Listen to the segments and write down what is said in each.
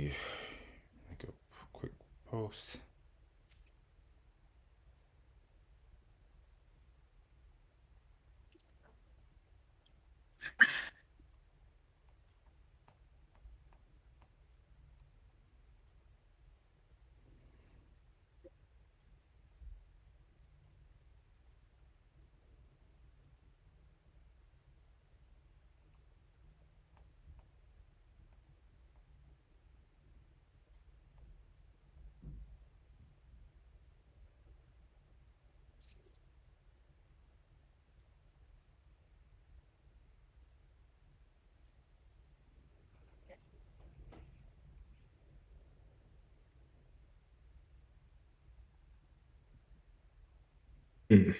me make a quick post. Mm.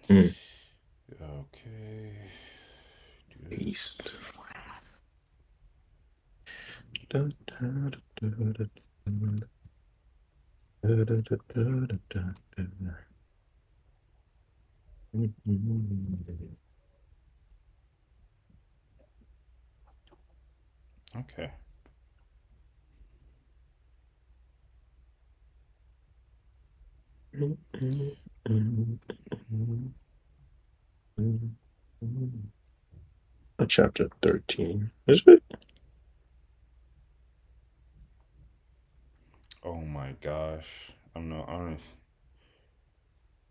Mm. Okay, do this. East. Dun, dun, dun, dun, dun, dun, dun, dun, dun, dun, dun. Okay. Chapter 13. Is it? Oh my gosh. I'm not honest.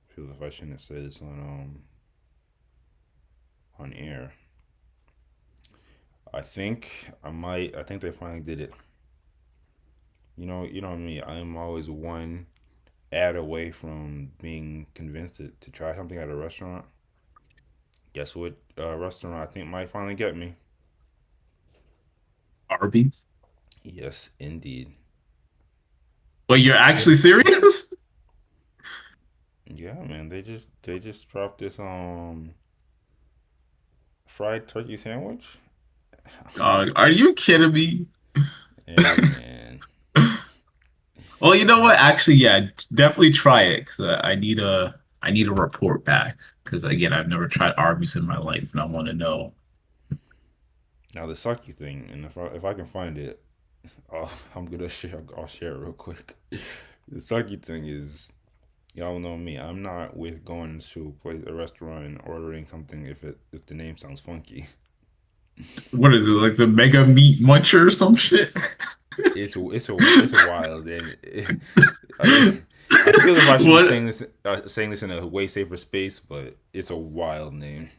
Feel if I shouldn't say this on air. I think I might. I think they finally did it. You know me. I am always one ad away from being convinced to try something at a restaurant. Guess what? Restaurant I think might finally get me. Arby's? Yes, indeed. Wait, you're actually serious? Yeah, man. They just dropped this fried turkey sandwich. Are you kidding me? Hey man. Well, you know Uh, what? Actually, yeah, definitely try it because I need a report back because again, I've never tried Arby's in my life and I want to know. Now the sucky thing, and if I can find it, I'm gonna share. I'll share it real quick. The sucky thing is, y'all know me. I'm not with going to a restaurant and ordering something if the name sounds funky. What is it, like the Mega Meat Muncher or some shit? It's a wild, and I I feel if I should be What? saying this in a way safer space, but it's a wild name.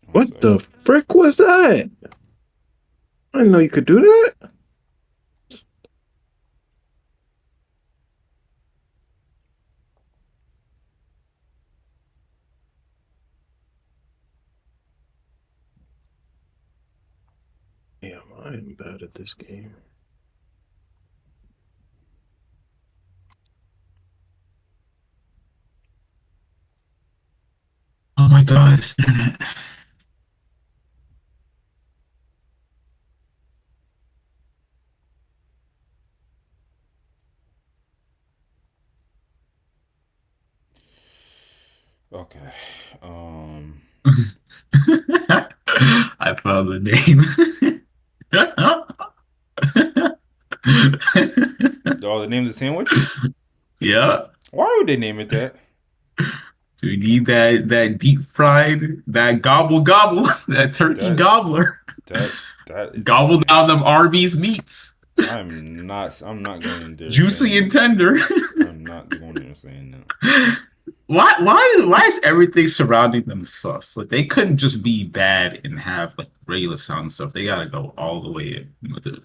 One What sec. the frick was that? I didn't know you could do that. Damn, I am bad at this game. Oh my god, this internet. Okay. Um. I found the name. Oh, the name of the sandwich? Yeah. Why would they name it that? Do you need that deep fried, that gobble gobble, that turkey That gobbler? that that is Gobble insane. down them Arby's meats. I'm not going in there Juicy saying and that. tender. I'm not going in there saying that. Why is everything surrounding them sus? Like they couldn't just be bad and have like regular sound stuff. They gotta go all the way in with it.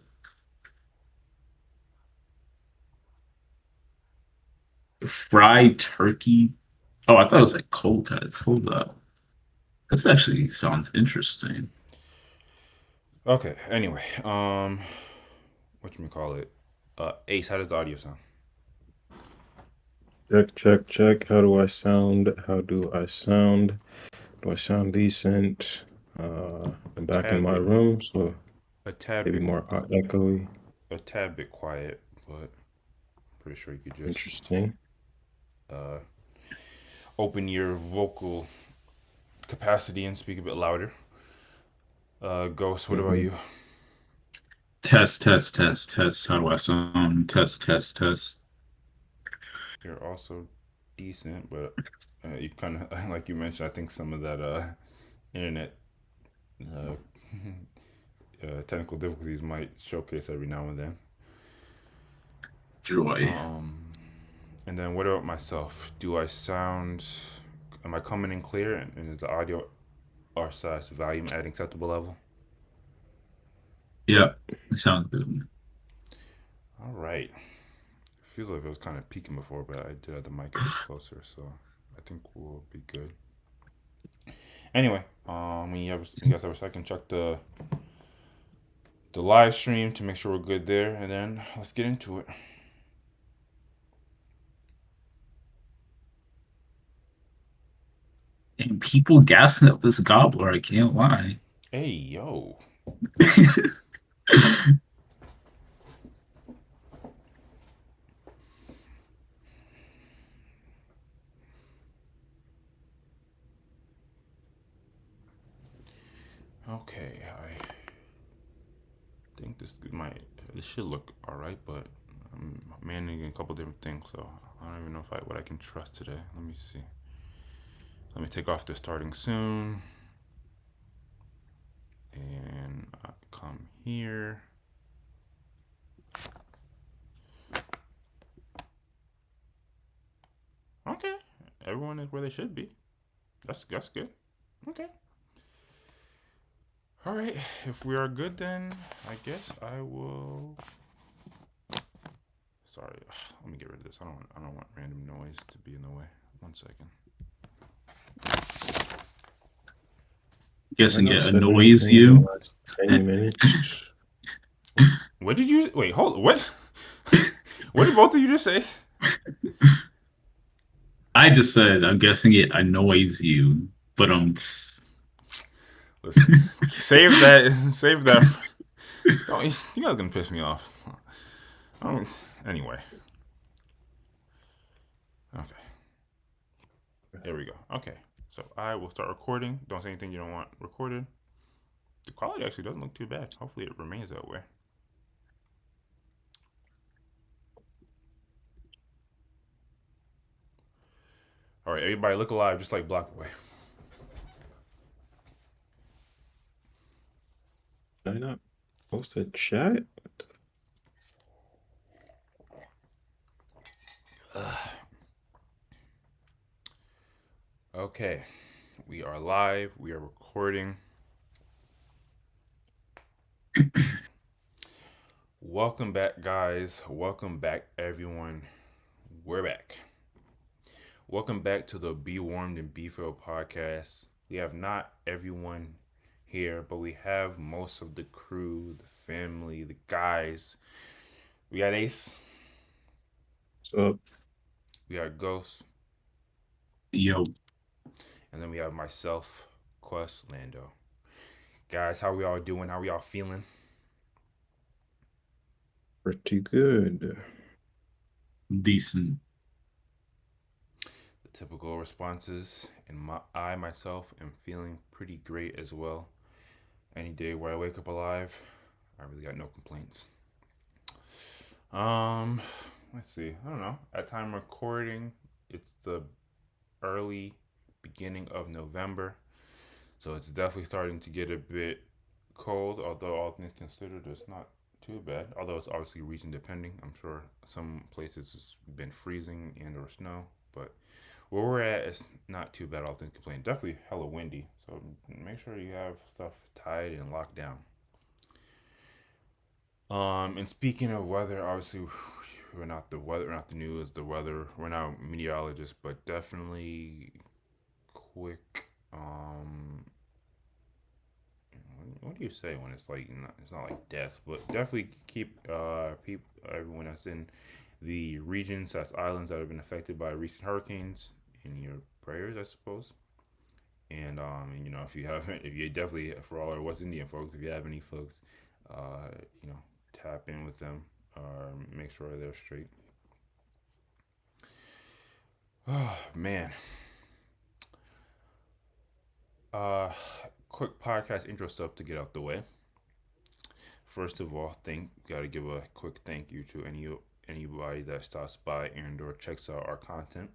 Fried turkey. Oh, I thought it was like cold cuts. Hold up. This actually sounds interesting. Okay. Anyway, what you call it? Ace, how does the audio sound? Check, check, check. How do I sound? How do I sound? Do I sound decent? A I'm back in tad my bit, room, so a tad maybe bit, more echoey. a tad bit quiet, but pretty sure you could just Interesting. uh, open your vocal capacity and speak a bit louder. Ghost, what about Hmm. you? Test, test, test, test. How do I sound? Test, test, test. You're also decent, but you kind of like you mentioned. I think some of that internet uh, technical difficulties might showcase every now and then. Joy. Um, and then what about myself? Do I sound? Am I coming in clear? And is the audio or size volume at acceptable level? Yep. Yep. Sounds good. All right. It feels like it was kind of peaking before, but I did have the mic a bit closer, so I think we'll be good. Anyway, when you guys have a second, check the live stream to make sure we're good there, and then let's get into it. And people gassing up this gobbler, I can't lie. Hey yo. Okay, I think this should look all right, but I'm managing a couple different things, so I don't even know if what I can trust today. Let me see. Let me take off the starting soon, and I come here. Okay, everyone is where they should be. That's good. Okay. All right. If we are good, then I guess I will. Sorry. Let me get rid of this. I don't want random noise to be in the way. 1 second. I Guessing not it said annoys anything in the you. last 10 minutes. What did you wait? Hold. What? What did both of you just say? I just said, I'm guessing it annoys you, but Listen. Save that. Save that. Don't. You guys gonna piss me off. I don't, anyway. Okay. There we go. Okay. So I will start recording. Don't say anything you don't want recorded. The quality actually doesn't look too bad. Hopefully it remains that way. All right, everybody look alive just like Black Boy. Did I not post a chat? Okay, we are live. We are recording. Welcome back, guys. Welcome back, everyone. We're back. Welcome back to the Be Warmed and Be Filled podcast. We have not everyone here, but we have most of the crew, the family, the guys. We got Ace. What's up? We got Ghost. yo, And then we have myself, QuestLando. Guys, how we all doing? How we all feeling? Pretty good. decent. The typical responses, and I myself am feeling pretty great as well. Any day where I wake up alive, I really got no complaints. Um, let's see. I don't know. At time recording, it's the early beginning of November, so it's definitely starting to get a bit cold. Although all things considered, it's not too bad. Although it's obviously region depending. I'm sure some places it's been freezing and or snow, but where we're at, it's not too bad. All things complained. Definitely hella windy, so make sure you have stuff tied and locked down. And speaking of weather, obviously we're not the weather, we're not the news, the weather. We're not meteorologists, but definitely quick. What do you say when it's like it's not like death, but definitely keep everyone that's in the regions, that's islands that have been affected by recent hurricanes, in your prayers, I suppose. And you know, if you haven't, if you definitely, for all our West Indian folks, if you have any folks, uh, you know, tap in with them, make sure they're straight. Oh man. Uh, quick podcast intro stuff to get out the way. First of all, gotta give a quick thank you to anybody that stops by and or checks out our content.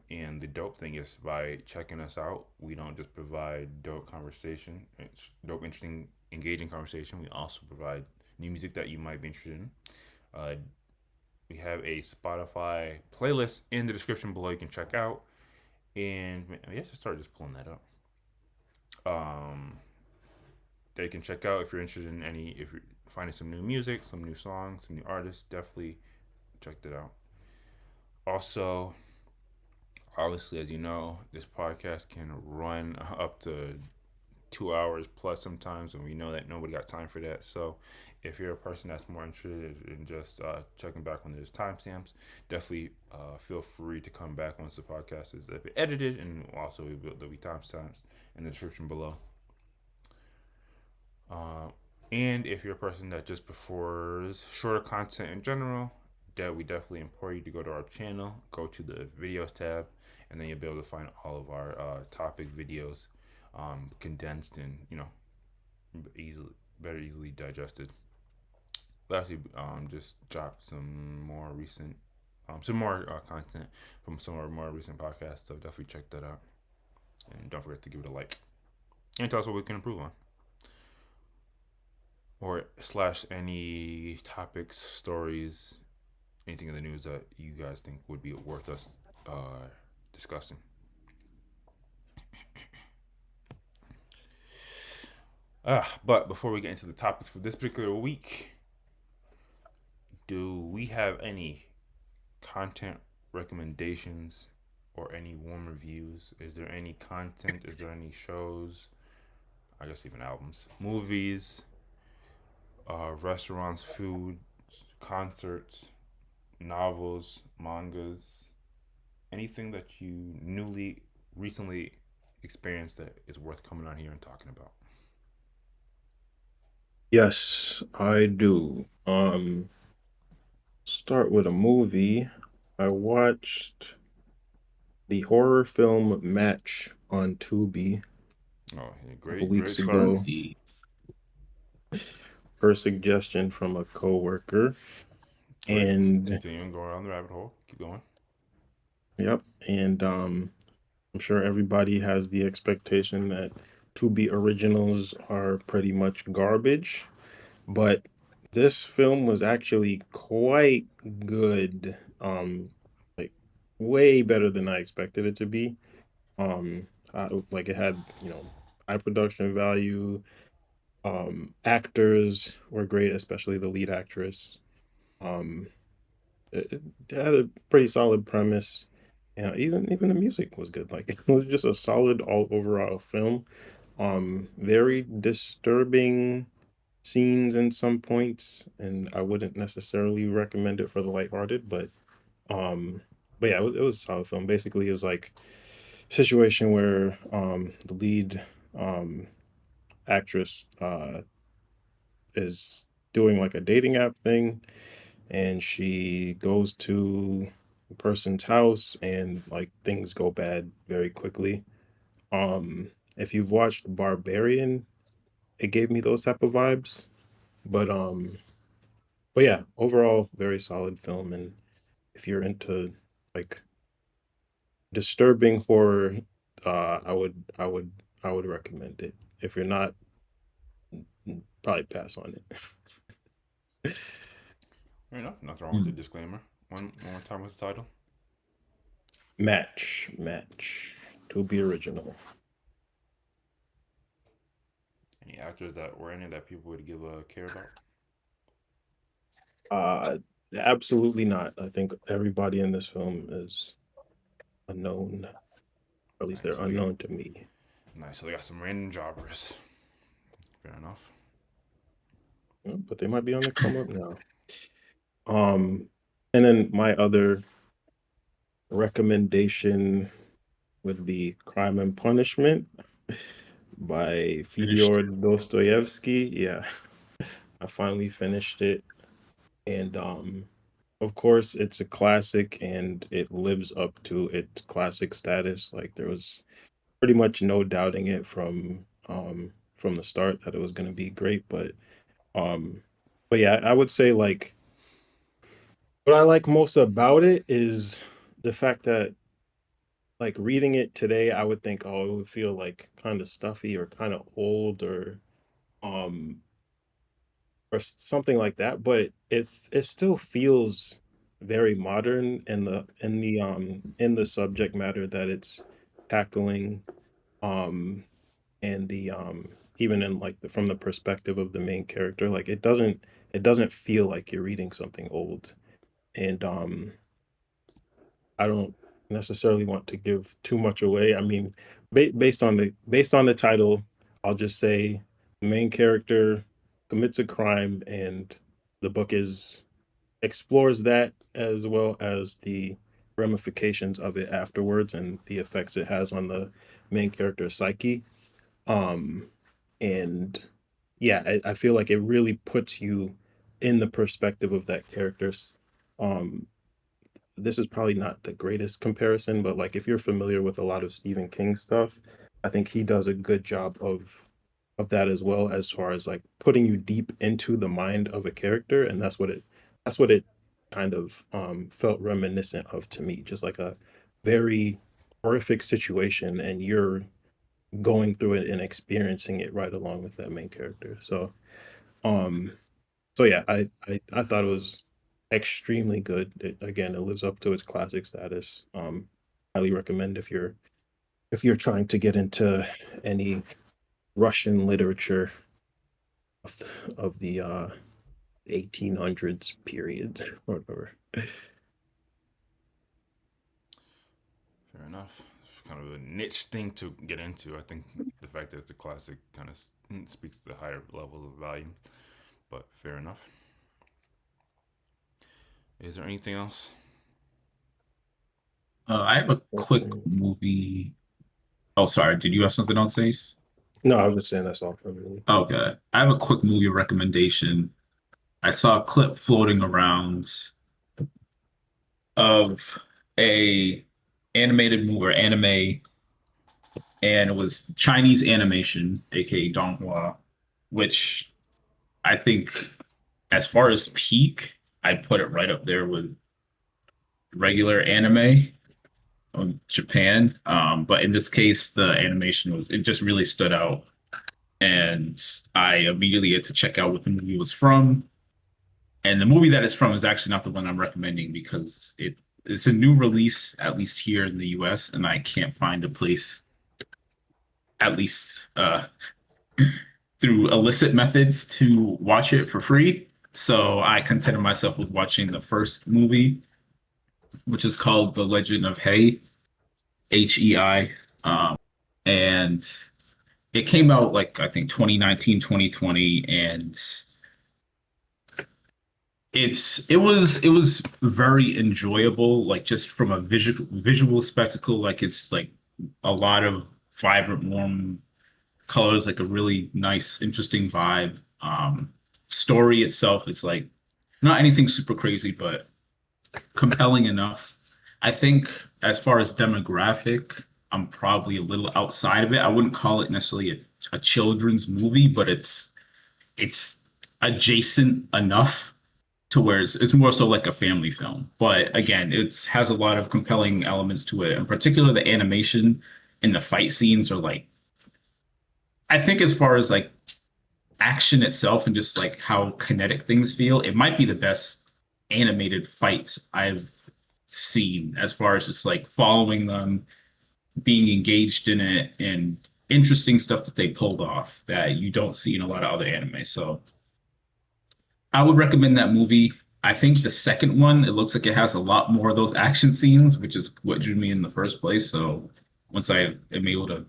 And the dope thing is, by checking us out, we don't just provide dope conversation, it's dope, interesting, engaging conversation. We also provide new music that you might be interested in. Uh, we have a Spotify playlist in the description below you can check out. And man, I guess just start just pulling that up. Um, that you can check out if you're interested in any, if you're finding some new music, some new songs, some new artists, definitely check that out. Also, obviously, as you know, this podcast can run up to 2 hours plus sometimes, and we know that nobody got time for that. So, if you're a person that's more interested in just checking back when there's timestamps, definitely feel free to come back once the podcast is edited, and also there'll be timestamps in the description below. Uh, and if you're a person that just prefers shorter content in general, that we definitely implore you to go to our channel, go to the videos tab, and then you'll be able to find all of our topic videos, condensed and easily easily digested. But actually, just dropped some more content from some of our more recent podcasts. So definitely check that out, and don't forget to give it a like and tell us what we can improve on, or slash any topics, stories, anything in the news that you guys think would be worth us discussing. But before we get into the topics for this particular week, do we have any content recommendations or any warm reviews? Is there any content? Is there any shows? I guess even albums, movies, restaurants, food, concerts, novels, mangas, anything that you recently experienced that is worth coming on here and talking about? Yes, I do. Start with a movie. I watched the horror film Match on Tubi Oh, yeah, a couple great weeks start. ago, Tubi. per suggestion from a coworker. Great. And Continuing going around the rabbit hole. Keep going. yep, and I'm sure everybody has the expectation that Tubi originals are pretty much garbage, but this film was actually quite good. Like way better than I expected it to be. Like it had, high production value. Actors were great, especially the lead actress. Um, it had a pretty solid premise. Even the music was good. Like it was just a solid all overall film. Very disturbing scenes in some points, and I wouldn't necessarily recommend it for the lighthearted, um, but yeah, it was a solid film. Basically, it was like a situation where the lead um actress is doing like a dating app thing, and she goes to the person's house, and like things go bad very quickly. If you've watched Barbarian, it gave me those type of vibes. But yeah, overall very solid film, and if you're into like disturbing horror, I would recommend it. If you're not, probably pass on it. Fair enough. Nothing wrong with the Hmm. disclaimer. One more time, what's the title? Match to be original. Any actors that were in it that people would give a care about? Uh, Absolutely not. I think everybody in this film is unknown, or at least Nice. they're So they got unknown to me. nice. So they got some random jobbers. Fair enough. But they might be on the come up now. Um, and then my other recommendation would be Crime and Punishment by Finished. Fyodor Dostoevsky. Yeah, I finally finished it. And of course it's a classic and it lives up to its classic status. Like there was pretty much no doubting it from the start that it was going to be great, um but yeah, I would say like what I like most about it is the fact that like reading it today I would think, oh, it would feel like kind of stuffy or kind of old um or something like that, but it still feels very modern in the subject matter that it's tackling, um and the even in like from the perspective of the main character, like it doesn't feel like you're reading something old. And I don't necessarily want to give too much away. I mean, based on the title, I'll just say the main character commits a crime, and the book is explores that as well as the ramifications of it afterwards and the effects it has on the main character's psyche. Um, and yeah, I feel like it really puts you in the perspective of that character's um this is probably not the greatest comparison, but like if you're familiar with a lot of Stephen King stuff, I think he does a good job of that as well, as far as like putting you deep into the mind of a character, and that's what it kind of felt reminiscent of to me, just like a very horrific situation, and you're going through it and experiencing it right along with that main character. Um, so yeah, I thought it was extremely good. Again, it lives up to its classic status. Highly recommend if you're trying to get into any Russian literature of the 1800s period or whatever. Fair enough. It's kind of a niche thing to get into. I think the fact that it's a classic kind of speaks to the higher levels of value. But fair enough. Is there anything else? I have a That's quick it. movie. Oh, sorry. Did you have something on, Chase? No, I was just saying that's all for me. Okay. I have a quick movie recommendation. I saw a clip floating around of a animated movie or anime, and it was Chinese animation, aka Donghua, which I think, as far as peak, I'd put it right up there with regular anime on Japan. But in this case, the animation was it just really stood out, and I immediately had to check out what the movie was from. And the movie that it's from is actually not the one I'm recommending because it's a new release, at least here in the US, and I can't find a place, at least through illicit methods, to watch it for free. So I contented myself with watching the first movie, which is called The Legend of Hei, Hei. And it came out like I think 2019, 2020, and it was very enjoyable, like just from a visual spectacle. Like it's like a lot of vibrant, warm colors, like a really nice, interesting vibe. Story itself is like not anything super crazy, but compelling enough. I think as far as demographic, I'm probably a little outside of it. I wouldn't call it necessarily a children's movie, but it's adjacent enough to where it's more so like a family film. But again, it has a lot of compelling elements to it. In particular, the animation and the fight scenes are like, I think as far as like action itself and just like how kinetic things feel, it might be the best animated fight I've seen as far as just like following them, being engaged in it, and interesting stuff that they pulled off that you don't see in a lot of other anime. So I would recommend that movie. I think the second one, it looks like it has a lot more of those action scenes, which is what drew me in the first place. So once I am able to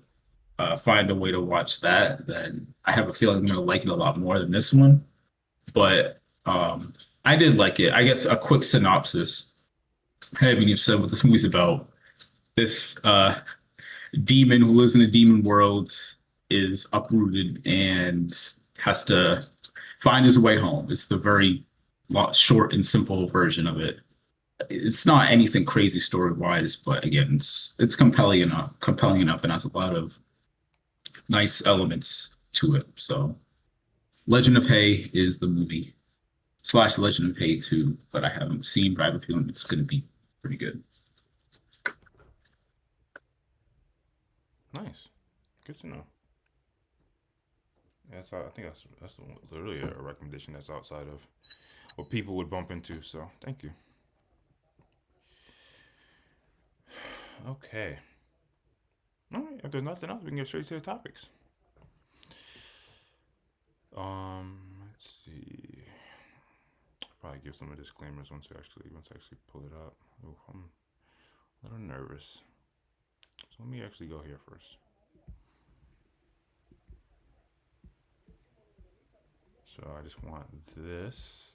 find a way to watch that, then I have a feeling I'm going to like it a lot more than this one. But I did like it. I guess a quick synopsis. I haven't even said what this movie's about. This demon who lives in a demon world is uprooted and has to find his way home. It's the very short and simple version of it. It's not anything crazy story wise, but again, it's compelling enough, and has a lot of nice elements to it. So, Legend of Hay is the movie slash Legend of Hay 2 that I haven't seen, but I have a feeling it's going to be pretty good. Nice, good to know. I think that's literally a recommendation that's outside of what people would bump into. So thank you. Okay. All right. If there's nothing else, we can get straight to the topics. Let's see. Probably give some of disclaimers once I actually pull it up. Oh, I'm a little nervous. So let me actually go here first. So I just want this,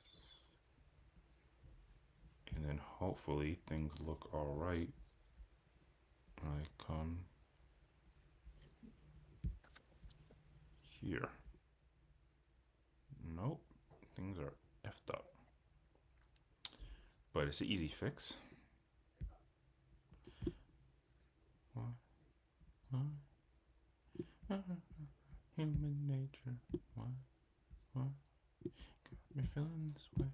and then hopefully things look all right when I come here. Nope, things are effed up, but it's an easy fix. Human nature. Why? Got me feeling this way.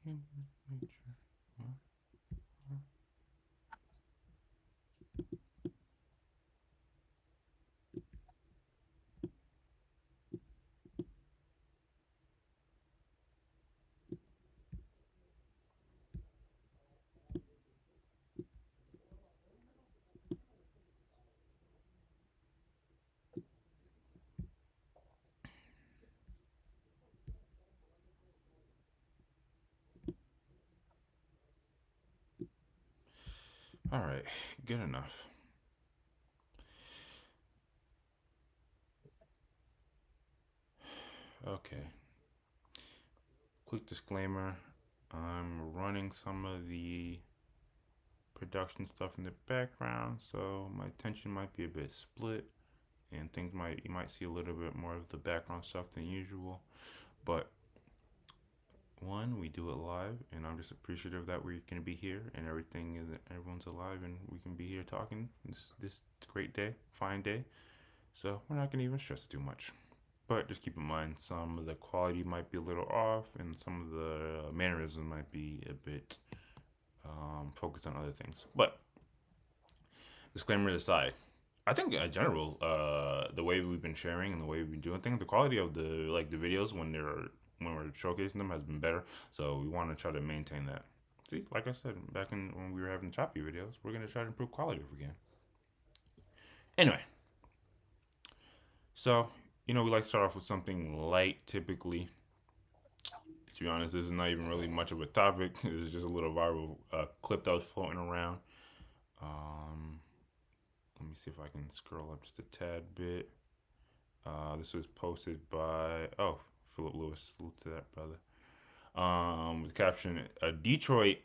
Human nature. All right, good enough. Okay. Quick disclaimer, I'm running some of the production stuff in the background, so my attention might be a bit split, and you might see a little bit more of the background stuff than usual. But one, we do it live, and I'm just appreciative that we're gonna be here and everyone's alive and we can be here talking this great day, fine day. So we're not gonna even stress too much. But just keep in mind, some of the quality might be a little off, and some of the mannerisms might be a bit focused on other things. But disclaimer aside, I think in general, the way we've been sharing and the way we've been doing things, the quality of the videos when we're showcasing them has been better. So we want to try to maintain that. See, like I said, when we were having choppy videos, we're gonna try to improve quality if we can. Anyway, so we like to start off with something light typically. To be honest, this is not even really much of a topic. It's just a little viral clip that was floating around. Let me see if I can scroll up just a tad bit. This was posted by Philip Lewis. Salute to that brother. With the caption: a Detroit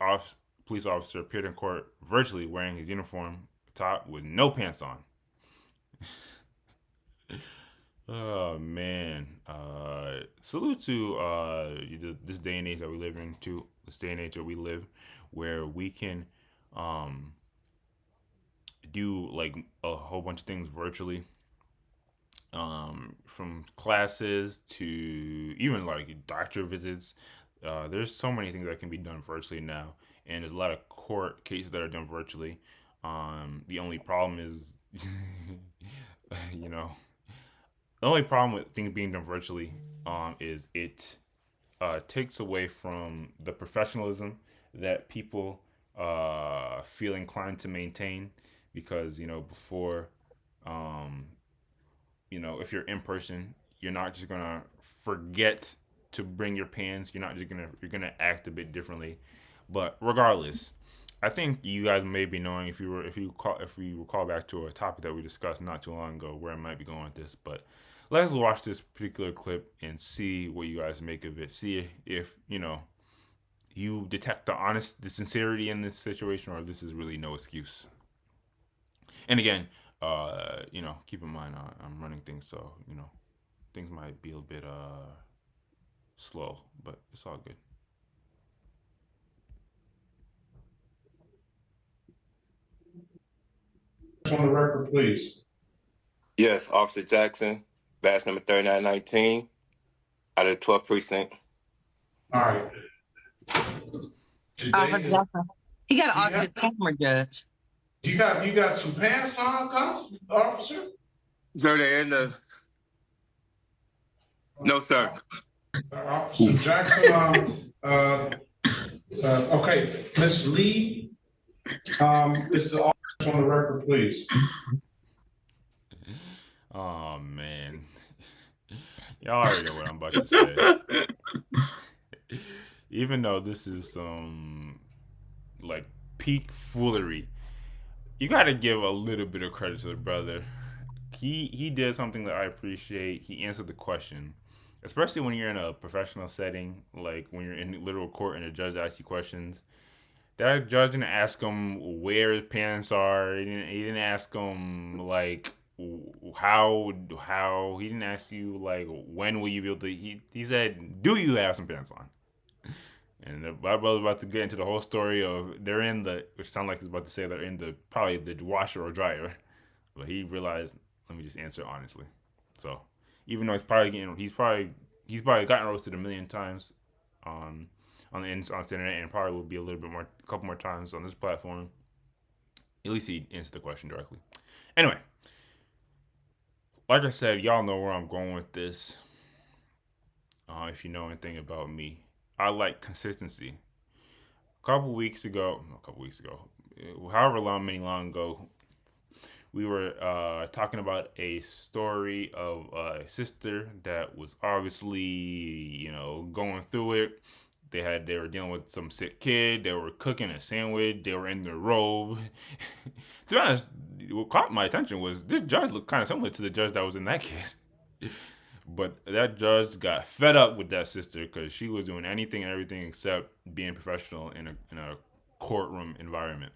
police officer appeared in court virtually wearing his uniform top with no pants on. Oh man! Salute to this day and age that we live in. To this day and age that we live, where we can do like a whole bunch of things virtually, from classes to even like doctor visits. There's so many things that can be done virtually now, and there's a lot of court cases that are done virtually. The only problem is, you know, the only problem with things being done virtually is it takes away from the professionalism that people feel inclined to maintain, because before, um, if you're in person, you're not just gonna forget to bring your pants. You're gonna act a bit differently. But regardless, I think you guys may be knowing, if you recall back to a topic that we discussed not too long ago, where I might be going with this. But let's watch this particular clip and see what you guys make of it. See if you detect the sincerity in this situation, or if this is really no excuse. And again, keep in mind I'm running things, so things might be a bit slow, but it's all good. On the record, please. Yes, Officer Jackson, badge number 3919, out of the 12th precinct. All right. Officer Today, Jackson. You gotta you ask the got, camera judge. you got some pants on, officer? Sir, they're in the. No, sir. Officer Jackson, okay, Miss Lee, this is the officer on the record, please. Oh man, y'all already know what I'm about to say. Even though this is some like peak foolery, you got to give a little bit of credit to the brother. He did something that I appreciate. He answered the question, especially when you're in a professional setting, like when you're in literal court and a judge asks you questions. That judge didn't ask him where his pants are. He didn't ask him like how. He didn't ask you like when will you be able to. He said, "Do you have some pants on?" And my brother's about to get into the whole story of they're in the, which sounds like he's about to say they're in the probably the washer or dryer, but he realized, let me just answer honestly. So even though he's probably gotten roasted a million times on the internet, and probably will be a couple more times on this platform. At least he answered the question directly. Anyway, like I said, y'all know where I'm going with this. If you know anything about me, I like consistency. A couple weeks ago, however long ago, we were talking about a story of a sister that was obviously, going through it. They were dealing with some sick kid. They were cooking a sandwich. They were in their robe. To be honest, what caught my attention was this judge looked kind of similar to the judge that was in that case. But that judge got fed up with that sister because she was doing anything and everything except being professional in a courtroom environment.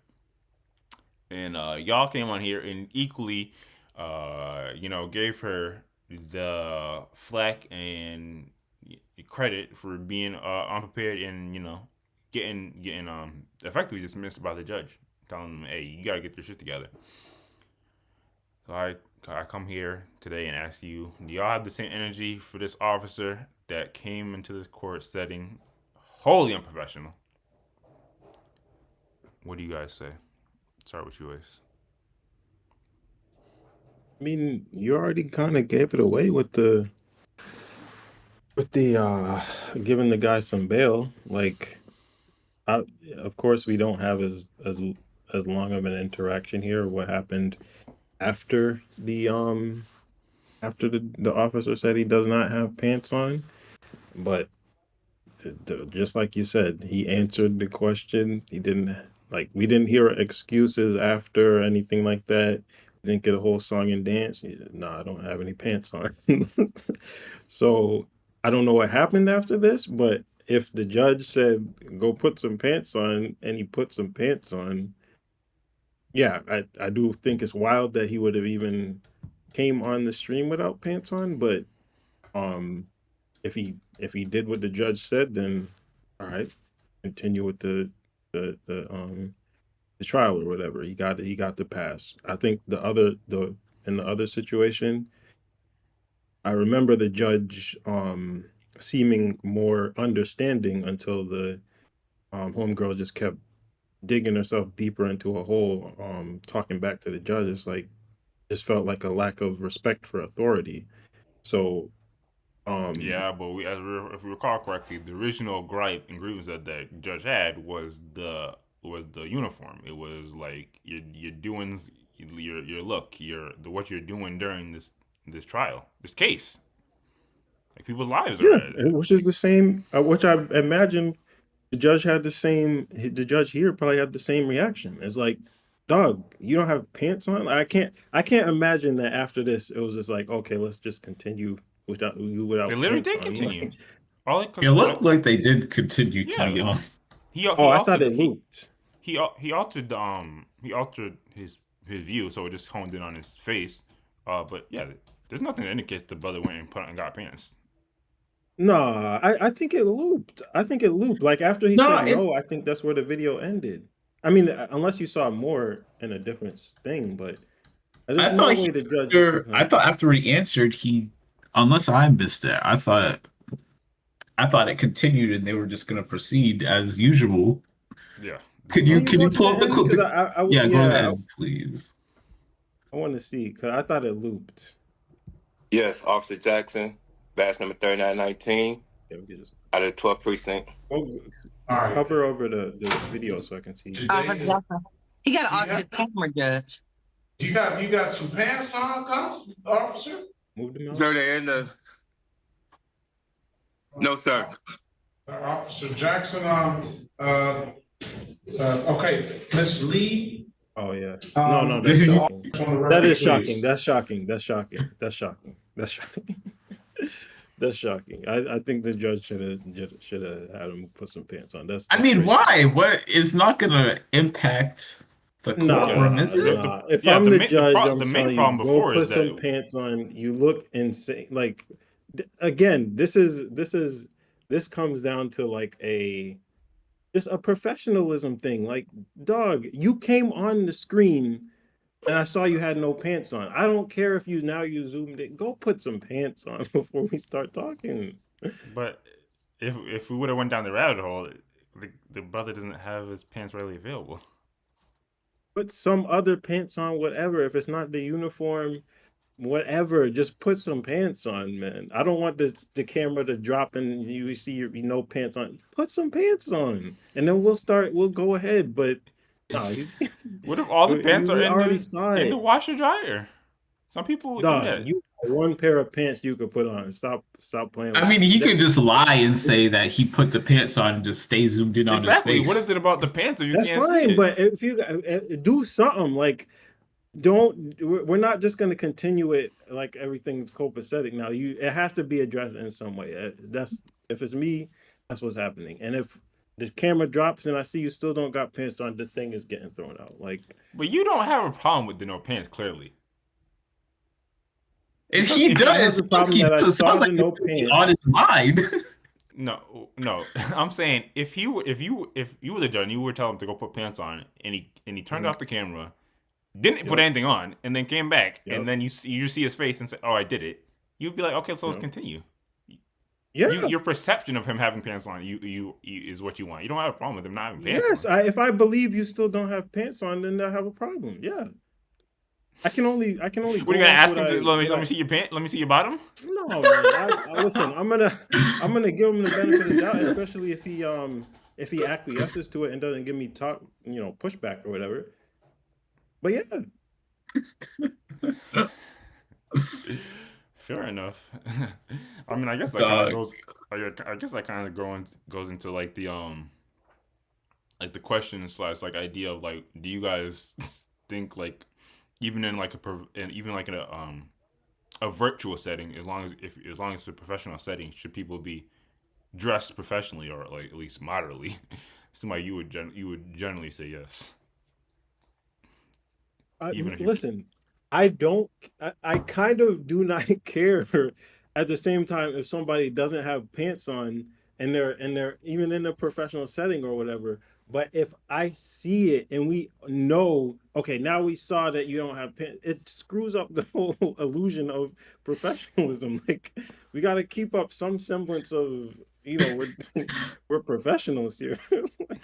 And y'all came on here and equally, gave her the flack and credit for being unprepared and getting effectively dismissed by the judge, telling them, "Hey, you gotta get your shit together." So I come here today and ask you, do y'all have the same energy for this officer that came into this court setting wholly unprofessional? What do you guys say? Start with you, Ace. I mean, you already kind of gave it away with the giving the guy some bail. Like, I, of course, we don't have as long of an interaction here. What happened after the officer said he does not have pants on, but just like you said, he answered the question. He didn't like we didn't hear excuses after or anything like that. We didn't get a whole song and dance. Nah, I don't have any pants on. So I don't know what happened after this, but if the judge said go put some pants on and he put some pants on, yeah, I do think it's wild that he would have even came on the stream without pants on, but um if he did what the judge said, then all right, continue with the trial or whatever. He got the pass. I think the in the other situation, I remember the judge seeming more understanding until the homegirl just kept digging herself deeper into a hole, talking back to the judge. It's like just felt like a lack of respect for authority. So um Yeah, but if we recall correctly, the original gripe and grievance that the judge had was the uniform. It was like you're doing your look, what you're doing during this trial, this case. Like people's lives are yeah, at it. which is the same, which I imagine the judge here probably had the same reaction. It's like dog, you don't have pants on. I can't imagine that after this it was just like, okay, let's just continue without you They without literally pants did on. continue. Like, All it, It cause looked like they did continue, to yeah, be honest. oh, he I thought altered it looped. he altered his view, so it just honed in on his face. But yeah, there's nothing that indicates the brother went and put and got pants. No, I think it looped. I think it looped. Like after he No, said no, I think that's where the video ended. I mean, unless you saw more in a different thing, but there's I no thought way he the judge just was I gonna. thought after he answered, unless I missed it, I thought it continued and they were just going to proceed as usual. Yeah, Could Can you you can go you to the pull up the end? Because yeah, go yeah, ahead, please. I want to see because I thought it looped. Yes, Officer Jackson, badge number 3919, Yeah, we could just out of the 12th precinct. oh, All right. hover over the video so I can see. Today Officer is- Jackson. You gotta ask Yeah. the camera judge. You got some pants on, officer? Move the mouse. Sir, they're in the. No, sir. Officer Jackson, okay, Miss Lee. Oh yeah. No, that's this- shocking. On the record, That is please. shocking. That's shocking. That's shocking. That's shocking. That's shocking. That's shocking. I think the judge should have had him put some pants on. That's I mean, crazy. why? What is not going to impact the Nah, courtroom, is it? nah. If yeah, I'm the the main- the judge, pro- I'm the main telling problem you, before go is put some that- pants on. You look insane. Like again, this comes down to like just a professionalism thing. Like, dog, you came on the screen and I saw you had no pants on. I don't care if you zoomed in. Go put some pants on before we start talking. But if we would have went down the rabbit hole, the brother doesn't have his pants readily available. Put some other pants on, whatever. If it's not the uniform, whatever, just put some pants on, man. I don't want the camera to drop and you see your no pants on. Put some pants on, and then we'll go ahead. But no, What if all the pants are we already in saw the it. washer dryer? Some people would do Dog, that. you got one pair of pants you could put on. Stop playing. I mean, he could just lie and say that he put the pants on and just stay zoomed in on Exactly. his face. What is it about the pants if you That's can't see fine, it? but if you do something like, we're not just going to continue it like everything's copacetic now. It has to be addressed in some way. That's if it's me, that's what's happening. And if the camera drops and I see you still don't got pants on, the thing is getting thrown out. Like, But you don't have a problem with the no pants, clearly. And he I does. have the problem He that I does. saw Sounds the like no it's pants. on his mind. No. I'm saying if you were the judge and you were telling him to go put pants on and he turned off the camera, didn't put anything on, and then came back and then you see his face and say, "Oh, I did it," you'd be like, "Okay, so let's continue." Yeah. Your perception of him having pants on you is what you want. You don't have a problem with him not having pants Yes, on. if I believe you still don't have pants on, then I have a problem. Yeah. I can only. What are go you gonna off ask what him to let me see your pant? Let me see your bottom. No, man. Listen, I'm gonna give him the benefit of the doubt, especially if he acquiesces to it and doesn't give me pushback or whatever. But yeah, Fair enough. I mean, I guess that Dog. kind of goes. I guess that kind of goes into like the question / like idea of like, do you guys think like even in like a virtual setting, as long as it's a professional setting, should people be dressed professionally or like at least moderately? Somebody you would generally say yes. Even if you- listen, I don't. I kind of do not care. At the same time, if somebody doesn't have pants on and they're even in a professional setting or whatever. But if I see it and we know, okay, now we saw that you don't have pants, it screws up the whole illusion of professionalism. Like, we got to keep up some semblance of, we're professionals here.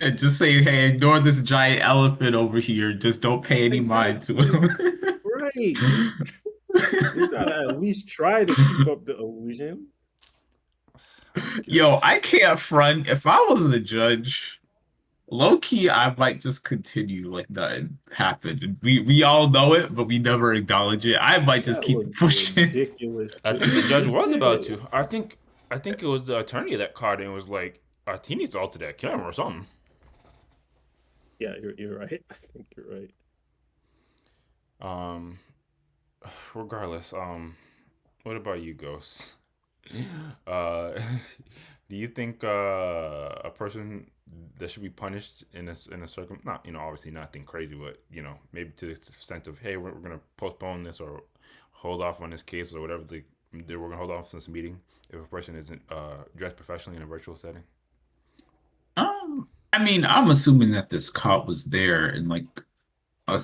And just say, hey, ignore this giant elephant over here. Just don't pay any mind to him. Right. We gotta at least try to keep up the illusion. Yo, I can't front. If I was the judge, low key, I might just continue like nothing happened. We all know it, but we never acknowledge it. I might just That keep was pushing. ridiculous. I think the judge was about to. I think it was the attorney that caught it and was like, he needs to alter that camera or something. Yeah, you're right. I think you're right. Um, regardless, what about you, Ghost? Uh, do you think a person that should be punished in a not obviously nothing crazy, but maybe to the extent of, hey, we're gonna postpone this or hold off on this case or whatever we're gonna hold off on this meeting if a person isn't dressed professionally in a virtual setting? I mean, I'm assuming that this cop was there in like a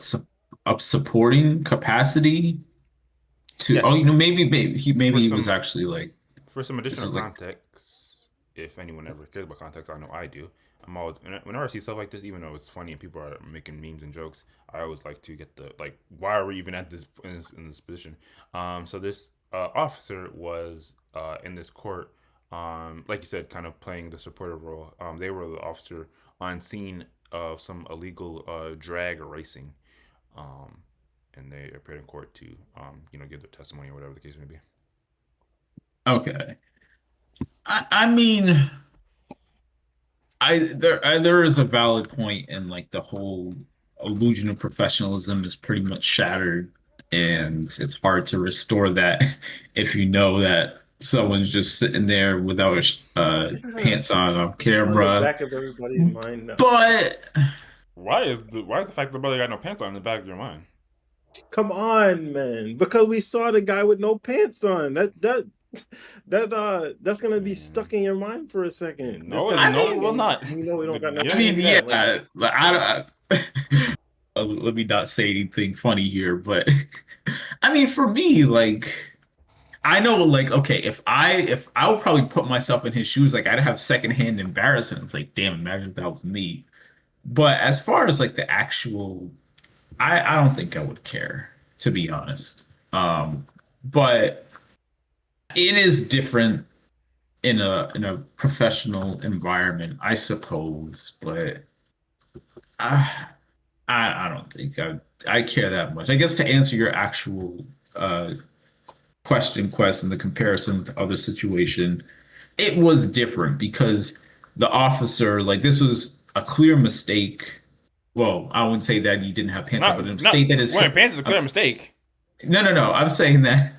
supporting capacity to. Oh, Yes, maybe for he was some actually like for some this additional is like. context, if anyone ever cares about context, I know I do. I'm always whenever I see stuff like this, even though it's funny and people are making memes and jokes, I always like to get the like, why are we even at this in this position? So this officer was in this court, like you said, kind of playing the supportive role. They were the officer on scene of some illegal drag racing, um, and they appeared in court to give their testimony or whatever the case may be. Okay. I mean, there is a valid point, and like the whole illusion of professionalism is pretty much shattered, and it's hard to restore that if you know that someone's just sitting there without Yeah, pants on it's on the camera. back of everybody's mind now. But Why is the fact the brother got no pants on in the back of your mind? Come on, man. Because we saw the guy with no pants on. That's gonna be stuck in your mind for a second. Just No, because I we know no, mean, it will not. we know we don't got no I Yeah, mean, pants. Yeah, like yeah, like, let me not say anything funny here, but I mean, for me, like. I know, like, okay, if I would probably put myself in his shoes, like I'd have secondhand embarrassment. It's like, damn, imagine if that was me. But as far as like the actual, I don't think I would care, to be honest. But it is different in a professional environment, I suppose. But I I don't think I care that much. I guess to answer your actual quest and the comparison with the other situation, it was different because the officer, like this was a clear mistake. Well, I wouldn't say that he didn't have pants on, but a not mistake that is wearing pants is a clear mistake. no. I'm saying that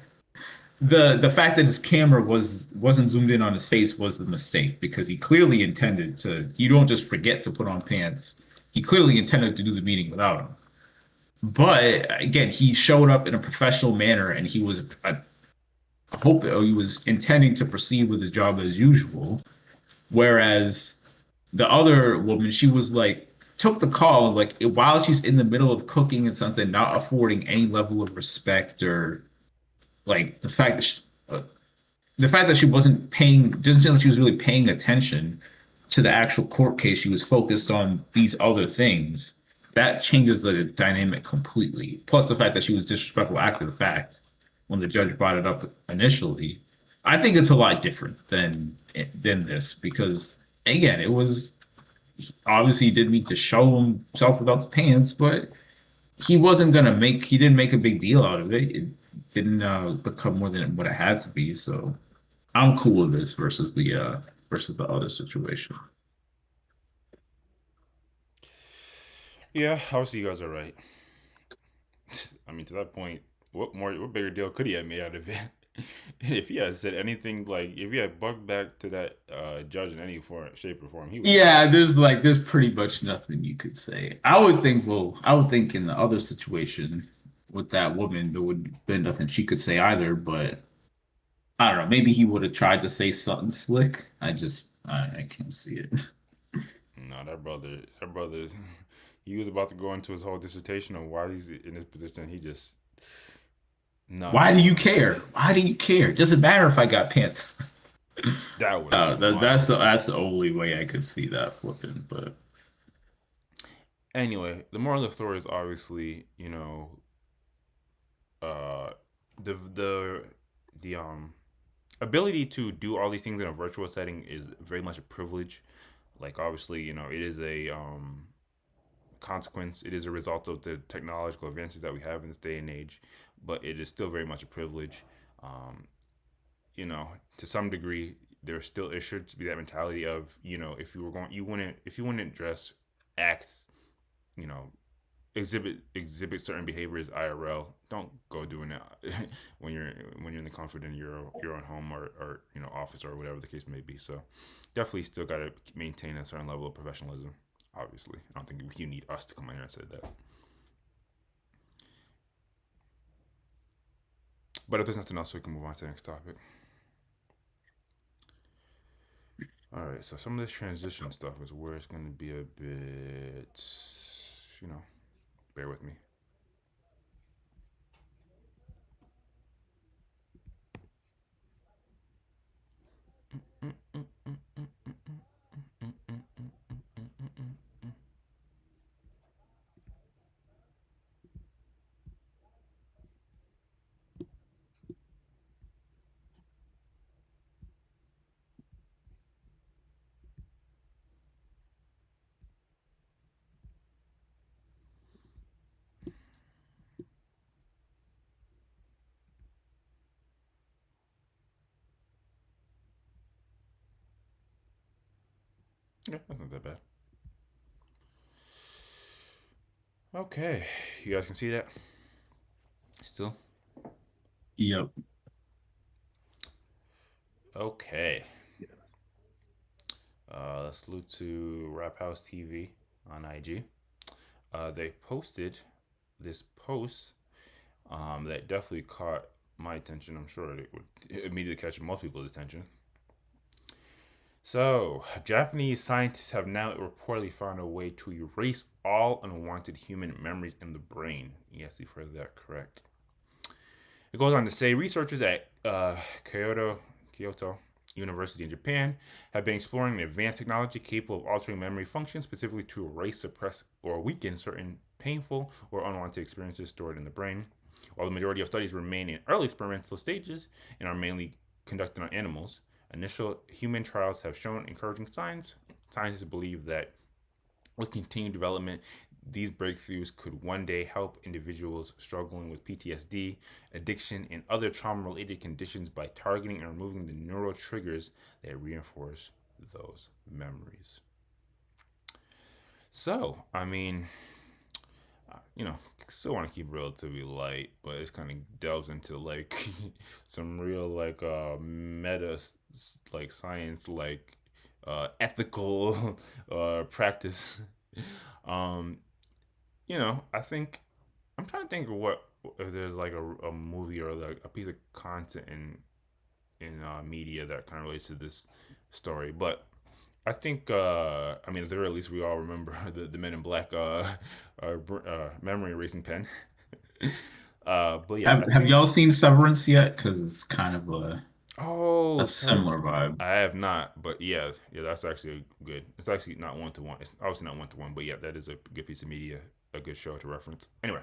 the fact that his camera wasn't zoomed in on his face was the mistake because he clearly intended to. You don't just forget to put on pants. He clearly intended to do the meeting without them. But again, he showed up in a professional manner, and he was he was intending to proceed with his job as usual. Whereas the other woman, she was like, took the call, like, while she's in the middle of cooking and something, not affording any level of respect or like the fact that she wasn't paying, didn't seem like she was really paying attention to the actual court case. She was focused on these other things. That changes the dynamic completely. Plus the fact that she was disrespectful after the fact when the judge brought it up initially. I think it's a lot different than this because again, it was obviously he did need to show himself without the pants, but he didn't make a big deal out of it. It didn't become more than what it had to be. So I'm cool with this versus the other situation. Yeah, obviously you guys are right. I mean, to that point, what bigger deal could he have made out of it? If he had said anything, like if he had bugged back to that judge in any form, shape, or form, he would. Yeah, there's pretty much nothing you could say. I would think in the other situation with that woman, there would have been nothing she could say either, but I don't know, maybe he would have tried to say something slick. I can't see it. No, that brother, he was about to go into his whole dissertation on why he's in this position. He just, Why do you no, care? Why do you care? Doesn't matter if I got pants. that would have been That's the only way I could see that flipping. But anyway. The moral of the story is obviously, uh, the ability to do all these things in a virtual setting is very much a privilege. Like obviously, it is a consequence. It is a result of the technological advances that we have in this day and age, but it is still very much a privilege. Um, to some degree, there still should be that mentality of, if you were going, you wouldn't dress, act, you know, exhibit certain behaviors IRL, don't go doing that when you're in the comfort in your own home or office or whatever the case may be. So definitely still got to maintain a certain level of professionalism. Obviously, I don't think you need us to come in here and say that. But if there's nothing else, we can move on to the next topic. All right, so some of this transition stuff is where it's going to be a bit, bear with me. Yeah, that's not that bad. Okay, you guys can see that? Still? Yep. Okay. Let's salute to Rap House TV on IG. They posted this post that definitely caught my attention. I'm sure it would immediately catch most people's attention. So, Japanese scientists have now reportedly found a way to erase all unwanted human memories in the brain. Yes, you've heard that correct. It goes on to say researchers at Kyoto University in Japan have been exploring an advanced technology capable of altering memory function, specifically to erase, suppress, or weaken certain painful or unwanted experiences stored in the brain. While the majority of studies remain in early experimental stages and are mainly conducted on animals, initial human trials have shown encouraging signs. Scientists believe that with continued development, these breakthroughs could one day help individuals struggling with PTSD, addiction, and other trauma-related conditions by targeting and removing the neural triggers that reinforce those memories. So, I mean, still want to keep it relatively light, but it's kind of delves into like some real like meta like science like ethical practice. I think I'm trying to think of what if there's like a movie or like a piece of content in media that kind of relates to this story, but I think at the very least we all remember the Men in Black memory erasing pen. But yeah, Have y'all seen Severance yet? Because it's kind of a so similar vibe. I have not, but yeah, that's actually good. It's actually not one to one. It's obviously not one to one, but yeah, that is a good piece of media, a good show to reference. Anyway,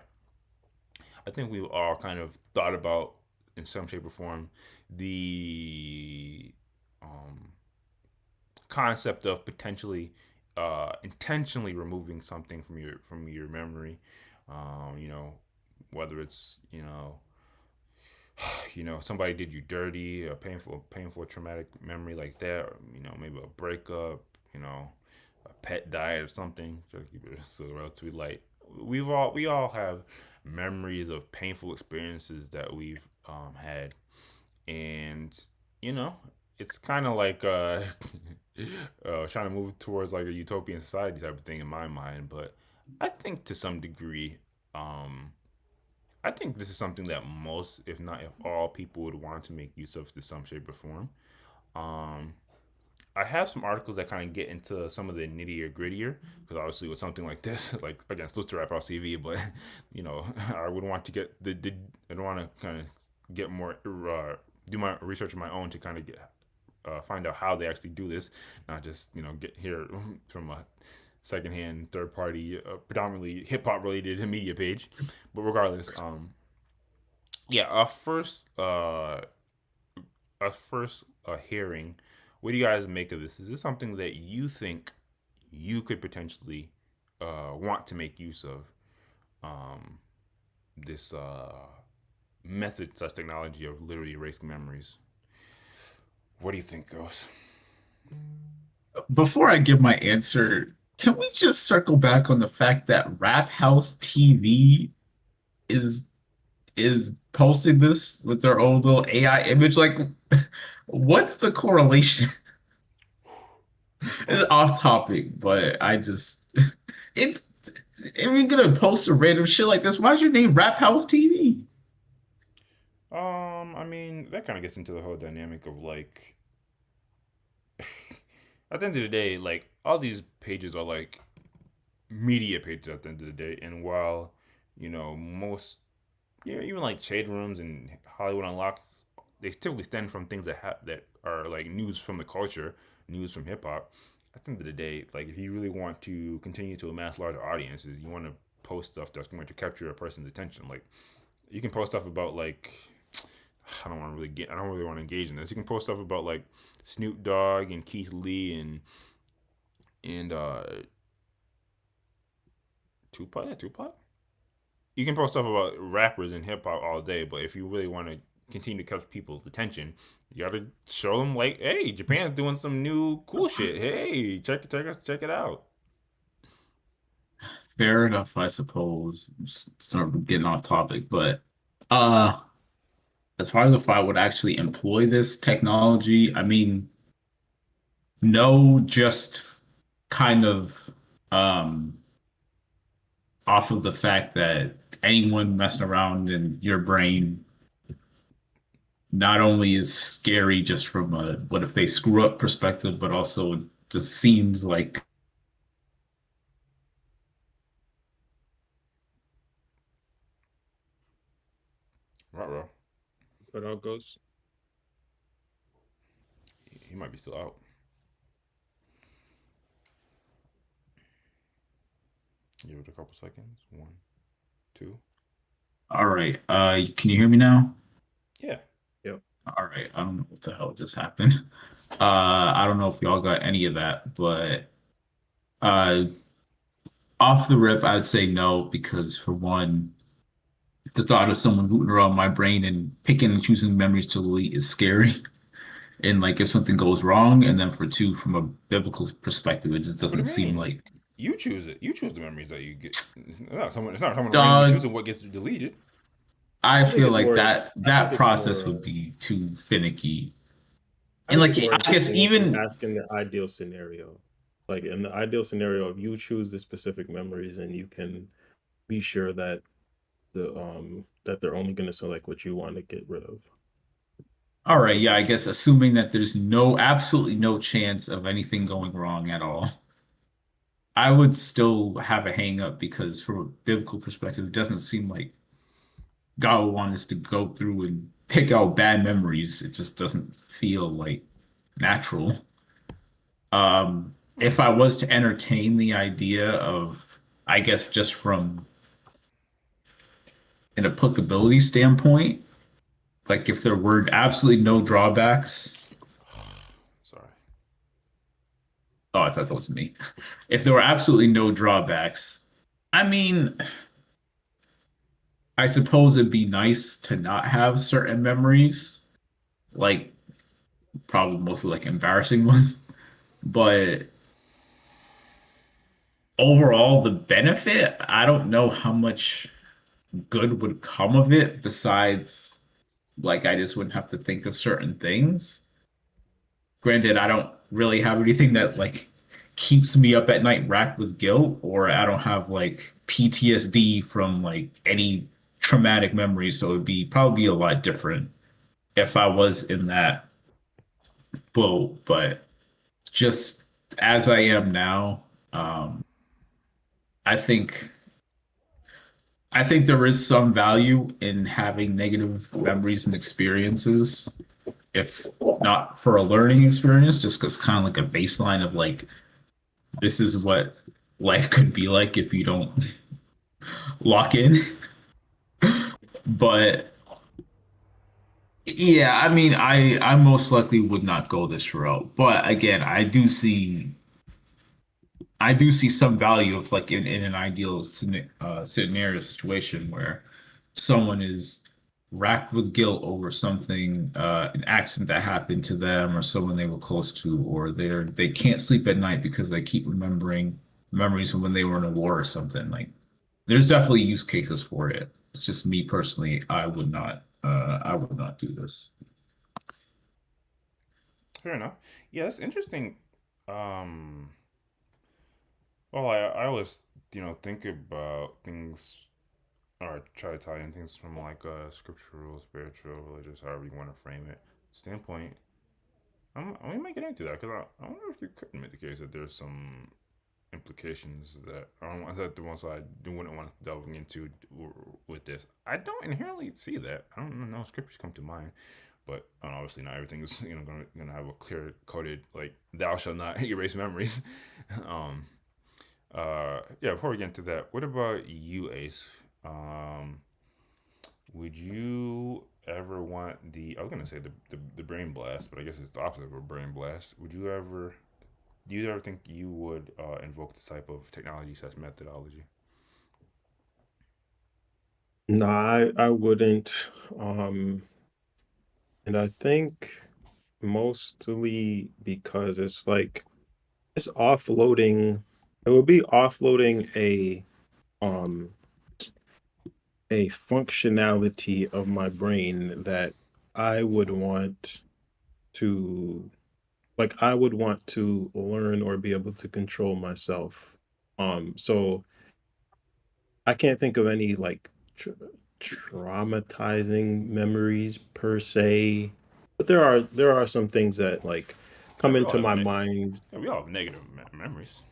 I think we all kind of thought about in some shape or form the concept of potentially intentionally removing something from your memory. Whether it's somebody did you dirty, a painful traumatic memory like that, or maybe a breakup, a pet died or something. Just keep it so relatively light. We all have memories of painful experiences that we've had, and it's kind of like trying to move towards like a utopian society type of thing in my mind. But I think to some degree, I think this is something that most, if not if all, people would want to make use of to some shape or form. I have some articles that kind of get into some of the nittier grittier, because obviously with something like this, like again, it's to Rap House TV, but I would want to get I don't want to kind of get more do my research on my own to kind of get find out how they actually do this, not just get here from a secondhand third party predominantly hip hop related media page. But regardless, our first hearing, what do you guys make of this? Is this something that you think you could potentially want to make use of, this method / technology of literally erasing memories? What do you think, Ghost? Before I give my answer, can we just circle back on the fact that Rap House TV is posting this with their own little AI image? Like, what's the correlation? It's off topic, but I just it's if you're gonna post a random shit like this, why's your name Rap House TV? I mean, that kind of gets into the whole dynamic of like, at the end of the day, like all these pages are like media pages at the end of the day, and while most, even like shade rooms and Hollywood Unlocked, they typically stem from things that are like news from the culture, news from hip hop. At the end of the day, like if you really want to continue to amass larger audiences, you want to post stuff that's going to capture a person's attention. Like you can post stuff about like I don't really want to engage in this. You can post stuff about like Snoop Dogg and Keith Lee and Tupac. Yeah, Tupac. You can post stuff about rappers and hip hop all day, but if you really want to continue to catch people's attention, you gotta show them like, hey, Japan's doing some new cool shit. Hey, check it out. Fair enough, I suppose. Sort of getting off topic, but uh as far as if I would actually employ this technology, I mean, no, just kind of um off of the fact that anyone messing around in your brain not only is scary just from a what if they screw up perspective, but also it just seems like Right, bro. But all goes. He might be still out. Give it a couple seconds. 1, 2. all right. Can you hear me now? Yeah. Yep. All right. I don't know what the hell just happened. I don't know if y'all got any of that, but uh off the rip, I'd say no, because for one, the thought of someone rooting around my brain and picking and choosing memories to delete is scary. And like if something goes wrong, and then for two, from a biblical perspective, it just What do doesn't you seem mean? like You choose it. You choose the memories that you get. It's not someone randomly dog. choosing what gets deleted. I I think feel it's like more. I that think it's process more. would be too finicky. I And think like it's more I guess interesting if you even ask in the ideal scenario. Like in the ideal scenario, if you choose the specific memories and you can be sure that that they're only going to select what you want to get rid of. all right, yeah, I guess assuming that there's absolutely no chance of anything going wrong at all, I would still have a hang up because from a biblical perspective, it doesn't seem like God would want us to go through and pick out bad memories. It just doesn't feel like natural. Hmm. If I was to entertain the idea of, I guess, just from an applicability standpoint, like if there were absolutely no drawbacks. Sorry. Oh, I thought that was me. If there were absolutely no drawbacks, I mean, I suppose it'd be nice to not have certain memories, like probably mostly like embarrassing ones. But overall, the benefit, I don't know how much good would come of it besides like I just wouldn't have to think of certain things. Granted, I don't really have anything that like keeps me up at night racked with guilt, or I don't have like PTSD from like any traumatic memories, so it'd be probably a lot different if I was in that boat. But just as I am now, I think there is some value in having negative memories and experiences, if not for a learning experience, just because kind of like a baseline of like this is what life could be like if you don't lock in. But yeah, I mean, I most likely would not go this route. But again, I do see some value of like in an ideal scenario situation where someone is racked with guilt over something, an accident that happened to them or someone they were close to, or they can't sleep at night because they keep remembering memories from when they were in a war or something. Like there's definitely use cases for it. It's just me personally, I would not do this. Fair enough. Yeah, that's interesting. Um, well, I always think about things or try to tie in things from like a scriptural, spiritual, religious, however you want to frame it standpoint. We might get into that because I wonder if you could make the case that there's some implications that that the ones I wouldn't want to delving into with this. I don't inherently see that. I don't know. Scriptures come to mind, but obviously not everything is gonna have a clear coded like thou shalt not erase memories. um, yeah. Before we get into that, what about you, Ace? Would you ever want the? I was gonna say the brain blast, but I guess it's the opposite of a brain blast. Would you ever? Do you ever think you would invoke this type of technology slash methodology? No, I wouldn't. Um, and I think mostly because it's like it's offloading. It would be offloading um a functionality of my brain that I would want to I would want to learn or be able to control myself. So I can't think of any like traumatizing memories per se, but there are some things that like Yeah, come into my mind. we all have negative memories.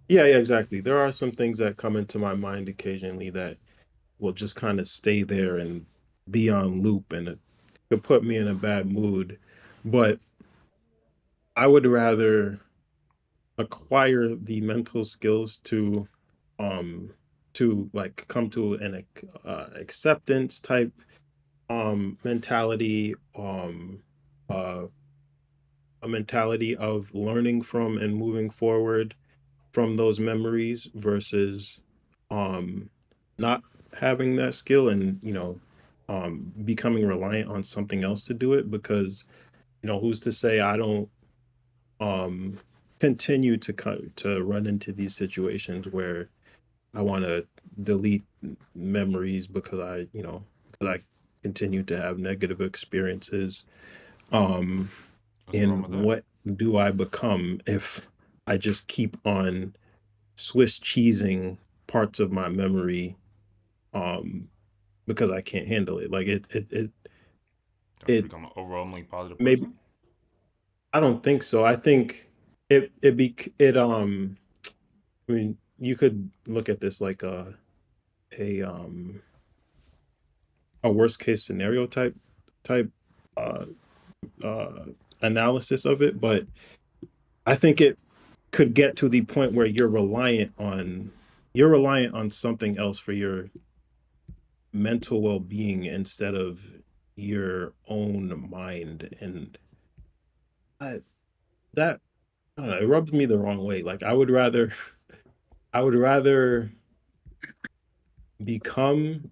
Yeah, yeah, exactly. There are some things that come into my mind occasionally that will just kind of stay there and be on loop, and it could put me in a bad mood. But I would rather acquire the mental skills um to come to an acceptance type mentality, uh a mentality of learning from and moving forward from those memories versus um not having that skill and becoming reliant on something else to do it, because who's to say I don't um continue to run into these situations where I want to delete memories because I continue to have negative experiences. Um, What's wrong and with that? what do I become if I just keep on Swiss cheesing parts of my memory um because I can't handle it? Like Don't you it become an overwhelmingly positive maybe person? I don't think so. I think it I mean, you could look at this like a a worst case scenario type uh uh analysis of it, but I think it could get to the point where you're reliant on something else for your mental well-being instead of your own mind. And I, that I don't know, it rubs me the wrong way. Like I would rather become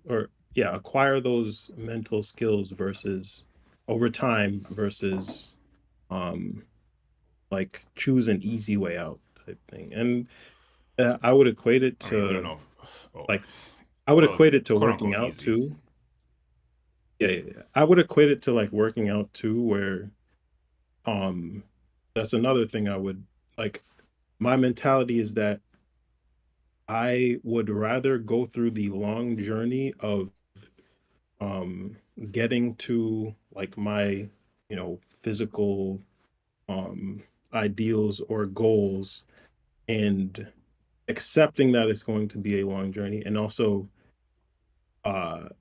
or yeah, acquire those mental skills versus over time versus um like choose an easy way out type thing. And I would equate it I mean, we don't to know. Oh, like I would well, it's equate it to quote working unquote out easy. too. Yeah, yeah, yeah. I would equate it to like working out too, where um that's another thing I would like. My mentality is that I would rather go through the long journey of um getting to like my physical um ideals or goals, and accepting that it's going to be a long journey, and also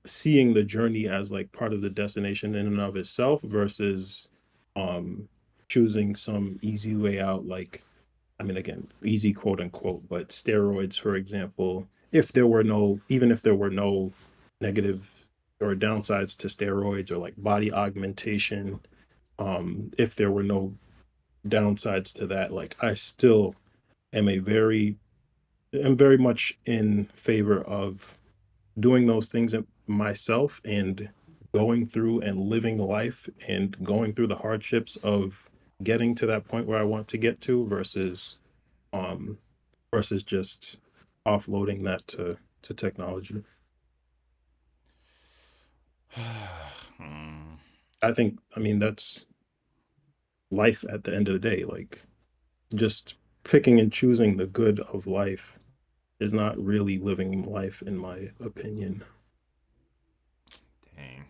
seeing the journey as like part of the destination in and of itself versus um choosing some easy way out, like I mean, again, easy quote unquote, but steroids, for example. Even if there were no negative or downsides to steroids, or like body augmentation, if there were no downsides to that, like I still am am very much in favor of doing those things myself, and going through and living life and going through the hardships of getting to that point where I want to get to versus um, versus just offloading that to technology. Hmm. I mean, that's life at the end of the day. Like, just picking and choosing the good of life is not really living life, in my opinion. Dang.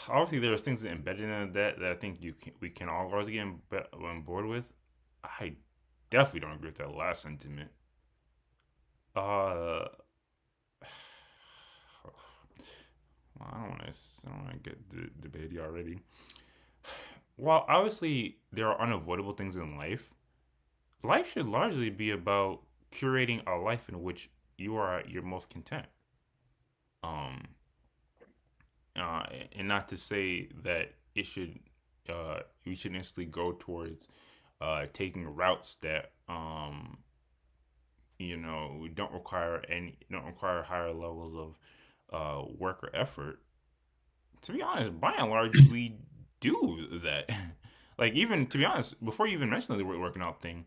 Obviously, there's things embedded in that I think we can all largely get on board with. I definitely don't agree with that last sentiment. Uh, well, I don't want to get debatey already. While obviously there are unavoidable things in life should largely be about curating a life in which you are at your most content. Um, uh, and not to say that it should we should instantly go towards taking routes that don't require higher levels of work or effort. To be honest, by and large, we do that. Like, even to be honest, before you even mentioned the working out thing,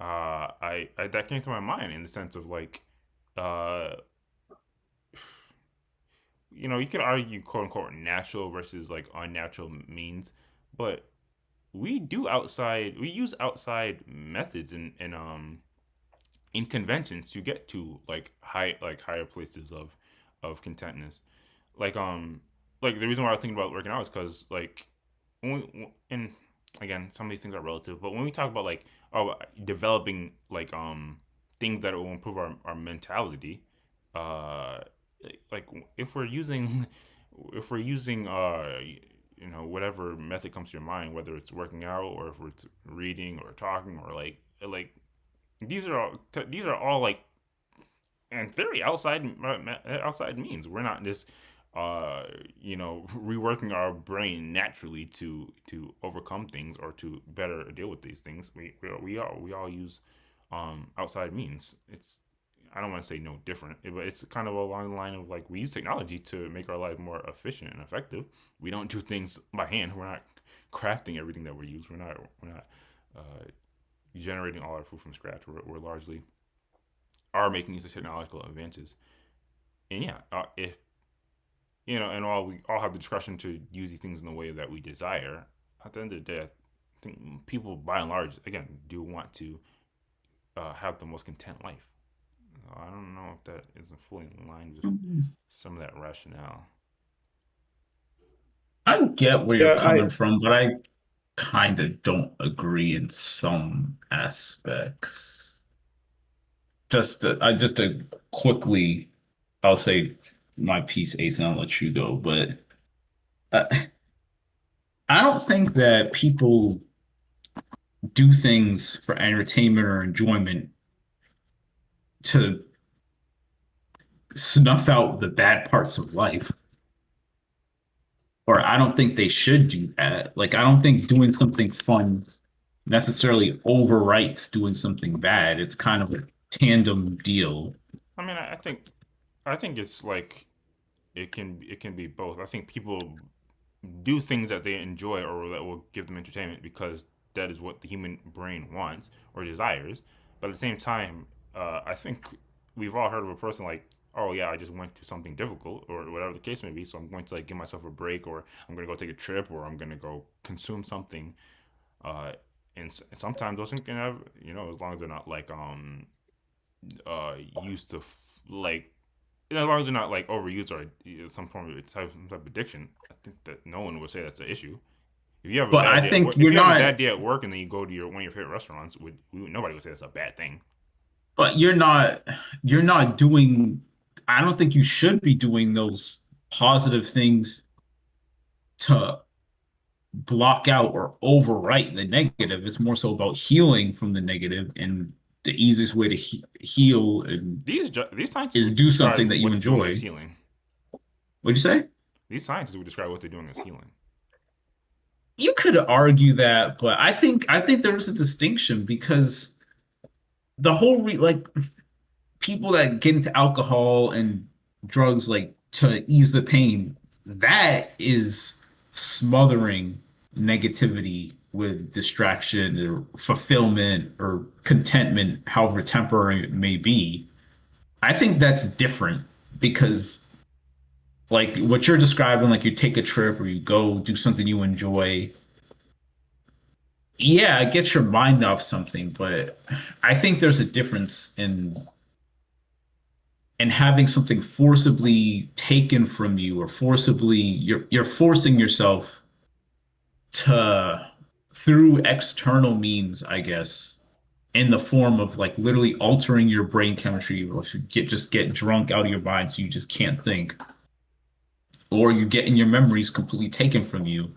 I that came to my mind in the sense of like, uh, you could argue quote unquote natural versus like unnatural means, but we use outside methods in conventions to get to higher places of contentness. Like like the reason why I was thinking about working out is because like and again, some of these things are relative, but when we talk about like developing things that will improve our mentality, uh like if we're using if we're using whatever method comes to your mind, whether it's working out or if it's reading or talking or like these are all like in theory outside means. We're not just reworking our brain naturally to overcome things or to better deal with these things. We all use outside means. It's I don't want to say no different, but it's kind of along the line of like we use technology to make our life more efficient and effective. We don't do things by hand. We're not crafting everything that we use. We're not uh, generating all our food from scratch. We're largely are making these technological advances. And yeah, if and all we all have the discretion to use these things in the way that we desire. At the end of the day, I think people, by and large, again, do want to have the most content life. I don't know if that isn't fully in line with some of that rationale. I get where you're Yeah, I coming from, but I kind of don't agree in some aspects. Just to quickly, I'll say my piece, Ace, and I'll let you go. But uh, I don't think that people do things for entertainment or enjoyment to snuff out the bad parts of life. Or I don't think they should do that. Like, I don't think doing something fun necessarily overwrites doing something bad. It's kind of a tandem deal. I mean, I think it's like it can be both. I think people do things that they enjoy or that will give them entertainment because that is what the human brain wants or desires. But at the same time, I think we've all heard of a person like, oh yeah, I just went to something difficult or whatever the case may be, so I'm going to like give myself a break, or I'm going to go take a trip, or I'm going to go consume something. Uh, sometimes those things can have, as long as they're not like used to like as long as they're not like overused or some form of some type of addiction, I think that no one would say that's the issue. If you have a But bad I day at think work, if you're you have a not, bad day at work and then you go to one of your favorite restaurants, nobody would say that's a bad thing. but you're not doing, I don't think you should be doing those positive things to block out or overwrite the negative. It's more so about healing from the negative, and the easiest way to heal These scientists is would do something describe that you what they're doing as enjoy. healing. What'd you say? These scientists would describe what they're doing as healing. You could argue that, but I think there is a distinction because the whole like people that get into alcohol and drugs like to ease the pain, that is smothering negativity with distraction or fulfillment or contentment, however temporary it may be. I think that's different because like what you're describing, like you take a trip or you go do something you enjoy. Yeah, it gets your mind off something, but I think there's a difference in having something forcibly taken from you or forcibly you're forcing yourself to through external means, I guess, in the form of like literally altering your brain chemistry, or if you get drunk out of your mind so you just can't think, or you're getting your memories completely taken from you.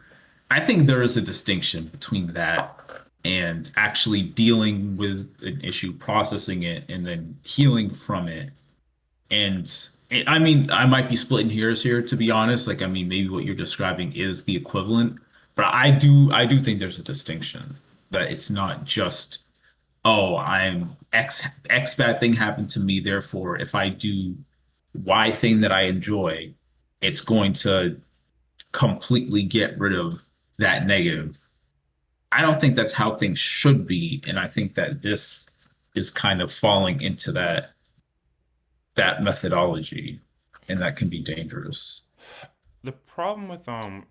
I think there is a distinction between that and actually dealing with an issue, processing it, and then healing from it. And I mean, I might be splitting hairs here, to be honest. Like, I mean, maybe what you're describing is the equivalent, but I do think there's a distinction that it's not just, oh, I'm X bad thing happened to me, therefore, if I do Y thing that I enjoy, it's going to completely get rid of that negative. I don't think that's how things should be, and I think that this is kind of falling into that methodology, and that can be dangerous. The problem with one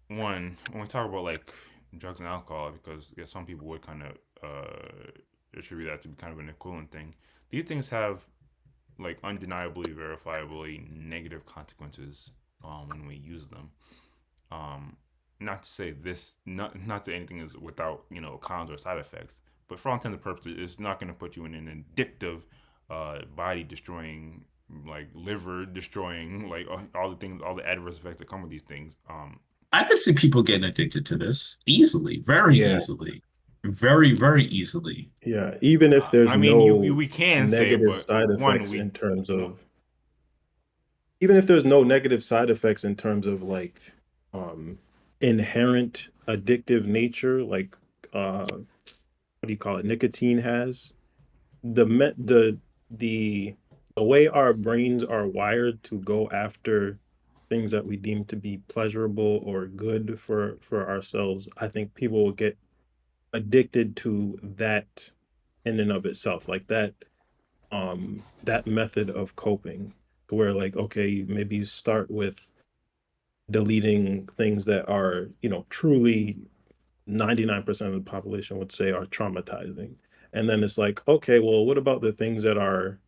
when we talk about like drugs and alcohol, because yeah, some people would kind of attribute that to be kind of an equivalent thing. These things have like undeniably, verifiably negative consequences when we use them. Um, Not to say this, not that anything is without cons or side effects, but for all intents and purposes, it's not going to put you in an addictive, body destroying, like liver destroying, like all the things, all the adverse effects that come with these things. I could see people getting addicted to this easily, very Yeah. easily, very, very easily. Yeah, even if there's I mean, no we can say it, negative but side one, effects we in terms no. of, even if there's no negative side effects in terms of like um inherent addictive nature, like what do you call it, nicotine has, the met the way our brains are wired to go after things that we deem to be pleasurable or good for ourselves, I think people will get addicted to that in and of itself, like that method of coping, where like, okay, maybe you start with deleting things that are, truly 99% of the population would say are traumatizing. And then it's like, okay, well, what about the things that are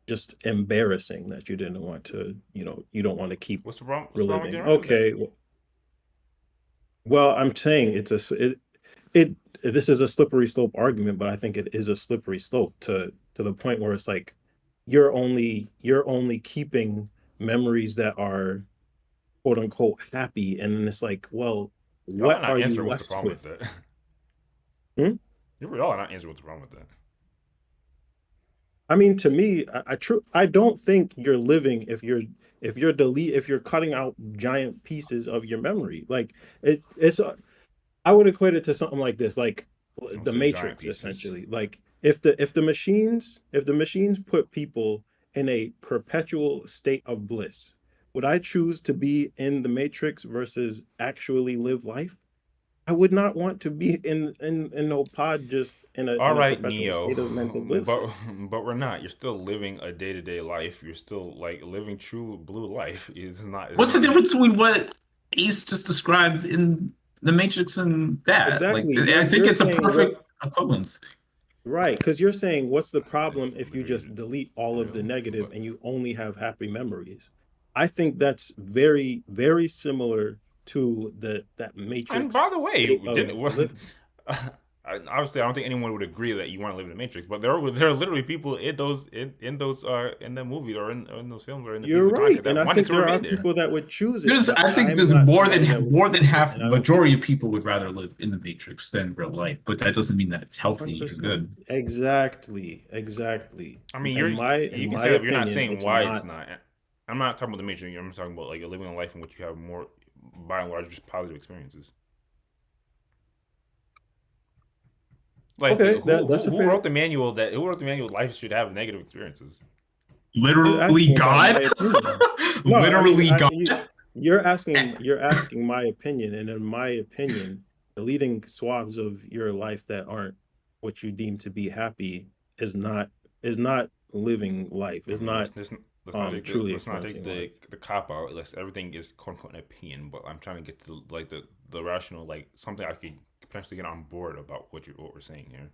just embarrassing that you didn't want to, you don't want to keep What's the problem? What's the problem with reliving? getting rid of that? Okay, well, I'm saying it this is a slippery slope argument, but I think it is a slippery slope to the point where it's like you're only keeping memories that are quote unquote happy, and then it's like, well, Y'all are what not are you answering what's the left problem with with? that. Hmm? Y'all are not answering what's the problem with that. I mean, to me, I don't think you're living if you're cutting out giant pieces of your memory. Like it's I would equate it to something like this, like I would the say giant Matrix, pieces. essentially. Like if the machines put people in a perpetual state of bliss, would I choose to be in the Matrix versus actually live life? I would not want to be in no pod just in a All in a right, perpetual Neo, state of mental bliss. but we're not. You're still living a day to day life. You're still like living true blue life. It's not. It's What's the not. difference between what Ace just described in The Matrix and that? Like, Exactly. I think You're it's a saying what perfect equivalence. right, because you're saying what's the problem It's if you just literally delete all of the real. negative But and you only have happy memories? I think that's very, very similar to that and by matrix the way, state of didn't living. obviously I don't think anyone would agree that you want to live in the Matrix. But there are literally people in the movies or in those films or in the pieces You're of right. content And that I wanted think to there are remain there. people that would choose it, but I think I'm there's not somebody that would more than choose it. half And I don't think majority of it's people would rather live in the Matrix than real life, but that doesn't mean that it's healthy or 100%. good. Exactly. Exactly. I mean, In my you in can my say that, but you're not opinion, saying it's why it's not. not. I'm not talking about the Matrix. I'm talking about like living a life in which you have more, by and large, just positive experiences. Like Okay, that's a who fair. wrote the manual that who wrote the manual life should have negative experiences? You're Literally asking about God? my opinion. No, I mean, Literally God. you're asking my opinion, and in my opinion, deleting swaths of your life that aren't what you deem to be happy is not living life. I Is mean, not truly let's not take experiencing life. the cop out. Let's everything is quote unquote an opinion, but I'm trying to get to like the rational, like something I could potentially get on board about what we're saying here.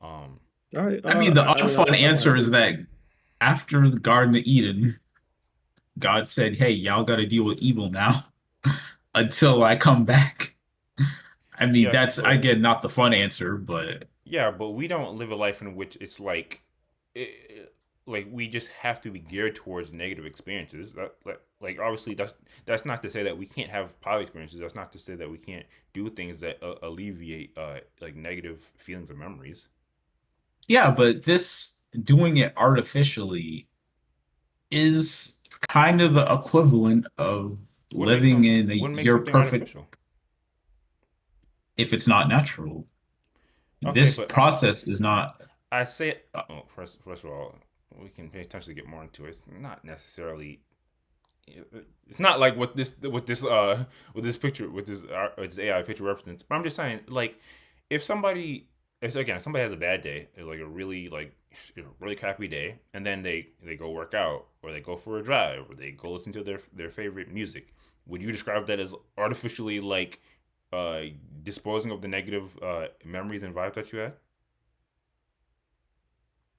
Um, All right. I mean, the I mean, unfun I don't have answer to is agree. that after the Garden of Eden, God said, "Hey, y'all got to deal with evil now until I come back." I mean, yes, that's but again not the fun answer, but yeah, but we don't live a life in which it's like we just have to be geared towards negative experiences. Like obviously that's not to say that we can't have positive experiences. That's not to say that we can't do things that alleviate like negative feelings or memories. yeah, but this doing it artificially is kind of the equivalent of living in What makes your something perfect artificial? if it's not natural. Okay, This but process is not. I say uh, oh, first of all, we can potentially get more into it. It's not necessarily. It's not like what this picture with this AI picture represents. But I'm just saying, like, if somebody if somebody has a bad day, like a really crappy day, and then they go work out or they go for a drive or they go listen to their favorite music, would you describe that as artificially like uh disposing of the negative memories and vibes that you had?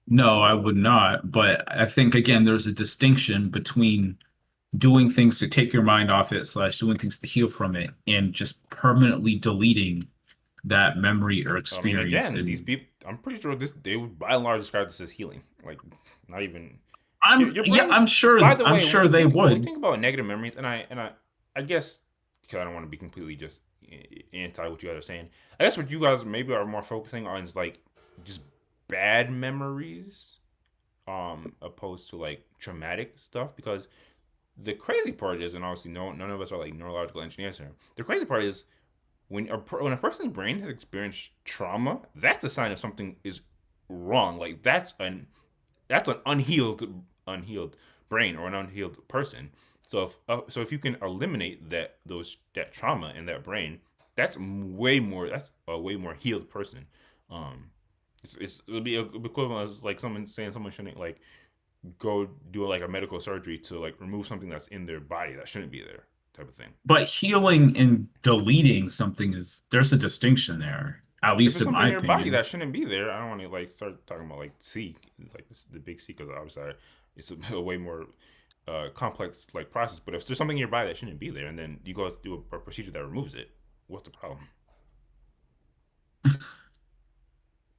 No, I would not. But I think again, there's a distinction between doing things to take your mind off it slash doing things to heal from it and just permanently deleting that memory or I mean, experience. again, these And people, I'm pretty sure this they would by and large describe this as healing. Like, not even I'm your yeah, brains. By the I'm way, sure they when we would. think about negative memories, I guess because I don't want to be completely just anti what you guys are saying. I guess what you guys maybe are more focusing on is like just bad memories, opposed to like traumatic stuff. Because the crazy part is, and obviously none of us are like neurological engineers here. The crazy part is when a person's brain has experienced trauma, that's a sign of something is wrong. Like that's an unhealed brain or an unhealed person. So if you can eliminate that trauma in that brain, that's a way more healed person. Um, it'll be equivalent as like someone saying someone shouldn't like go do like a medical surgery to like remove something that's in their body that shouldn't be there, type of thing. But healing and deleting something is there's a distinction there, at If least it's in something my in your body opinion. that shouldn't be there, I don't want to like start talking about like C, like the big C, because obviously it's a way more complex like process. But if there's something in your body that shouldn't be there, and then you go do a procedure that removes it, what's the problem?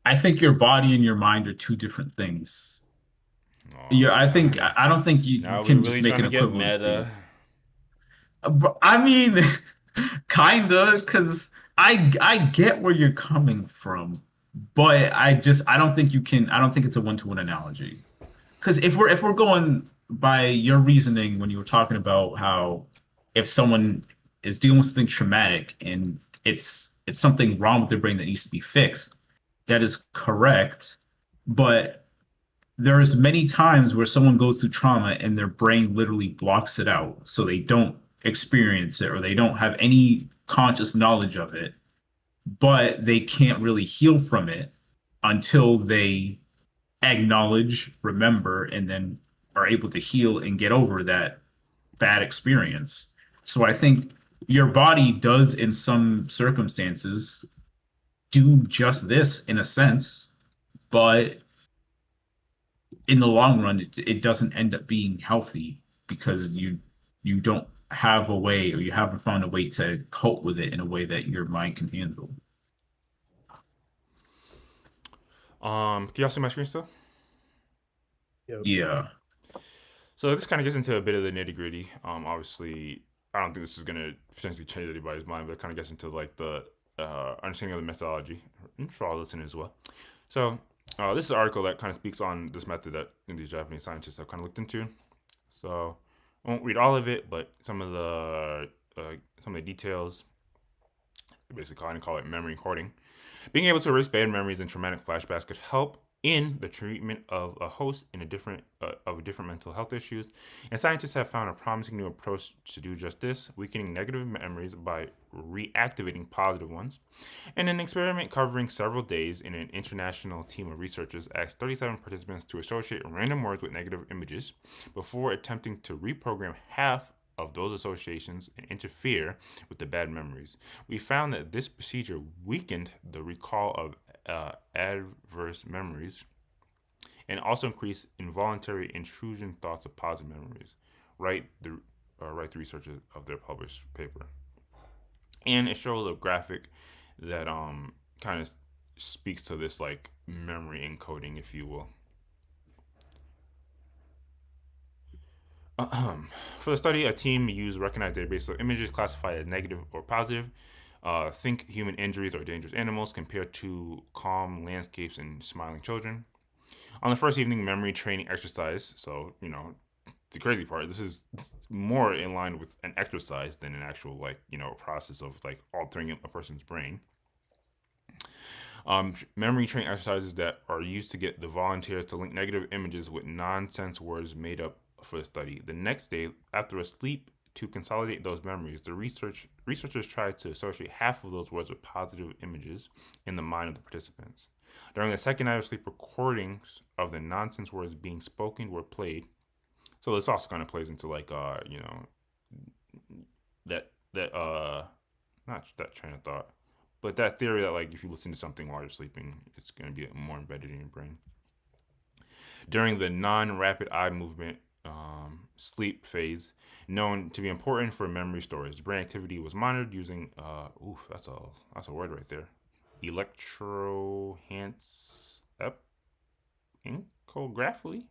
I think your body and your mind are two different things. Oh Yeah, God, I don't think you now we're can just really make trying an to get equivalency. meta. I mean, kinda, because I get where you're coming from, but I don't think you can. I don't think it's a one-to-one analogy. Because if we're going by your reasoning when you were talking about how if someone is dealing with something traumatic and it's something wrong with their brain that needs to be fixed, that is correct. But there's many times where someone goes through trauma and their brain literally blocks it out, so they don't experience it or they don't have any conscious knowledge of it, but they can't really heal from it until they acknowledge, remember, and then are able to heal and get over that bad experience. So I think your body does, in some circumstances, do just this in a sense, but in the long run, it doesn't end up being healthy because you don't have a way or you haven't found a way to cope with it in a way that your mind can handle. Can y'all see my screen still? Yep. Yeah. So this kind of gets into a bit of the nitty gritty. Obviously, I don't think this is gonna potentially change anybody's mind, but it kind of gets into like the understanding of the methodology for all listeners as well. So this is an article that kind of speaks on this method that these Japanese scientists have kind of looked into. So I won't read all of it, but some of the details. Basically, kind of call it memory hoarding. Being able to erase bad memories and traumatic flashbacks could help in the treatment of a host in a different mental health issues, and scientists have found a promising new approach to do just this, weakening negative memories by reactivating positive ones. In an experiment covering several days, in an international team of researchers asked 37 participants to associate random words with negative images before attempting to reprogram half of those associations and interfere with the bad memories. We found that this procedure weakened the recall of adverse memories and also increased involuntary intrusion thoughts of positive memories. Write the researchers of their published paper, and it shows a graphic that kind of speaks to this like memory encoding, if you will. For the study, a team used recognized databases of images classified as negative or positive. Think human injuries or dangerous animals compared to calm landscapes and smiling children. On the first evening, memory training exercise. So, the crazy part, this is more in line with an exercise than an actual, process of, altering a person's brain. Memory training exercises that are used to get the volunteers to link negative images with nonsense words made up for the study. The next day, after a sleep, to consolidate those memories, the researchers tried to associate half of those words with positive images in the mind of the participants. During the second night of sleep, recordings of the nonsense words being spoken were played. So this also kind of plays into not that train of thought, but that theory that if you listen to something while you're sleeping, it's going to be more embedded in your brain. During the non-rapid eye movement sleep phase, known to be important for memory storage, brain activity was monitored using that's a word right there, electroencephalography.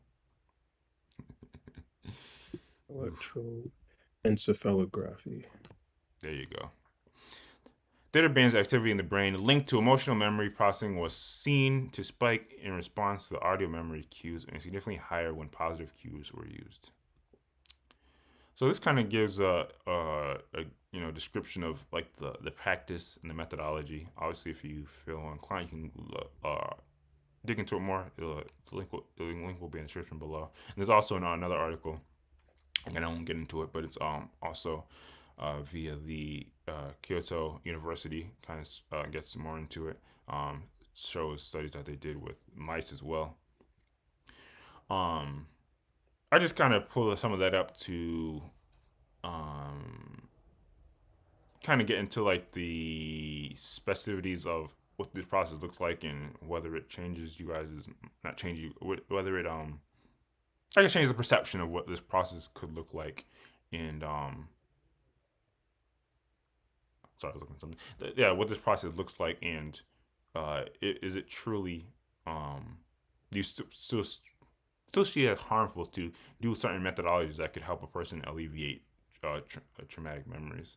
Electroencephalography. There you go. Theta bands activity in the brain linked to emotional memory processing was seen to spike in response to the audio memory cues and significantly higher when positive cues were used. So this kind of gives a description of the practice and the methodology. Obviously, if you feel inclined, you can dig into it more. The link will be in the description below. And there's also another article. Again, I won't get into it, but it's also via the Kyoto University. Kind of gets more into it. Shows studies that they did with mice as well. I just kind of pulled some of that up to kind of get into the specificities of what this process looks like and whether it changes you guys whether it I guess change the perception of what this process could look like. And sorry, I was looking at something. Yeah, what this process looks like, and is it truly do you still see it harmful to do certain methodologies that could help a person alleviate traumatic memories?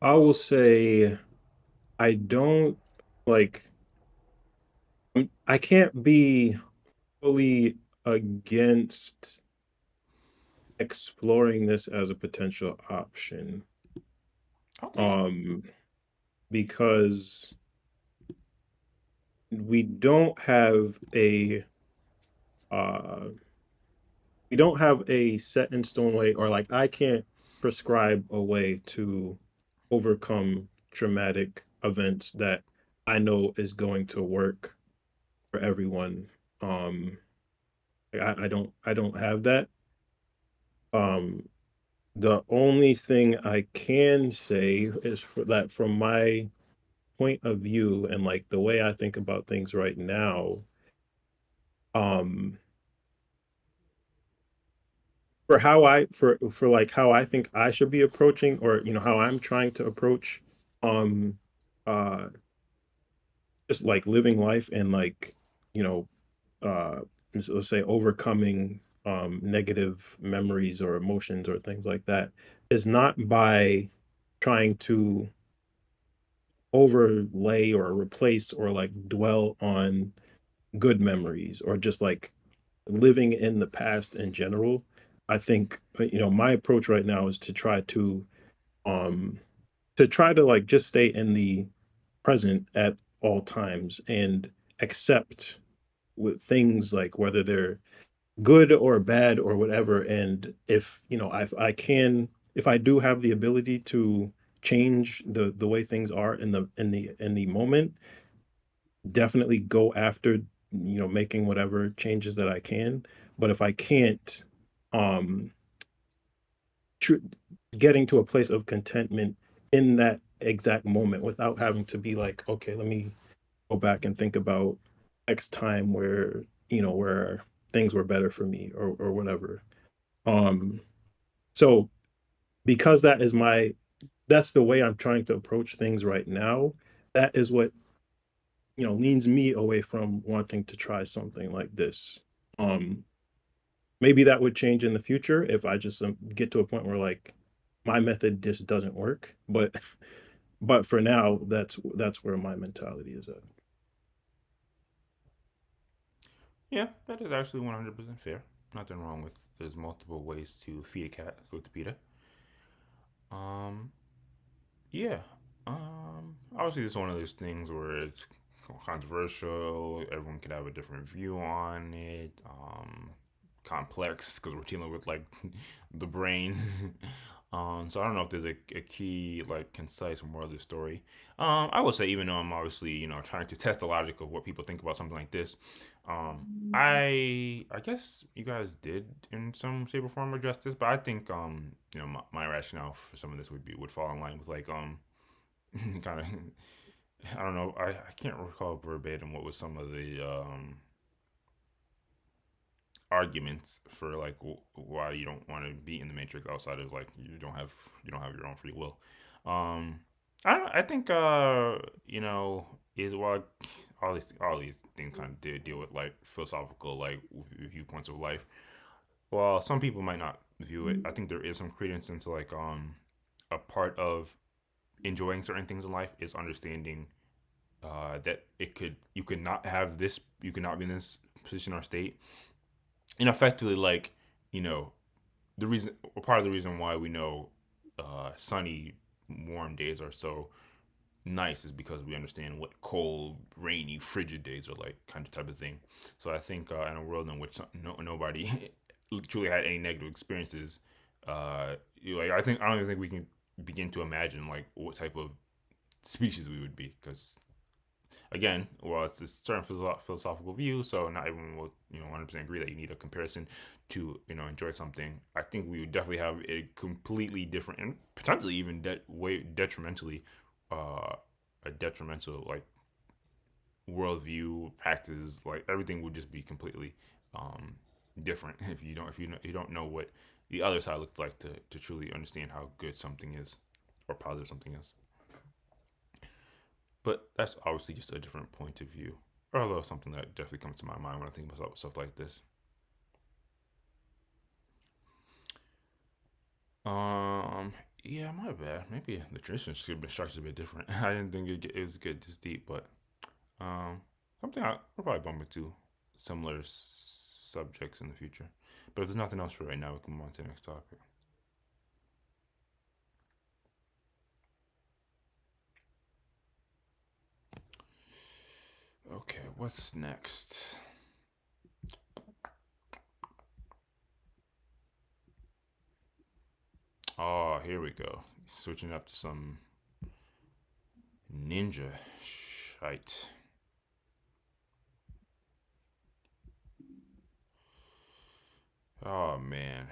I will say I don't I can't be fully against exploring this as a potential option. Okay. Because we don't have a set in stone way, or I can't prescribe a way to overcome traumatic events that I know is going to work for everyone. I don't have that. The only thing I can say is for that from my point of view and the way I think about things right now, um for how I for how I think I should be approaching, or how I'm trying to approach um uh just living life and you know let's say overcoming negative memories or emotions or things like that, is not by trying to overlay or replace or dwell on good memories, or just living in the past in general. I think my approach right now is um to try to just stay in the present at all times and accept with things like whether they're good or bad or whatever. And if I can, if I do have the ability to change the way things are in the moment, definitely go after making whatever changes that I can. But if I can't, um tr- getting to a place of contentment in that exact moment without having to be like, okay, let me go back and think about X time where where things were better for me or whatever. um so because that's the way I'm trying to approach things right now. That is what leans me away from wanting to try something like this. um Maybe that would change in the future if I just get to a point where like my method just doesn't work. But but for now, that's where my mentality is at. Yeah, that is actually 100% fair. Nothing wrong with there's multiple ways to feed a cat. So it's PETA. Um, yeah. Obviously, this is one of those things where it's controversial. Everyone could have a different view on it. Complex because we're dealing with like the brain. So I don't know if there's a key like concise moral of the story. I would say even though I'm obviously trying to test the logic of what people think about something like this, I guess you guys did in some shape or form address this, but I think my rationale for some of this would fall in line with like kind of I don't know I can't recall verbatim what was some of the arguments for like why you don't want to be in the matrix outside of like you don't have your own free will. um I think is what all these things kind of deal with like philosophical like viewpoints of life. Well, some people might not view it. I think there is some credence into like a part of enjoying certain things in life is understanding that you could not have this, you could not be in this position or state, and effectively like you know the reason, or part of the reason why we know sunny warm days are so nice is because we understand what cold rainy frigid days are like, kind of type of thing. So I think in a world in which nobody truly had any negative experiences, like I don't even think we can begin to imagine like what type of species we would be, because again, well, it's a certain philosophical view, so not everyone will 100% agree that you need a comparison to enjoy something. I think we would definitely have a completely different and potentially even way detrimentally a detrimental like worldview, practices, like everything would just be completely um different if you don't know what the other side looks like to truly understand how good something is or positive something is. But that's obviously just a different point of view. Although something that definitely comes to my mind when I think about stuff like this. Um, yeah, my bad. Maybe the tradition should have been structured a bit different. I didn't think it was get this deep, but um, something we'll probably bump into similar subjects in the future. But if there's nothing else for right now, we can move on to the next topic. Okay, what's next? Oh, here we go. Switching up to some ninja shite. Oh man.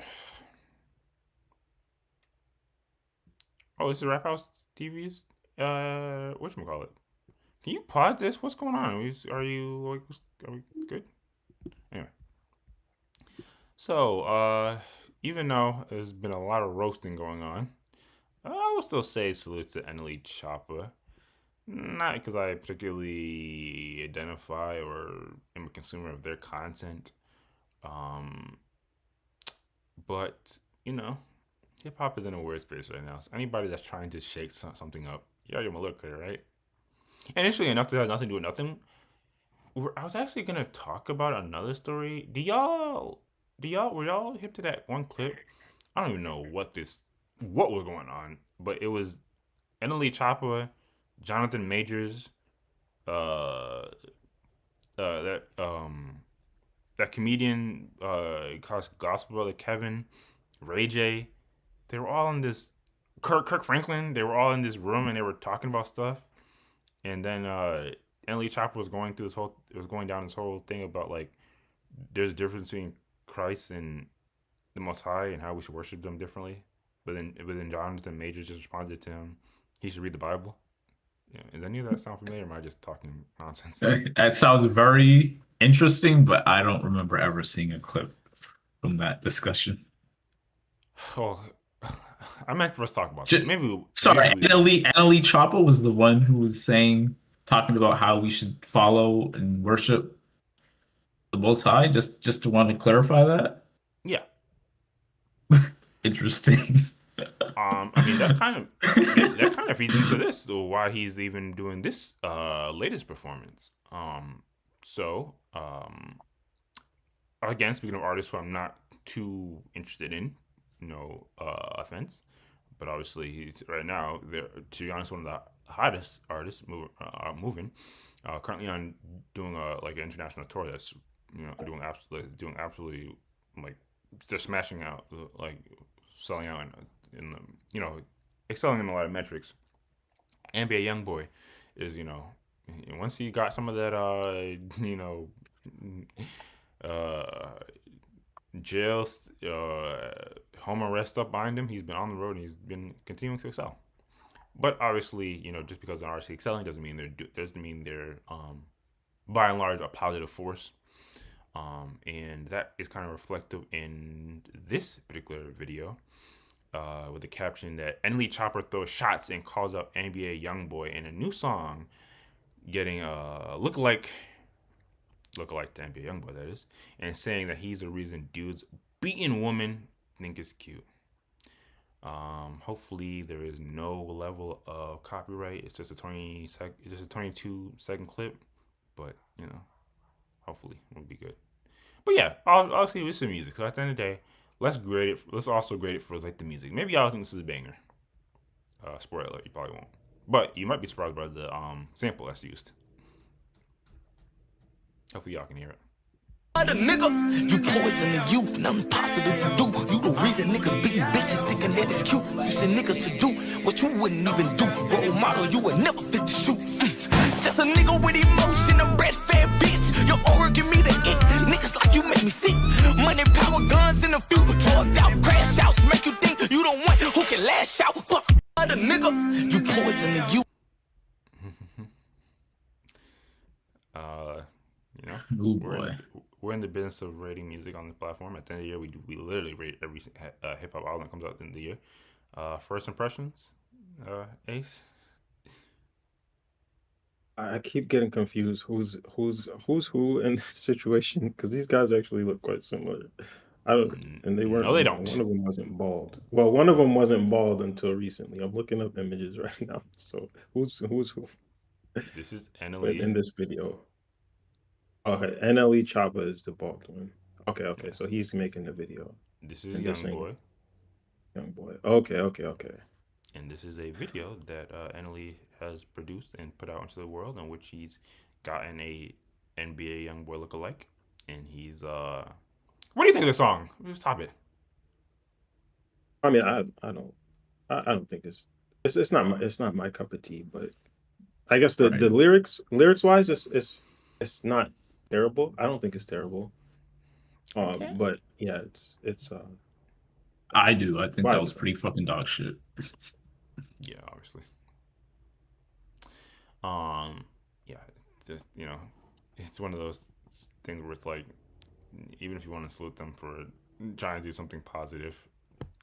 Oh, this is Rap House TV's whatchamacallit. Can you pause this? What's going on? Are you like are we good? Anyway. So, even though there's been a lot of roasting going on, I will still say salute to nlechoppa. Not because I particularly identify or am a consumer of their content. Um, but hip hop is in a weird space right now. So anybody that's trying to shake something up, yeah, you're a look at, right? And interestingly enough, this has nothing to do with nothing. I was actually gonna talk about another story. Were y'all hip to that one clip? I don't even know what was going on, but it was Choppa, Jonathan Majors, uh, that comedian, gospel brother Kevin, Ray J, they were all in this. Kirk Franklin, they were all in this room and they were talking about stuff. And then nlechoppa was going through this whole. It was going down this whole thing about like there's a difference between Christ and the Most High and how we should worship them differently. But then Jonathan Majors just responded to him. He should read the Bible. Yeah, does any of that sound familiar? Or am I just talking nonsense? That sounds very interesting, but I don't remember ever seeing a clip from that discussion. Oh, I meant for us to talk about Just, that. Maybe. Sorry, Maybe Choppa was the one who was talking about how we should follow and worship the Most High. Just to want to clarify that. yeah. Interesting. I mean that kind of feeds into this, though, why he's even doing this latest performance. So again, speaking of artists who I'm not too interested in, no offense, but obviously he's right now, they're, to be honest, one of the hottest artists moving. Currently on doing like an international tour that's doing absolutely like just smashing out, like selling out in the excelling in a lot of metrics. NBA YoungBoy is once he got some of that jail home arrest stuff behind him, he's been on the road and he's been continuing to excel. But obviously, just because an artist is excelling doesn't mean they're by and large a positive force. And that is kind of reflective in this particular video, with the caption that nlechoppa throws shots and calls out NBA YoungBoy in a new song, getting a lookalike to NBA YoungBoy, that is, and saying that he's the reason dudes beating women think it's cute. Hopefully there is no level of copyright. It's just a 22-second clip, but hopefully it'll be good. But yeah, I'll see with some music. So at the end of the day, let's grade it. Let's also grade it for like the music. Maybe y'all think this is a banger. Spoiler alert, you probably won't. But you might be surprised by the sample that's used. Hopefully y'all can hear it. The nigga, you poison the youth, nothing positive you do. You the reason niggas beating bitches thinking that it's cute. You send niggas to do what you wouldn't even do. Role model, you would never fit to shoot. Just a nigga with emotion, a red fat bitch. Your aura give me the ick. Niggas like you make me sick. Money, power, guns in the few. Drugged out, crash outs, make you think you don't want who can lash out. Fuck the nigga, you poison the youth. Oh boy. We're in the business of rating music on the platform. At the end of the year, we literally rate every hip hop album that comes out in the year. First impressions, Ace. I keep getting confused. Who's who in this situation? Because these guys actually look quite similar. I don't, and they weren't. No, they don't. One of them wasn't bald. Well, one of them wasn't bald until recently. I'm looking up images right now. So who's who? This is NLE in this video. Okay, nlechoppa is the bald one. Okay, Yeah. so he's making the video. This is And this ain't- YoungBoy, YoungBoy. Okay. and this is a video that NLE has produced and put out into the world, in which he's gotten a NBA YoungBoy lookalike, and he's What do you think of the song? Let's top it. I mean, I don't think it's not my cup of tea, but I guess the lyrics wise, it's not terrible. I don't think it's terrible. Okay. But yeah, it's I do. I think Why? that was pretty fucking dog shit. Yeah, obviously. Yeah, it's one of those things where it's like, even if you want to salute them for trying to do something positive,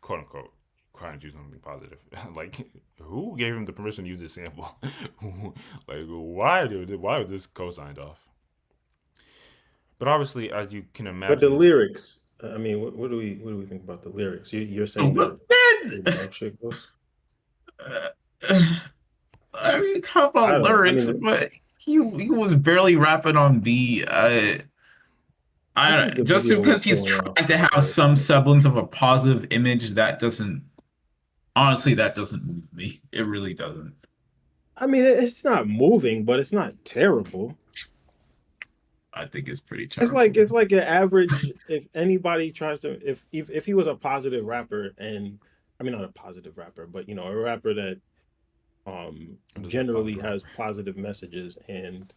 quote unquote, trying to do something positive, like who gave him the permission to use this sample? Like, why was this co-signed off? But obviously, as you can imagine, but the lyrics. I mean, what do we think about the lyrics? You're saying that dog shit goes. I mean, talk about lyrics, but he was barely rapping on beat. Just because he's trying to have some semblance of a positive image, that doesn't move me. It really doesn't. I mean, it's not moving, but it's not terrible. I think it's pretty It's terrible. like an average. If anybody tries to, if he was a positive rapper, and I mean not a positive rapper, but a rapper that generally has positive messages, and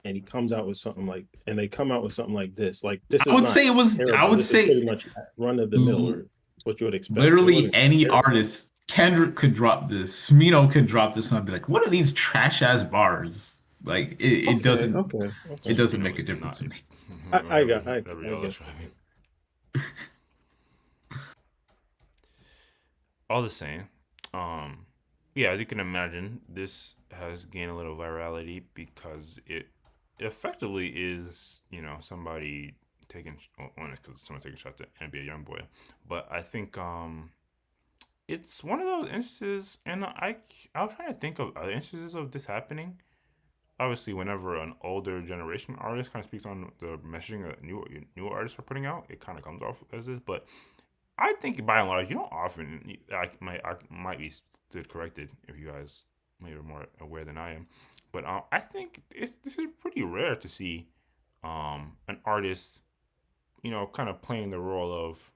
he comes out with something like, and they come out with something like this. Like this I is would not say it was. I terrible. would This is pretty say much run of the mill, or what you would expect. It literally wasn't any terrible. artist. Kendrick could drop this. Smino could drop this, and I'd be like, "What are these trash ass bars?" Like it doesn't. Okay. It doesn't Smino make a is difference not- to me. I get all the same. Yeah, as you can imagine, this has gained a little virality because it effectively is, somebody taking one is because someone taking shots at nbayoungboy, but I think it's one of those instances, and I was trying to think of other instances of this happening. Obviously, whenever an older generation artist kind of speaks on the messaging that new artists are putting out, it kind of comes off as this. But I think by and large, you don't often. I might be stood corrected if you guys maybe are more aware than I am, but I think this is pretty rare to see an artist, kind of playing the role of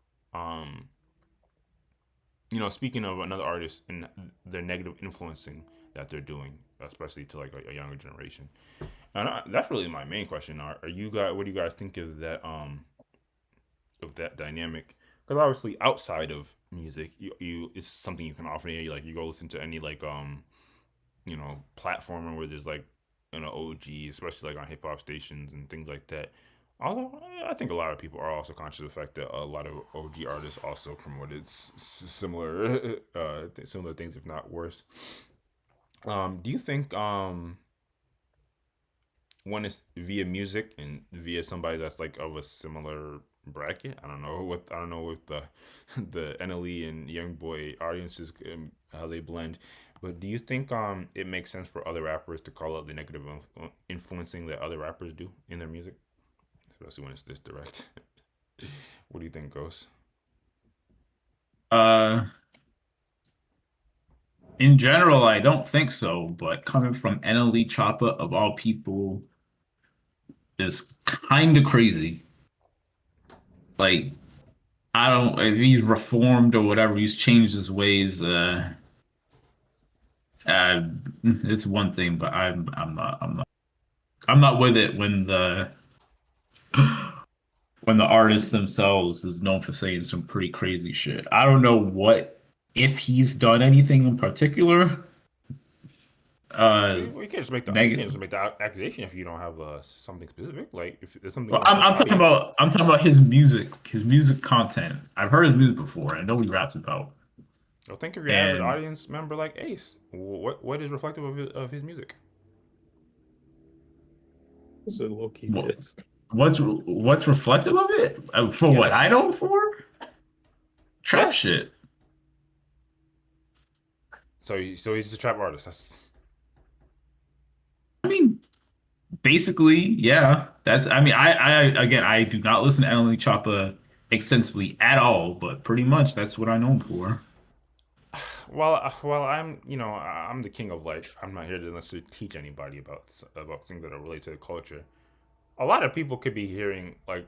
speaking of another artist and their negative influencing that they're doing, especially to like a younger generation. And that's really my main question. Are you guys? What do you guys think of that dynamic? Because obviously, outside of music, you it's something you can often hear. You go listen to any platformer where there's like OG, especially like on hip hop stations and things like that. Although I think a lot of people are also conscious of the fact that a lot of OG artists also promoted similar similar things, if not worse. Do you think one is via music and via somebody that's like of a similar bracket? I don't know with the the NLE and YoungBoy audiences, how they blend. But do you think it makes sense for other rappers to call out the negative influencing that other rappers do in their music, especially when it's this direct? What do you think, Ghost? In general, I don't think so. But coming from NLE Choppa of all people is kind of crazy. Like I don't if he's reformed or whatever, he's changed his ways. It's one thing, but I'm not with it when the artist themselves is known for saying some pretty crazy shit. I don't know if he's done anything in particular. You can't just make the accusation if you don't have something specific. Like if there's something. Well, I'm talking about his music content. I've heard his music before. I know what he raps about. Well, think of your average audience member like Ace. What is reflective of his music? It's a low key. What's reflective of it? For Yes. what I know him for? Trap Yes. shit. So he's a trap artist. I mean, basically, yeah. I do not listen to NLE Choppa extensively at all, but pretty much that's what I know him for. Well, I'm the king of like I'm not here to necessarily teach anybody about things that are related to the culture. A lot of people could be hearing like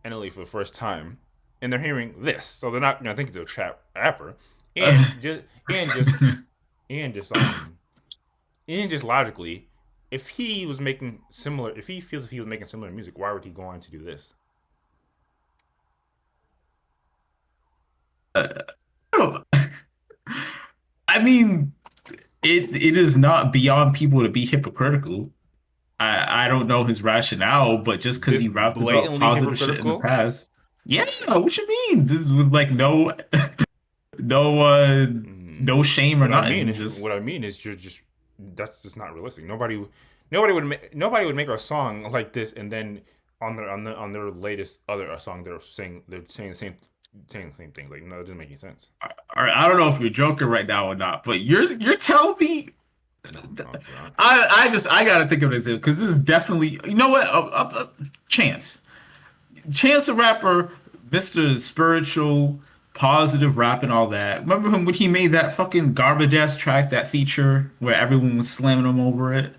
NLE for the first time, and they're hearing this, so they're not gonna think it's a trap rapper, and just logically, if he feels if he was making similar music, why would he go on to do this? I mean, it is not beyond people to be hypocritical. I don't know his rationale, but just because he rapped about Blatantly positive shit in the hypocritical? past. Yeah, what you mean? This with like no shame or nothing. What I mean is that's just not realistic. Nobody would make a song like this and then on their latest other song they're saying the same thing. Like, no, it doesn't make any sense. All right, I don't know if you're joking right now or not, but you're telling me. No, I gotta think of it because this is definitely, you know what, Chance the rapper, Mr. Spiritual, positive rap and all that. Remember him when he made that fucking garbage ass track, that feature where everyone was slamming him over it,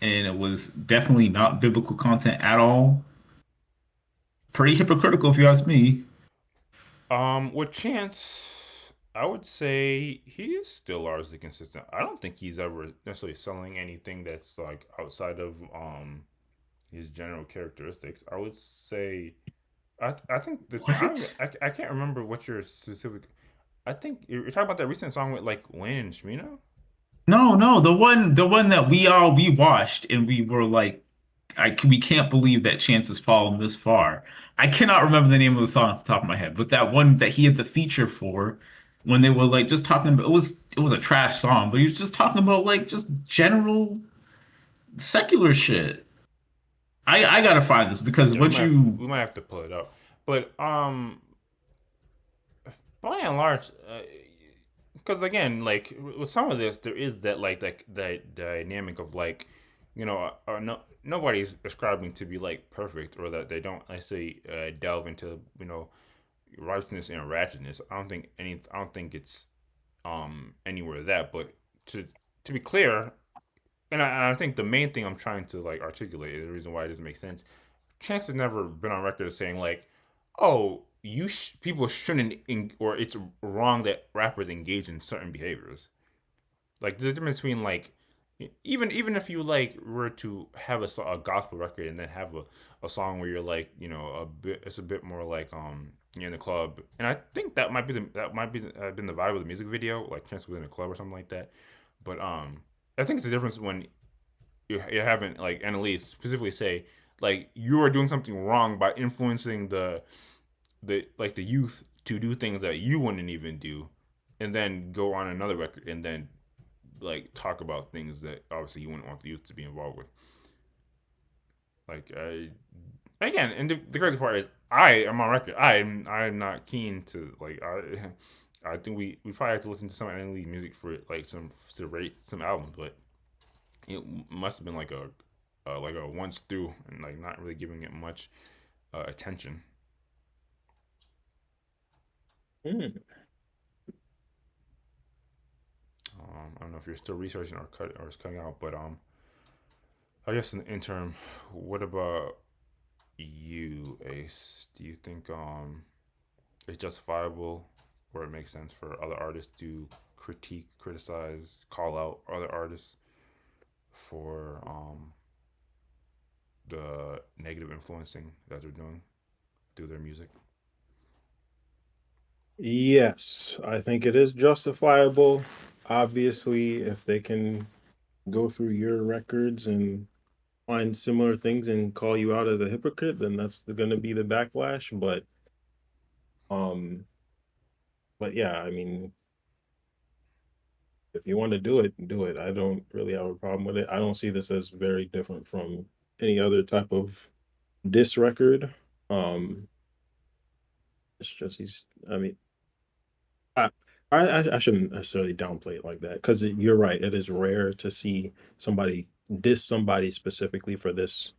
and it was definitely not biblical content at all. Pretty hypocritical if you ask me. With Chance, I would say he is still largely consistent. I don't think he's ever necessarily selling anything that's like outside of his general characteristics. I would say I think the thing What? I can't remember what your specific. I think you're talking about that recent song with like Wayne and Shmino. No, no, the one that we watched and we were like, we can't believe that Chance has fallen this far. I cannot remember the name of the song off the top of my head, but that one that he had the feature for, when they were like just talking about, it was a trash song, but he was just talking about like just general secular shit. I gotta find this because Yeah, once you we might have to pull it up, but by and large, because again, like with some of this, there is that like that dynamic of like, no nobody's ascribing to be like perfect or that they don't necessarily delve into righteousness and ratchetness. I don't think it's anywhere that, but to to be clear, and I think the main thing I'm trying to like articulate, the reason why it doesn't make sense, Chance has never been on record as saying like, "Oh, people shouldn't or it's wrong that rappers engage in certain behaviors." Like there's a difference between like even if you like were to have a gospel record and then have a song where you're like a bit it's a bit more like you're in the club, and I think that might be been the vibe of the music video, like Chance was in a club or something like that. But I think it's the difference when you're having like Annalise specifically say like you are doing something wrong by influencing the youth to do things that you wouldn't even do, and then go on another record and then like talk about things that obviously you wouldn't want the youth to be involved with. Like again, and the crazy part is I am on record. I'm not keen to like I think we probably have to listen to some Annalise music for like some to rate some albums, but it must have been like a once through and like not really giving it much attention. Hmm. I don't know if you're still researching or it's cutting out, but I guess in the interim, what about you, Ace? Do you think it's justifiable or it makes sense for other artists to critique, criticize, call out other artists for the negative influencing that they're doing through their music? Yes, I think it is justifiable. Obviously, if they can go through your records and find similar things and call you out as a hypocrite, then that's going to be the backlash. Um, but yeah, I mean, if you want to do it, do it. I don't really have a problem with it. I don't see this as very different from any other type of diss record. Um, it's just he's. I mean, I I shouldn't necessarily downplay it like that because you're right. It is rare to see somebody diss somebody specifically for this,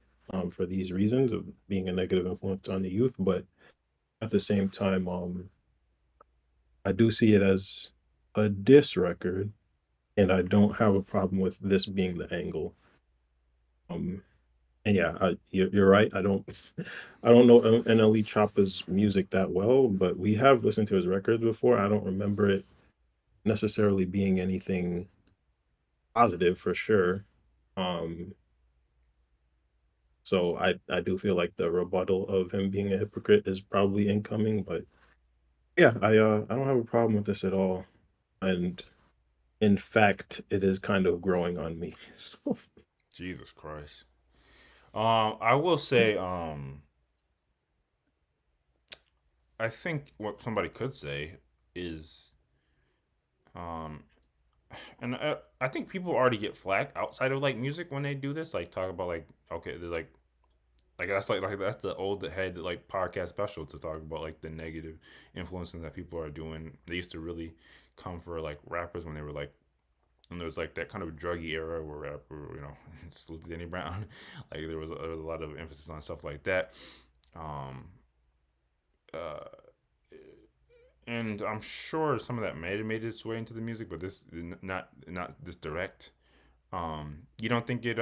for these reasons of being a negative influence on the youth. But at the same time, I do see it as a diss record, and I don't have a problem with this being the angle. Um, and yeah, you're right. I don't I don't know Choppa's music that well, but we have listened to his records before. I don't remember it necessarily being anything positive for sure. Um, so I do feel like the rebuttal of him being a hypocrite is probably incoming, but yeah, I don't have a problem with this at all. And in fact, it is kind of growing on me. So Jesus Christ. I will say, I think what somebody could say is, um, and I think people already get flack outside of like music when they do this, like talk about like okay, they're like that's the old head like podcast special to talk about like the negative influences that people are doing. They used to really come for like rappers when they were like and there was like that kind of druggy era where rapper, salute Danny Brown, like there was a lot of emphasis on stuff like that. Um, uh, and I'm sure some of that may have made its way into the music, but this not this direct. You don't think it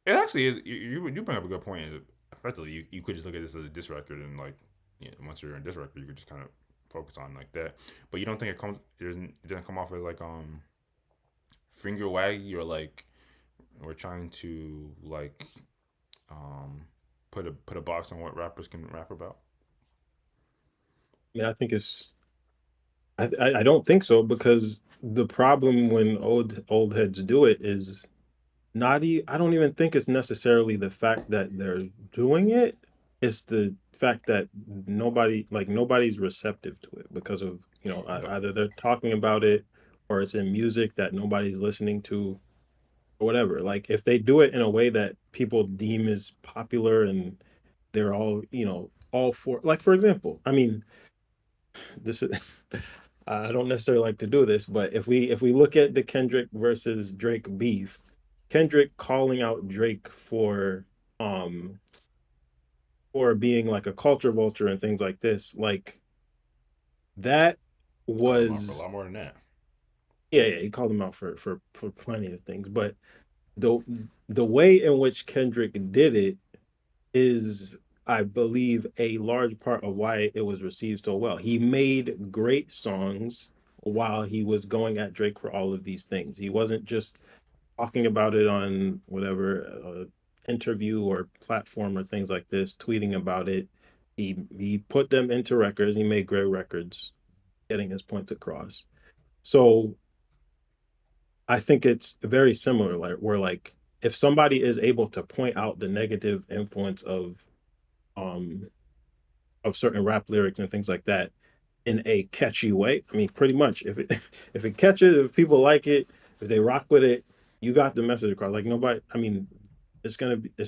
actually is. You bring up a good point. Effectively, you could just look at this as a diss record, and like, once you're in diss record, you could just kind of focus on like that. But you don't think it doesn't come off as like finger waggy, or like we're trying to like put a box on what rappers can rap about. I mean, I think it's. I don't think so, because the problem when old heads do it is I don't even think it's necessarily the fact that they're doing it. It's the fact that nobody's receptive to it because of, Yep. either they're talking about it, or it's in music that nobody's listening to, or whatever. Like, if they do it in a way that people deem as popular, and they're all, all for, like, for example, I mean, this is I don't necessarily like to do this, but if we look at the Kendrick versus Drake beef, Kendrick calling out Drake um for being like a culture vulture and things like this, like, that Called him out for a was, lot more than that. yeah, he called him out for plenty of things, but the the way in which Kendrick did it is, I believe, a large part of why it was received so well. He made great songs while he was going at Drake for all of these things. He wasn't just talking about it on whatever interview or platform or things like this, tweeting about it. He put them into records. He made great records, getting his points across. So I think it's very similar, like, where, like, if somebody is able to point out the negative influence um of certain rap lyrics and things like that in a catchy way. I mean, pretty much, if it if it catches, if people like it, if they rock with it, you got the message across. Like, nobody, I mean, it's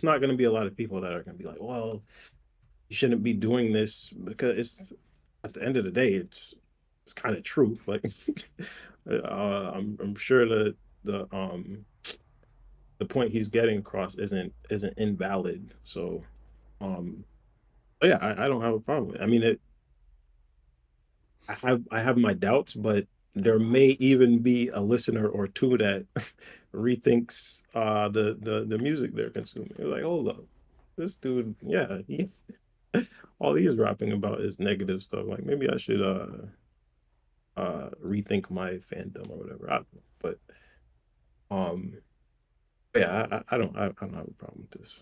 not gonna be a lot of people that are gonna be like, well, you shouldn't be doing this, because it's, at the end of the day, it's kind of true. Like, I'm sure that the point he's getting across isn't invalid. So, um, but yeah, I don't have a problem with it. I mean, I have my doubts, but there may even be a listener or two that rethinks the music they're consuming. They're like, hold up, this dude, yeah, all he is rapping about is negative stuff. Like, maybe I should rethink my fandom or whatever. I don't know. But um yeah, I don't have a problem with this.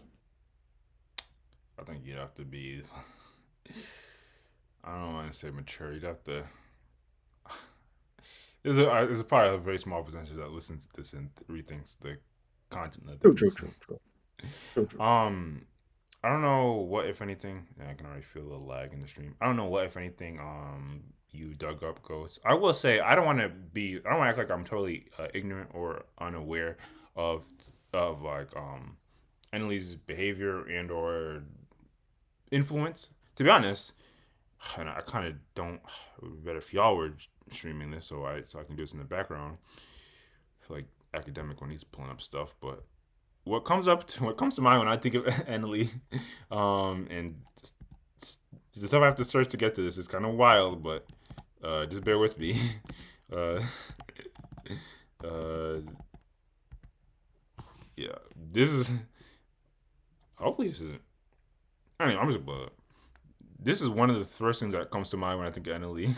I think you'd have to be. I don't want to say mature. You'd have to. There's probably a very small percentage that listens to this and rethinks the content that True, they're true, listening. true, true, true, true. I don't know what, if anything. Yeah, I can already feel the lag in the stream. I don't know what, if anything, you dug up, Ghost. I will say I don't want to be. I don't want to act like I'm totally ignorant or unaware of like Annalie's behavior and or influence. To be honest, and I kind of don't. It would be better if y'all were streaming this, so I can do this in the background. I feel like academic when he's pulling up stuff, but what comes to mind when I think of Annalie, and the stuff I have to search to get to this is kind of wild, but just bear with me. uh, uh, yeah, this is. Hopefully, this isn't. Anyway, I'm just. This is one of the first things that comes to mind when I think of Annalie.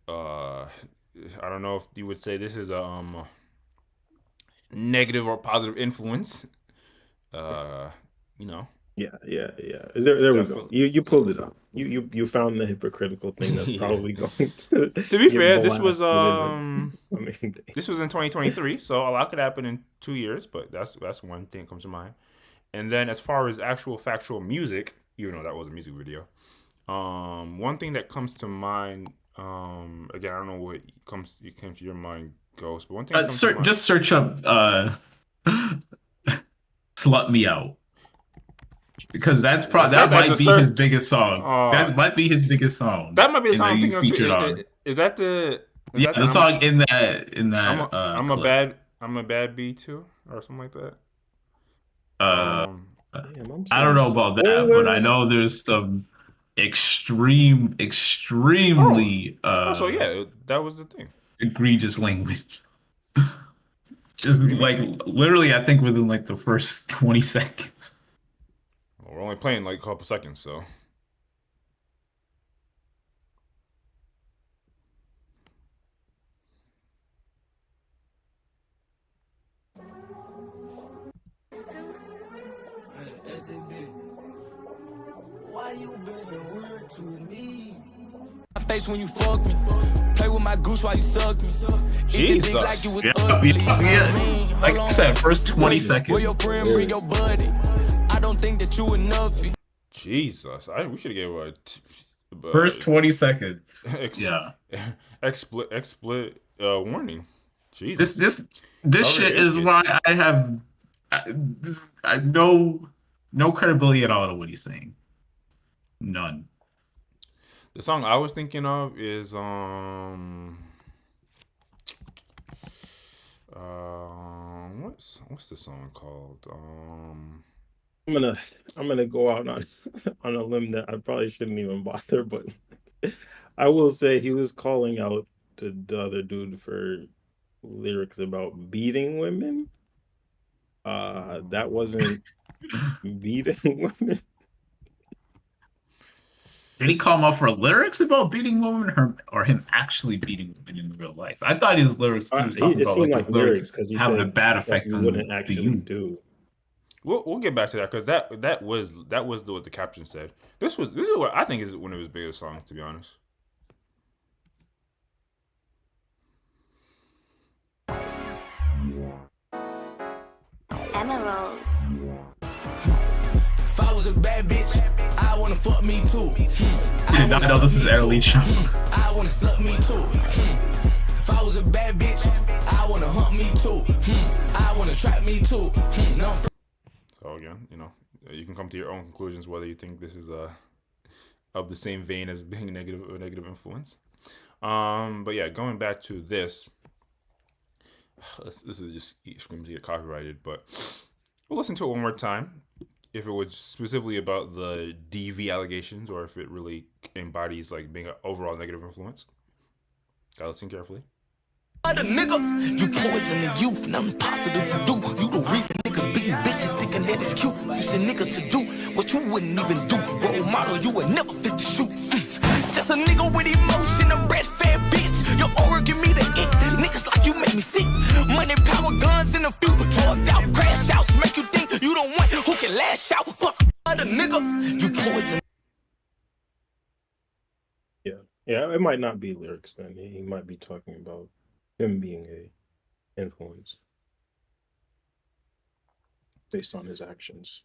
I don't know if you would say this is a negative or positive influence. You know. Yeah, yeah, yeah. There we go. Definitely. You pulled it up. You found the hypocritical thing that's Yeah. probably going to be get fair, this was blasted this was in 2023, so a lot could happen in 2 years, but that's one thing that comes to mind. And then as far as actual factual music, even though that was a music video, one thing that comes to mind, again, I don't know what came to your mind, Ghost, but one thing that comes to mind, just search up "Slut Me Out," because that might be his biggest song. That might be his biggest song. That might be the song I'm that you thinking featured of on. too. Is that the Yeah, the song in that I'm clip. a bad B too, or something like that. Damn, Damn, I don't know about that, but I know there's some extremely So yeah, that was the thing. egregious language. Just like Remix? literally, I think within like the first 20 seconds. Well, we're only playing like a couple seconds, so. Why you been weird to me? My face when you fuck me. Play with my goose while you suck me. Jesus. Like you was Yeah, ugly. yeah. Like I said, first 20 seconds. Where your friend bring your buddy. I don't think that you enough. Jesus. We should have gave her a First 20 seconds. Yeah. Explicit warning. Jesus. This shit is why I have no credibility at all to what he's saying. None. The song I was thinking of is what's the song called? I'm gonna go out on on a limb that I probably shouldn't even bother, but I will say he was calling out the other dude for lyrics about beating women. That wasn't beating women. Did he call him out for lyrics about beating women or him actually beating women in real life? I thought his lyrics, he was talking It about seemed like like lyrics because he having a said bad stuff effect you on wouldn't the actually youth. do. We'll get back to that because that was what the caption said. This is what I think is one of his biggest songs, to be honest. Emerald. If I was a bad bitch, I wanna fuck me too. I did not know this is Air Choppa. I wanna suck me too. If I was a bad bitch, I wanna hunt me too. I wanna trap me too. No. So again, you can come to your own conclusions whether you think this is of the same vein as being a negative influence. But yeah, going back to this. This is just screams to get copyrighted, but we'll listen to it one more time. If it was specifically about the DV allegations, or if it really embodies like being an overall negative influence. Gotta listen carefully. The nigga, you poison the youth, nothing positive you do. You the reason niggas beating bitches thinking that it's cute. You send niggas to do what you wouldn't even do. Role model, you would never fit to shoot. Just a nigga with emotion, a breastfed bitch. Your aura give me the ick. Niggas like you make me sick. Money, power, guns in the few. Drugged out, crash outs, make you think you don't want who can lash out. Fuck the nigga, you poison. Yeah, it might not be lyrics then. He might be talking about him being a influence based on his actions.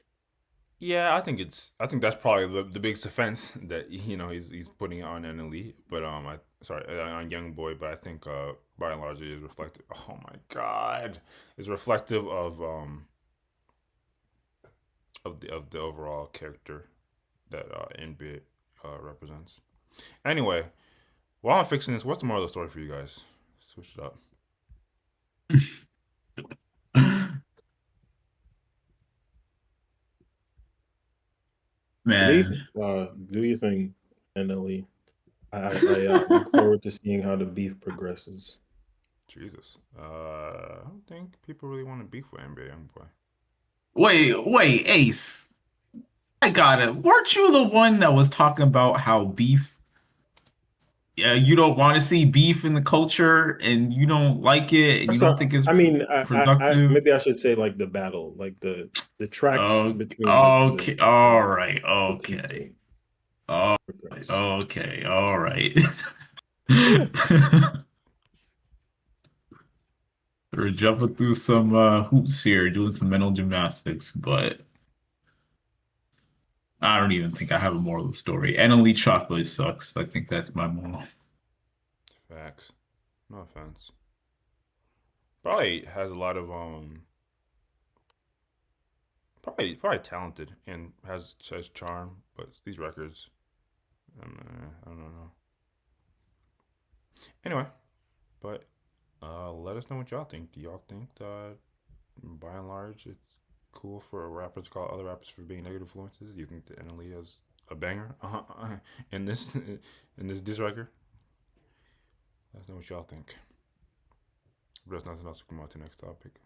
Yeah, I think that's probably the biggest offense that he's putting on NLE, but on YoungBoy, but I think by and large it is reflective. Oh my God, it's reflective of the overall character that NBA represents. Anyway, while I'm fixing this, what's the moral of the story for you guys? Switch it up. Man, do you think NLE? I look forward to seeing how the beef progresses. Jesus, I don't think people really want to beef with NBA YoungBoy. Wait, Ace. I got it. Weren't you the one that was talking about how beef? Yeah, you don't want to see beef in the culture, and you don't like it, and you don't think it's productive. Maybe I should say like the battle, like the tracks between. Okay, all right, okay, all right. We're jumping through some hoops here, doing some mental gymnastics, but I don't even think I have a moral of the story. nlechoppa sucks. I think that's my moral. Facts. No offense. Probably has a lot of probably talented and has charm, but these records, I don't know. Anyway, but let us know what y'all think. Do y'all think that by and large it's cool for rappers to call other rappers for being negative influences? Do you think that NLE has a banger in this diss record. Let us know what y'all think. But there's nothing else, we come on to the next topic.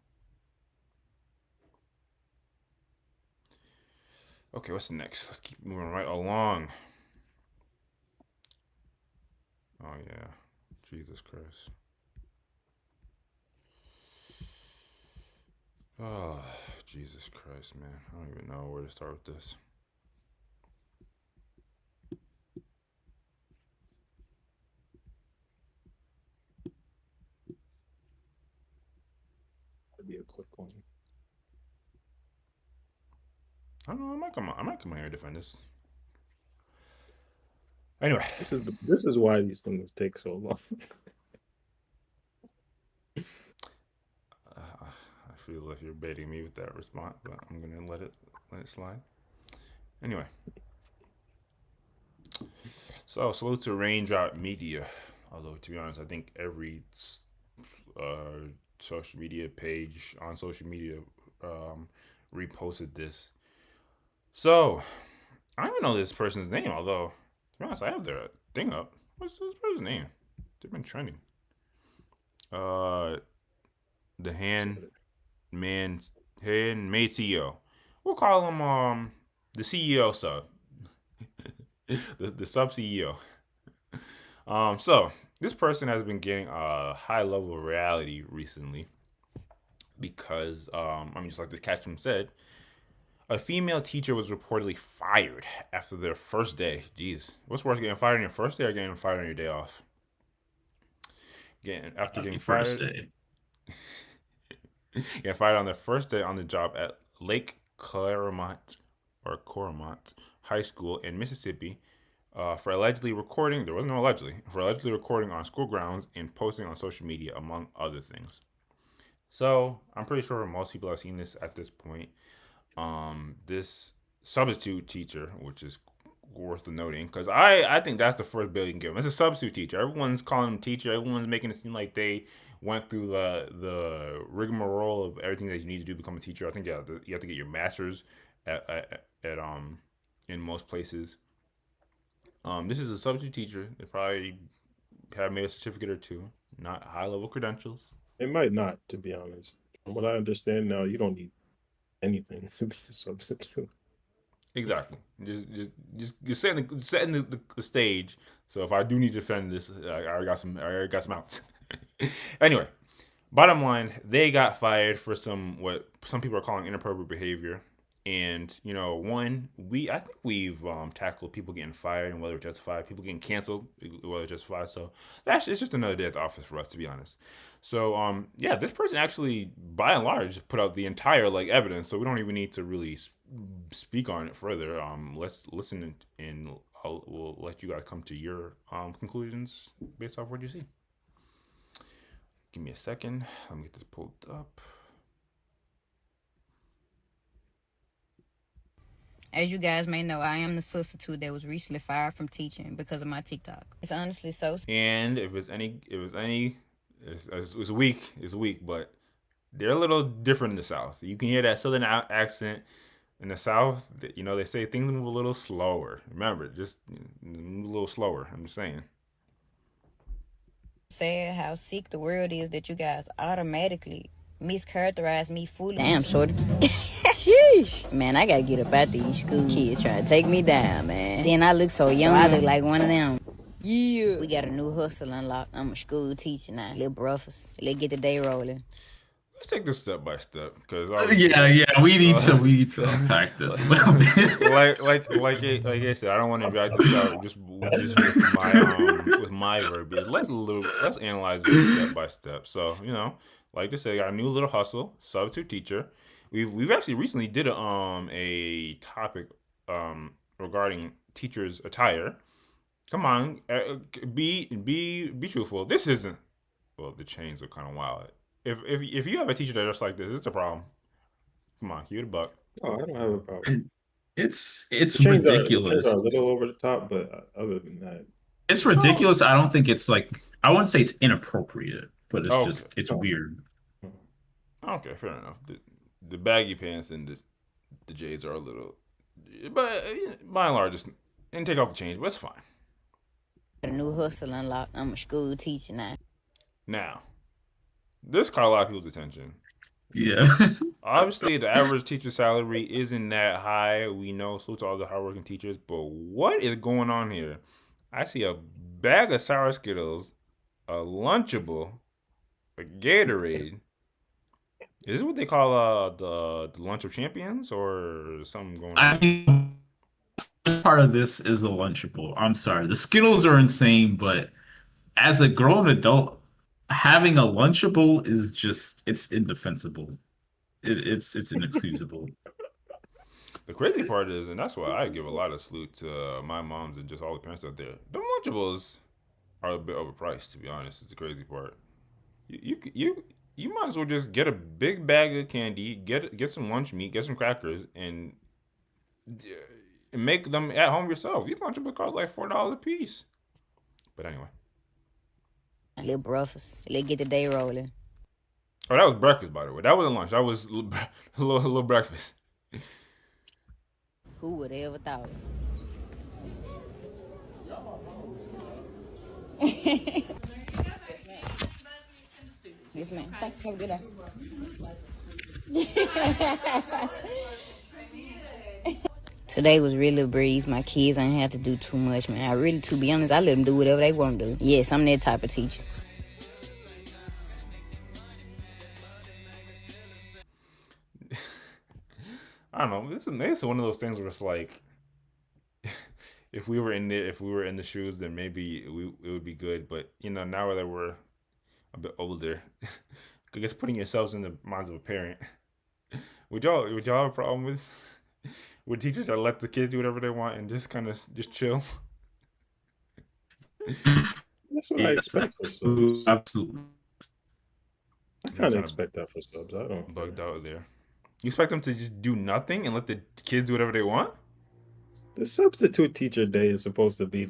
Okay, what's next? Let's keep moving right along. Oh yeah, Jesus Christ. Oh, Jesus Christ, man. I don't even know where to start with this. That'd be a quick one. I don't know. I might come here and defend this. Anyway, this is why these things take so long. I feel like you're baiting me with that response, but I'm gonna let it slide. Anyway, so salute to Raindrop Media. Although to be honest, I think every social media page on social media reposted this. So I don't even know this person's name. Although to be honest, I have their thing up. What's this person's name? They've been trending. The handmade CEO. We'll call him the CEO sub. the sub CEO. So this person has been getting a high level of reality recently because just like this caption said, a female teacher was reportedly fired after their first day. Jeez, what's worse, getting fired on your first day or getting fired on your day off? Getting fired. First day. Getting fired on their first day on the job at Lake Cormorant High School in Mississippi for allegedly recording. There was no allegedly. For allegedly recording on school grounds and posting on social media, among other things. So I'm pretty sure most people have seen this at this point. This substitute teacher, which is worth noting, because I think that's the first bill you can give them. It's a substitute teacher. Everyone's calling them teacher. Everyone's making it seem like they went through the rigmarole of everything that you need to do to become a teacher. I think you have to get your master's at in most places. This is a substitute teacher. They probably have made a certificate or two, not high level credentials. It might not, to be honest. From what I understand now, you don't need anything to be a substitute. Exactly. Just setting the stage. So if I do need to defend this, I already got some outs. Anyway, bottom line, they got fired for what some people are calling inappropriate behavior. And I think we've tackled people getting fired and whether it's justified, people getting canceled, whether it's justified. So it's just another day at the office for us, to be honest. So this person actually, by and large, put out the entire evidence. So we don't even need to really speak on it further. Let's listen and we'll let you guys come to your conclusions based off what you see. Give me a second. Let me get this pulled up. As you guys may know, I am the substitute that was recently fired from teaching because of my TikTok. It's honestly so. And if it's weak, but they're a little different in the South. You can hear that Southern accent in the South. They say things move a little slower. Remember, just move a little slower. I'm just saying. Sad how sick the world is that you guys automatically mischaracterize me fully. Damn, shorty. Sheesh. Man, I gotta get up out these school kids trying to take me down, man. Then I look so young, I look like one of them. Yeah. We got a new hustle unlocked. I'm a school teacher now. Little brothers. Let's get the day rolling. Let's take this step by step, because we need to unpack this a little bit. like I said, I don't want to drag this out just with my verbiage. Let's analyze this step by step. So like they say, got a new little hustle, substitute teacher. We've actually recently did a topic regarding teachers' attire. Come on, be truthful. This isn't. Well, the chains are kind of wild. If you have a teacher that just like this, it's a problem. Come on, give it a buck. Oh, I don't have a problem. It's ridiculous. The chains are a little over the top, but other than that, it's ridiculous. I don't think it's I wouldn't say it's inappropriate, but it's it's weird. Okay, fair enough. The baggy pants and the J's are a little, but by and large, Didn't take off the change, but it's fine. A new hustle unlocked. I'm a school teacher now. Now, this caught a lot of people's attention. Yeah. Obviously, the average teacher salary isn't that high. We know, salute to all the hardworking teachers. But what is going on here? I see a bag of sour Skittles, a Lunchable, a Gatorade. Is this what they call the lunch of champions or something going on? I mean, part of this is the Lunchable. I'm sorry. The Skittles are insane, but as a grown adult, having a Lunchable is just, it's indefensible. It's inexcusable. The crazy part is, and that's why I give a lot of salute to my moms and just all the parents out there. The Lunchables are a bit overpriced, to be honest. It's the crazy part. You might as well just get a big bag of candy, get some lunch meat, get some crackers, and make them at home yourself. These Lunchables cost like $4 a piece. But anyway. A little breakfast. Let's get the day rolling. Oh, that was breakfast, by the way. That wasn't lunch. That was a little breakfast. Who would have ever thought it? Yes, ma'am. Thank you. Have a good day. Today was really a breeze. My kids ain't have to do too much, man. I really, to be honest, I let them do whatever they want to do. Yes, I'm that type of teacher. I don't know. This is one of those things where it's like, if we were in the shoes, then maybe it would be good. But now that we're a bit older, I guess putting yourselves in the minds of a parent, would y'all have a problem with teachers that let the kids do whatever they want and just kind of just chill? That's what I expect for subs. Absolutely. I kind of expect that for subs. I don't bugged out there. You expect them to just do nothing and let the kids do whatever they want? The substitute teacher day is supposed to be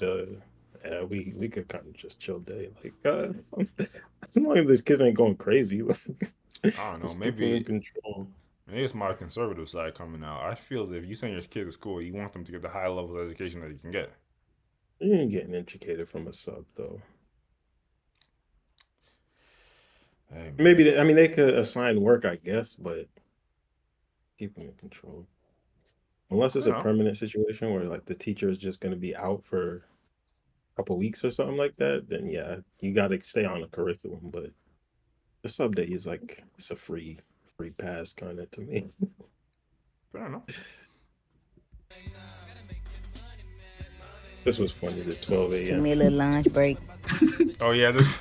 we could kind of just chill day. Like, as long as these kids ain't going crazy. I don't know. Maybe in control. Maybe it's my conservative side coming out. I feel as if you send your kids to school, you want them to get the high level of education that you can get. You ain't getting educated from a sub, though. Hey, maybe they could assign work, I guess, but keep them in control. Unless it's a permanent situation where like the teacher is just going to be out for a couple weeks or something like that, then yeah, you got to stay on the curriculum. But the sub day is like, it's a free pass kind of to me. Fair enough. This was funny. The 12 a.m. Took me a little lunch break. Oh yeah, this.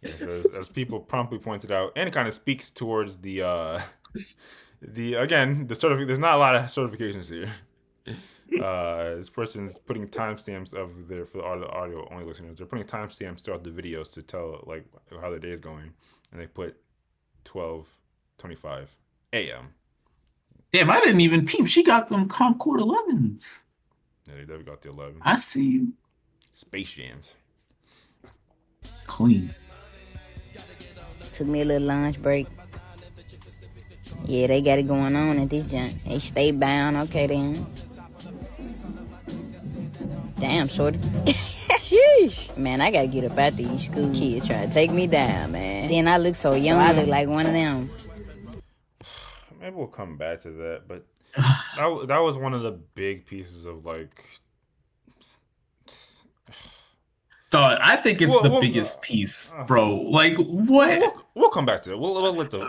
Yes, as people promptly pointed out, and it kind of speaks towards the certificate. There's not a lot of certifications here. This person's putting timestamps of their for the audio only listeners. They're putting timestamps throughout the videos to tell like how their day is going, and they put 12:25 a.m. Damn, I didn't even peep. She got them Concord 11s. Yeah, they definitely got the 11. I see you. Space Jams. Clean. Took me a little lunch break. Yeah, they got it going on at this joint. They stay bound. Okay, then. Damn, shorty. Sheesh. Man, I gotta get up out these school kids trying to take me down, man. Then I look so young. I look like one of them. Maybe we'll come back to that, but that was one of the big pieces of like. Dog, I think it's the biggest piece, bro. Like, what? We'll come back to it. We'll let the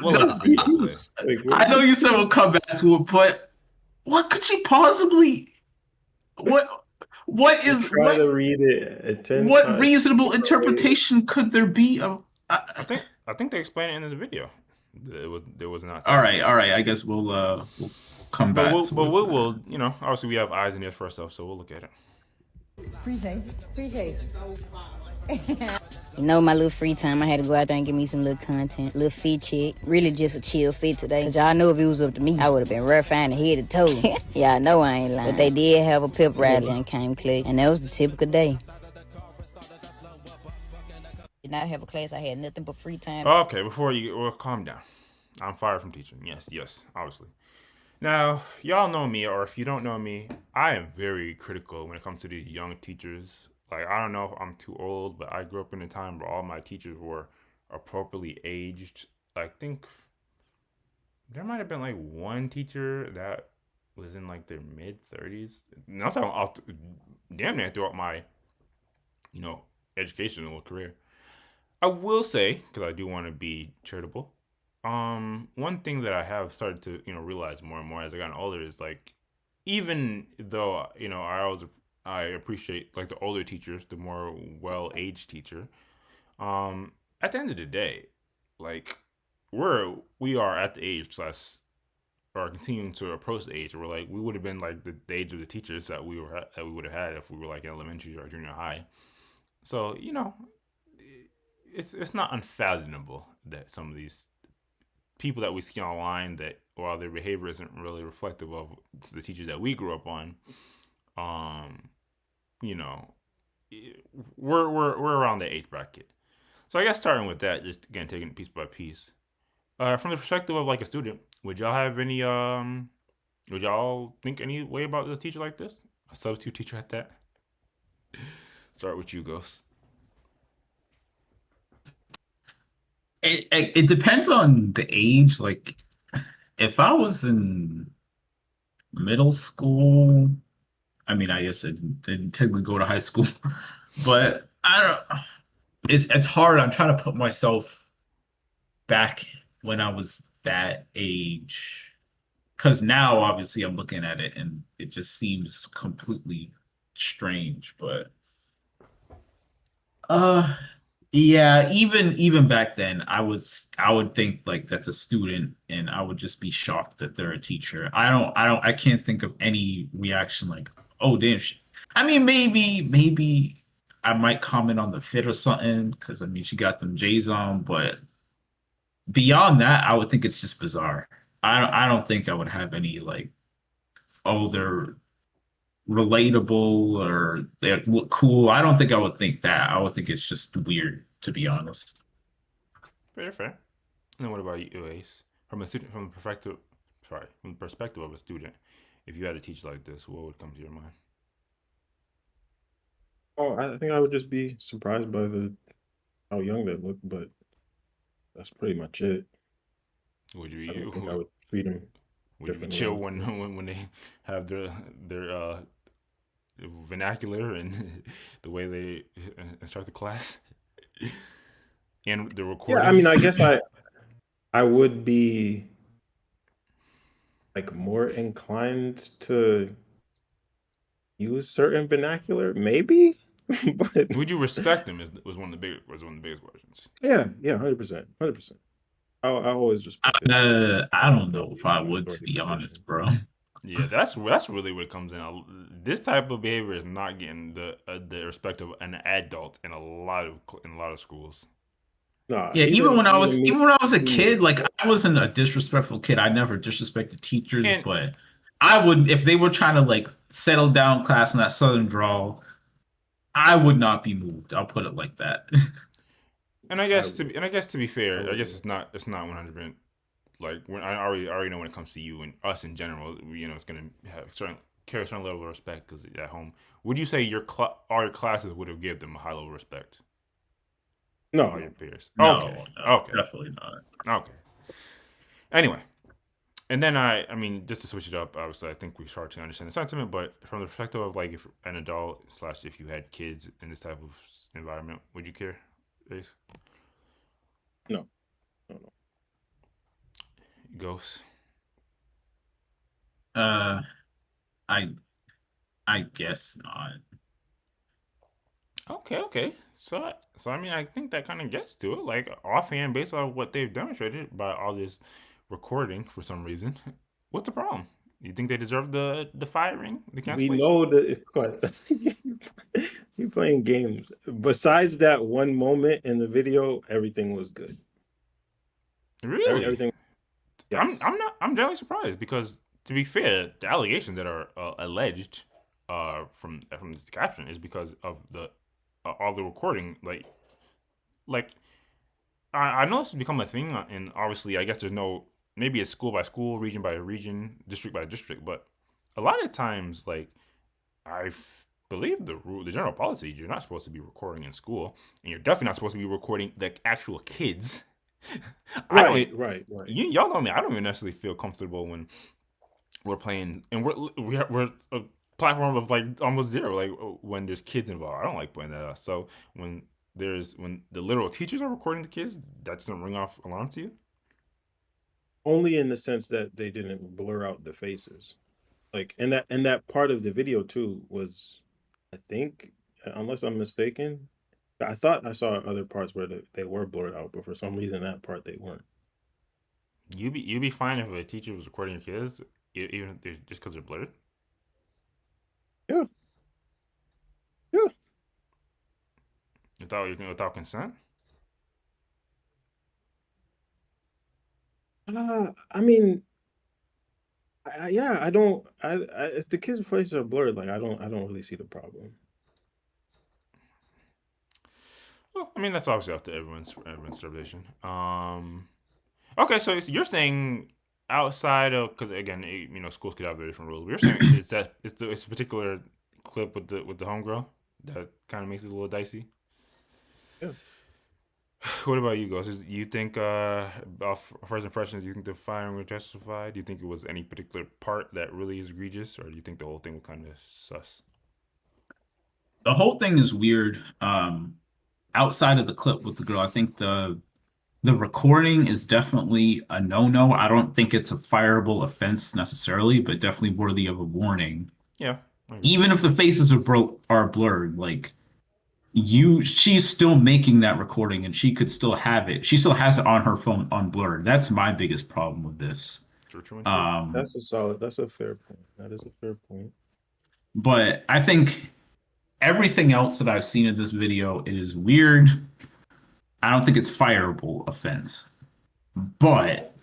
video play. I know you said we'll come back to it, but what could she possibly? What is? Try to read it at 10 what times. Reasonable interpretation could there be of? I think they explain it in this video. There was not. All right. I guess we'll come back. But we'll obviously we have eyes and ears for ourselves, so we'll look at it. Appreciate. My little free time, I had to go out there and give me some little content, little fit check. Really just a chill fit today. Cause y'all know if it was up to me, I would have been rough fine head to toe. Y'all know I ain't lying. But they did have a pep rally and came clutch, and that was the typical day. Did not have a class. I had nothing but free time. Okay, before calm down. I'm fired from teaching. Yes, obviously. Now, y'all know me, or if you don't know me, I am very critical when it comes to the young teachers. Like, I don't know if I'm too old, but I grew up in a time where all my teachers were appropriately aged. I think there might have been like one teacher that was in like their mid 30s. Not talking off, damn near throughout my, you know, educational career. I will say, because I do want to be charitable, one thing that I have started to, realize more and more as I gotten older is like, even though, I appreciate like the older teachers, the more well-aged teacher, at the end of the day, like we are at the age slash or continuing to approach the age where like we would have been like the age of the teachers that we would have had if we were like in elementary or junior high. So it's not unfathomable that some of these people that we see online that while their behavior isn't really reflective of the teachers that we grew up on, you know, we're around the age bracket. So I guess starting with that, just again taking it piece by piece. From the perspective of like a student, would y'all have any would y'all think any way about a teacher like this? A substitute teacher at that? Start with you, Ghost. It depends on the age. Like, if I was in middle school, I mean, I guess I didn't technically go to high school, but I don't. It's hard. I'm trying to put myself back when I was that age, because now obviously I'm looking at it and it just seems completely strange. But yeah, even back then, I would think like that's a student, and I would just be shocked that they're a teacher. I can't think of any reaction like, oh damn. I mean, maybe I might comment on the fit or something because I mean she got them J's on, but beyond that, I would think it's just bizarre. I don't think I would have any like, oh they're relatable or they look cool. I don't think I would think that. I would think it's just weird, to be honest. Fair. And what about you, Ace? From the perspective of a student, if you had a teacher like this, what would come to your mind? Oh, I think I would just be surprised by the how young they look, but that's pretty much it. Would I don't think I you would treat them would you be differently. chill when they have their vernacular and the way they instruct the class and the Yeah, I recording? mean, I guess I would be like more inclined to use certain vernacular, maybe, but Would you respect them? Was one of the biggest questions. yeah, 100%, 100%. I always respected I don't know if I would, to authority be position. honest, bro. Yeah, that's really what it comes in. This type of behavior is not getting the respect of an adult in a lot of schools. Nah, Yeah, even me even when I was a being an kid, like adult. I wasn't a disrespectful kid. I never disrespected teachers, And but I would if they were trying to like settle down class in that southern drawl, I would not be moved. I'll put it like that. I would. I guess to be I fair, I would guess do it. it's not 100% like when I already know when it comes to you and us in general, it's gonna have carry a certain level of respect because at home. Would you say all your classes would have given them a high level of respect? No, All no, your peers. Okay, No, no, okay, definitely not. okay. Anyway, and then I mean, just to switch it up, obviously, I think we start to understand the sentiment, but from the perspective of like if an adult slash if you had kids in this type of environment, would you care, Ace? no, no, no. Ghosts. Uh, I I guess not. Okay. So I mean, I think that kind of gets to it. Like offhand, based on what they've demonstrated by all this recording for some reason, what's the problem? You think they deserve the firing, the We cancellation? know that what you playing games. Besides that one moment in the video, everything was good. Really? Everything, yes. I'm generally surprised because to be fair, the allegations that are alleged from the caption is because of the all the recording. Like I know this has become a thing, and obviously I guess there's no maybe it's school by school, region by region, district by district, but a lot of times, like, believe the general policy, you're not supposed to be recording in school, and you're definitely not supposed to be recording the actual kids. I don't. Right. Y'all know me. I don't even necessarily feel comfortable when we're playing, and we're a platform of like almost zero. Like when there's kids involved, I don't like putting that out. So when the literal teachers are recording the kids, that doesn't ring off alarm to you? Only in the sense that they didn't blur out the faces. Like, and that part of the video too was, I think, unless I'm mistaken, I thought I saw other parts where they were blurred out, but for some reason that part they weren't. You'd be fine if a teacher was recording your kids, even if just because they're blurred. Yeah. Without consent. I mean, yeah, I don't. If the kids' faces are blurred, like I don't really see the problem. Well, I mean that's obviously up to everyone's interpretation. Okay, so you're saying outside of, because again, schools could have their different rules. But you're saying it's a particular clip with the homegirl that kind of makes it a little dicey. Yeah. What about you, Ghost? You think, off first impressions, you think the firing was justified? Do you think it was any particular part that really is egregious, or do you think the whole thing was kind of sus? The whole thing is weird. Outside of the clip with the girl, I think the recording is definitely a no-no. I don't think it's a fireable offense necessarily, but definitely worthy of a warning. Yeah. Even if the faces are blurred, like she's still making that recording and she could still have it. She still has it on her phone unblurred. That's my biggest problem with this. True. That's a fair point. That is a fair point. But I think everything else that I've seen in this video, it is weird. I don't think it's fireable offense. But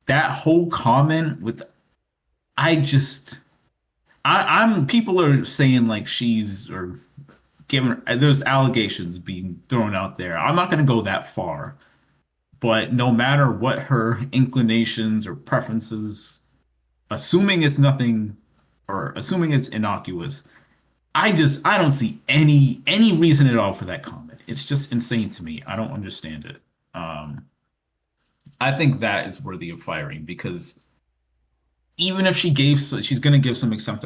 that whole comment with I'm people are saying like she's or given there's allegations being thrown out there. I'm not going to go that far. But no matter what her inclinations or preferences, assuming it's nothing or assuming it's innocuous, I don't see any reason at all for that comment. It's just insane to me. I don't understand it. I think that is worthy of firing because even if she's going to give some attempt,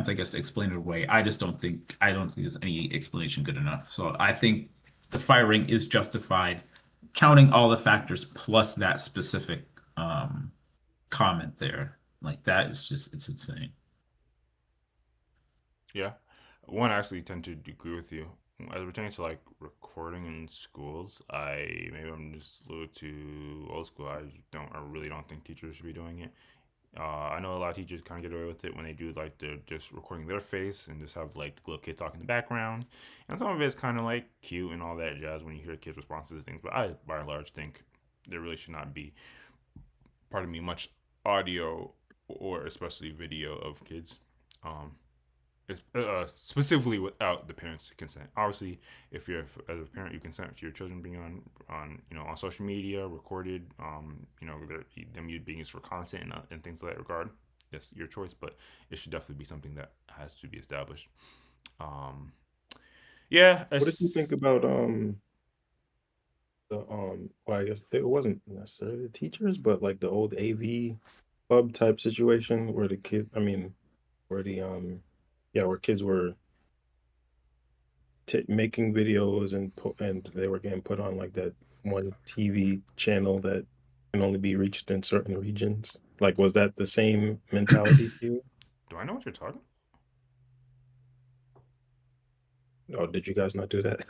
I guess, to explain it away. I don't think there's any explanation good enough. So I think the firing is justified, counting all the factors plus that specific comment there. Like that is just it's insane. Yeah. One, I actually tend to agree with you. As it pertains to like recording in schools, maybe I'm just a little too old school. I really don't think teachers should be doing it. I know a lot of teachers kind of get away with it when they do like they're just recording their face and just have like the little kid talk in the background, and some of it's kind of like cute and all that jazz when you hear kids' responses to things. But I, by and large, think there really should not be, pardon me, much audio or especially video of kids. Specifically without the parents' consent. Obviously, if you're as a parent, you consent to your children being on social media, recorded, them being used for content and things of that regard. That's your choice, but it should definitely be something that has to be established. Yeah. What did you think about well, I guess it wasn't necessarily the teachers, but like the old AV club type situation where where kids were making videos and they were getting put on like that one TV channel that can only be reached in certain regions. Like, was that the same mentality for you? Do I know what you're talking? Oh, did you guys not do that?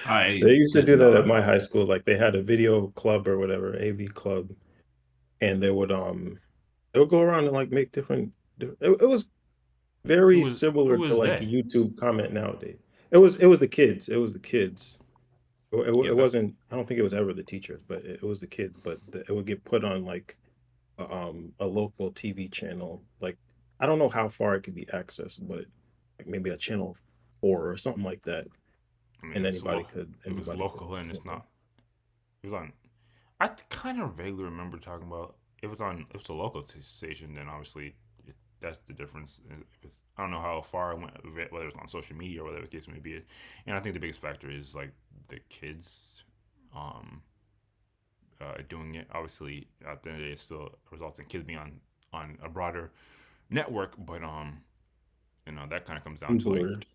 They used to do that at my high school. Like they had a video club or whatever, AV club, and they would go around and like make different. It was very similar to like YouTube comment nowadays. It was the kids. It was the kids. It wasn't. I don't think it was ever the teachers, but it was the kids. But it would get put on like a local TV channel. Like I don't know how far it could be accessed, but like maybe a channel 4 or something like that. I mean, and anybody could. It was local, and it's not. It was on. I kind of vaguely remember talking about if it's a local station, then obviously that's the difference. I don't know how far it went, whether it's on social media or whatever the case may be. And I think the biggest factor is like the kids doing it. Obviously, at the end of the day, it still results in kids being on a broader network, but that kind of comes down to like,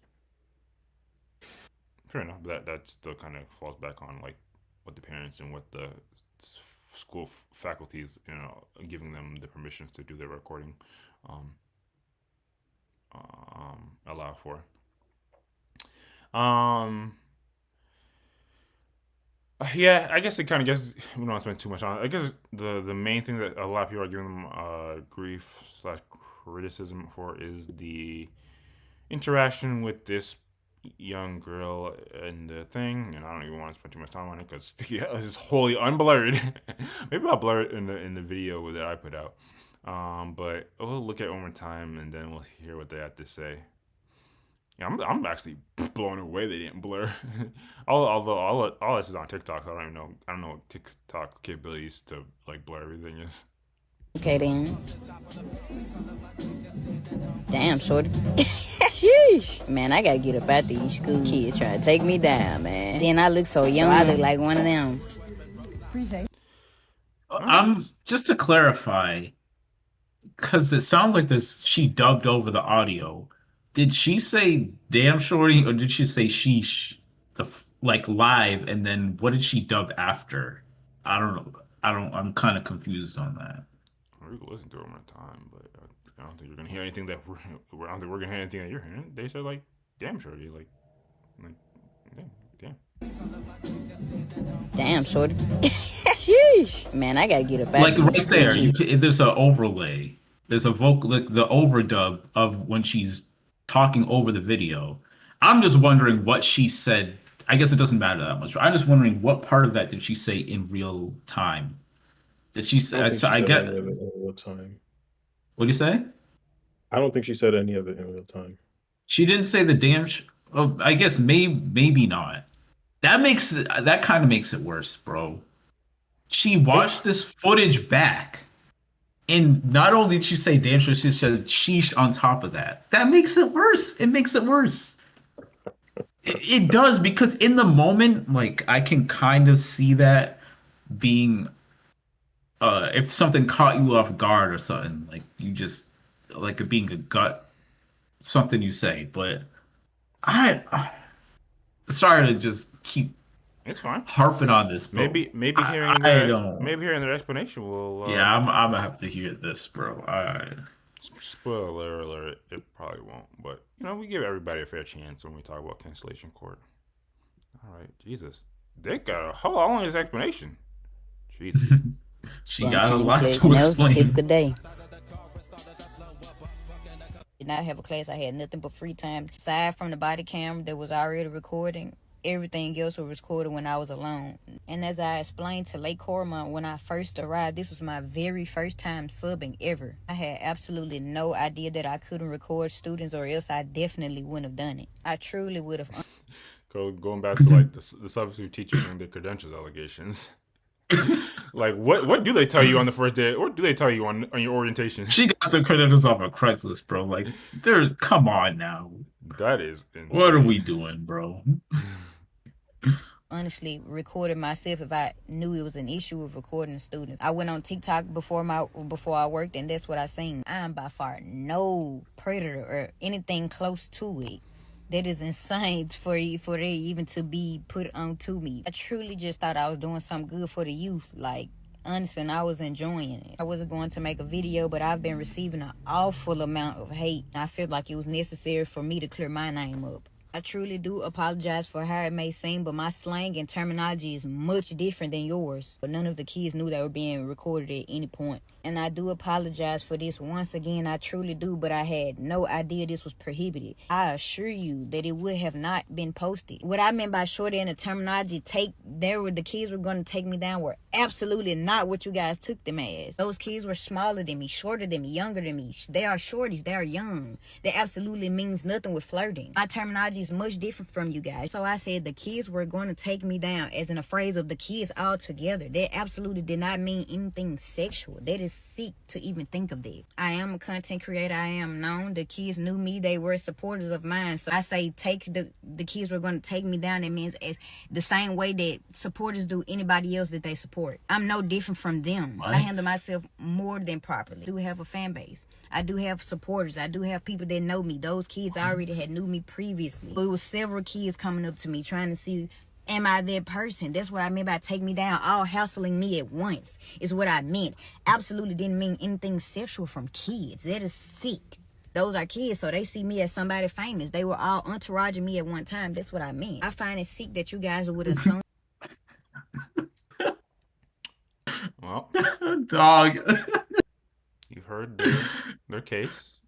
fair enough. But that still kind of falls back on like what the parents and what the school faculties, giving them the permissions to do their recording, allow for. Yeah, I guess it kind of gets, we don't want to spend too much on it. I guess the main thing that a lot of people are giving them grief / criticism for is the interaction with this young girl in the thing, and I don't even want to spend too much time on it because it's wholly unblurred. Maybe I'll blur it in the video that I put out. But we'll look at it one more time and then we'll hear what they have to say. Yeah, I'm actually blown away they didn't blur. Although all this is on TikTok, so I don't know what TikTok capabilities to like blur everything is. Okay then. Damn, shorty. Sheesh. Man, I gotta get up out these school kids trying to take me down, man. Then I look so young, I look like one of them. Just to clarify, because it sounds like she dubbed over the audio. Did she say damn shorty or did she say sheesh like live, and then what did she dub after? I don't know. I'm kind of confused on that. We can listen to it one more time, but I don't think you're gonna hear anything that I don't think we're gonna hear anything that you're hearing. They said like damn shorty, like damn. Damn shorty. Sheesh. Man, I gotta get up out like right there. There's an overlay. There's a vocal, like the overdub of when she's talking over the video. I'm just wondering what she said. I guess it doesn't matter that much. I'm just wondering what part of that did she say in real time? Did she say? I get any of it in real time. What do you say? I don't think she said any of it in real time. She didn't say the damn. Oh, I guess maybe not. That kind of makes it worse, bro. She watched this footage back. And not only did she say damn sure, she said sheesh on top of that. That makes it worse. It makes it worse. It does, because in the moment, like, I can kind of see that being, if something caught you off guard or something, like, you just, like, it being a gut, something you say. But I sorry to just keep It's fine. harping on this, bro. Maybe hearing their explanation will. Yeah, I'm gonna have to hear this, bro. Spoiler alert! It probably won't, but we give everybody a fair chance when we talk about cancellation court. All right, Jesus, they got a whole long explanation. Jesus, she got a lot to explain. Typical day. Did not have a class. I had nothing but free time. Aside from the body cam that was already recording, everything else was recorded when I was alone. And as I explained to Lake Cormorant when I first arrived, this was my very first time subbing ever. I had absolutely no idea that I couldn't record students, or else I definitely wouldn't have done it. I truly would have. Going back to like the substitute teachers and the credentials allegations. Like what do they tell you on the first day? What do they tell you on your orientation? She got the credentials off of Craigslist, bro. Like, come on now. That is insane. What are we doing, bro? Honestly recorded myself if I knew it was an issue with recording students. I went on TikTok before I worked, and that's what I seen. I'm by far no predator or anything close to it. That is insane for it even to be put on to me. I truly just thought I was doing something good for the youth. Like, honestly, and I was enjoying it. I wasn't going to make a video, but I've been receiving an awful amount of hate. I feel like it was necessary for me to clear my name up. I truly do apologize for how it may seem, but my slang and terminology is much different than yours. But none of the kids knew they were being recorded at any point. And I do apologize for this once again, I truly do, but I had no idea this was prohibited. I assure you that it would have not been posted. What I meant by shorty and the terminology the kids were going to take me down were absolutely not what you guys took them as. Those kids were smaller than me, shorter than me, younger than me. They are shorties, they are young. That absolutely means nothing with flirting. My terminology is is much different from you guys. So I said the kids were going to take me down, as in a phrase of the kids all together. That absolutely did not mean anything sexual. That is sick to even think of that. I am a content creator. I am known. The kids knew me. They were supporters of mine. So I say the kids were going to take me down. That means as the same way that supporters do anybody else that they support. I'm no different from them. What? I handle myself more than properly. I do have a fan base. I do have supporters. I do have people that know me. Those kids already had knew me previously. It was several kids coming up to me trying to see, am I that person? That's what I meant by take me down. All hassling me at once is what I meant. Absolutely didn't mean anything sexual from kids. That is sick. Those are kids, so they see me as somebody famous. They were all entouraging me at one time. That's what I meant. I find it sick that you guys would assume. Well, Dog. you've heard their case.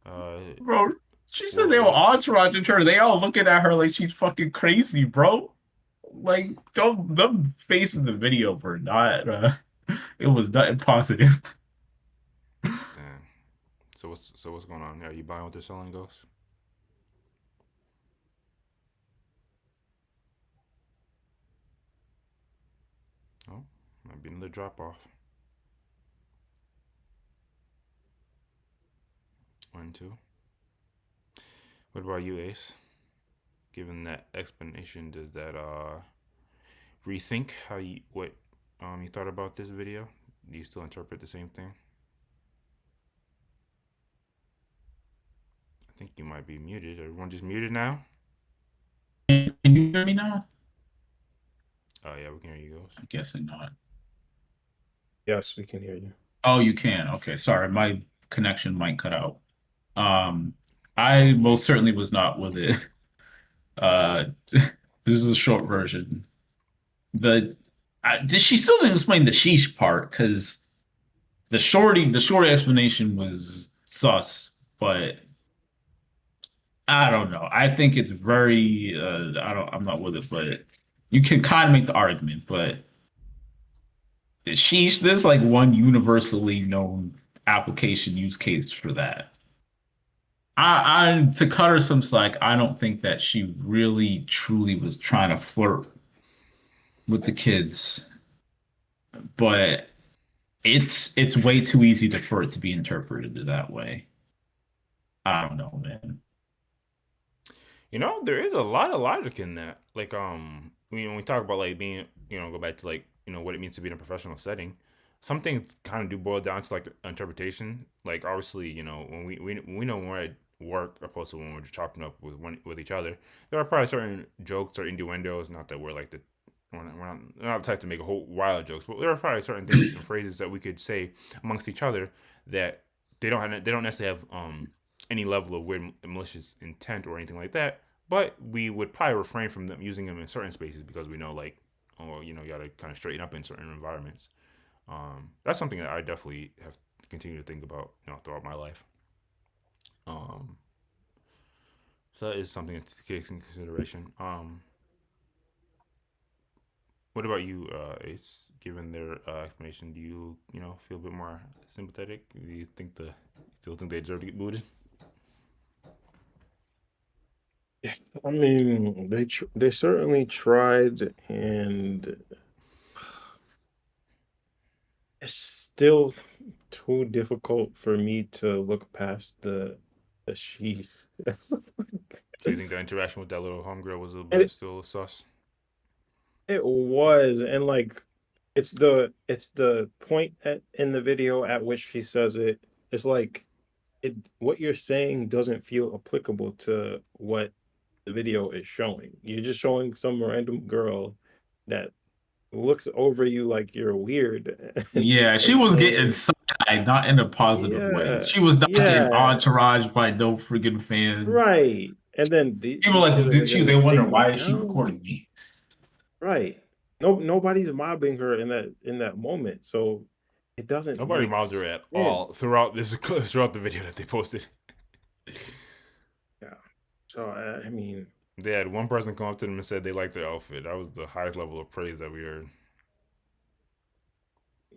Bro, she said they were entouraging her. They all looking at her like she's fucking crazy, bro. Like, them faces in the video were not, it was nothing positive. Damn. So what's going on? Are you buying what they're selling, Ghost? Oh, might be another drop off. 1, 2. What about you, Ace? Given that explanation, does that rethink how you thought about this video? Do you still interpret the same thing? I think you might be muted. Everyone just muted now? Can you hear me now? Oh yeah, we can hear you, Ghost. I'm guessing not. Yes, we can hear you. Oh, you can. Okay, sorry, my connection might cut out. I most certainly was not with it. This is a short version. She still didn't explain the sheesh part because the short explanation was sus, but I don't know. I think it's very I'm not with it, but you can kind of make the argument, but the sheesh, there's like one universally known application use case for that. I to cut her some slack, I don't think that she really truly was trying to flirt with the kids, but it's way too easy for it to be interpreted that way. I don't know, man. You know, there is a lot of logic in that. Like, when we talk about like being, go back to like, what it means to be in a professional setting. Some things kind of do boil down to like interpretation. Like, obviously, when we know when we're at work opposed to when we're just chopping up with each other, there are probably certain jokes or innuendos. Not that we're like we're not the type to make a whole wild jokes, but there are probably certain things and phrases that we could say amongst each other that they don't necessarily have any level of weird malicious intent or anything like that. But we would probably refrain from them using them in certain spaces because we know like, you gotta kind of straighten up in certain environments. That's something that I definitely have continued to think about, throughout my life. So that is something to take into consideration. What about you, Ace? Given their explanation, do you feel a bit more sympathetic? Do you still think they deserve to get booted? Yeah, I mean, they certainly tried, and it's still too difficult for me to look past the sheath. Do you think the interaction with that little homegirl was a bit still sus? It was, and like, it's the point in the video at which she says it. It's like what you're saying doesn't feel applicable to what the video is showing. You're just showing some random girl that looks over you like you're weird. Yeah, she was getting side, not in a positive way. She was not getting entourage by no freaking fans. Right. And then people like, they wonder why is she recording me? Right. Nobody's mobbing her in that moment. So it doesn't. Nobody mobbed her at all throughout the video that they posted. Yeah. So I mean, they had one person come up to them and said they liked their outfit. That was the highest level of praise that we heard.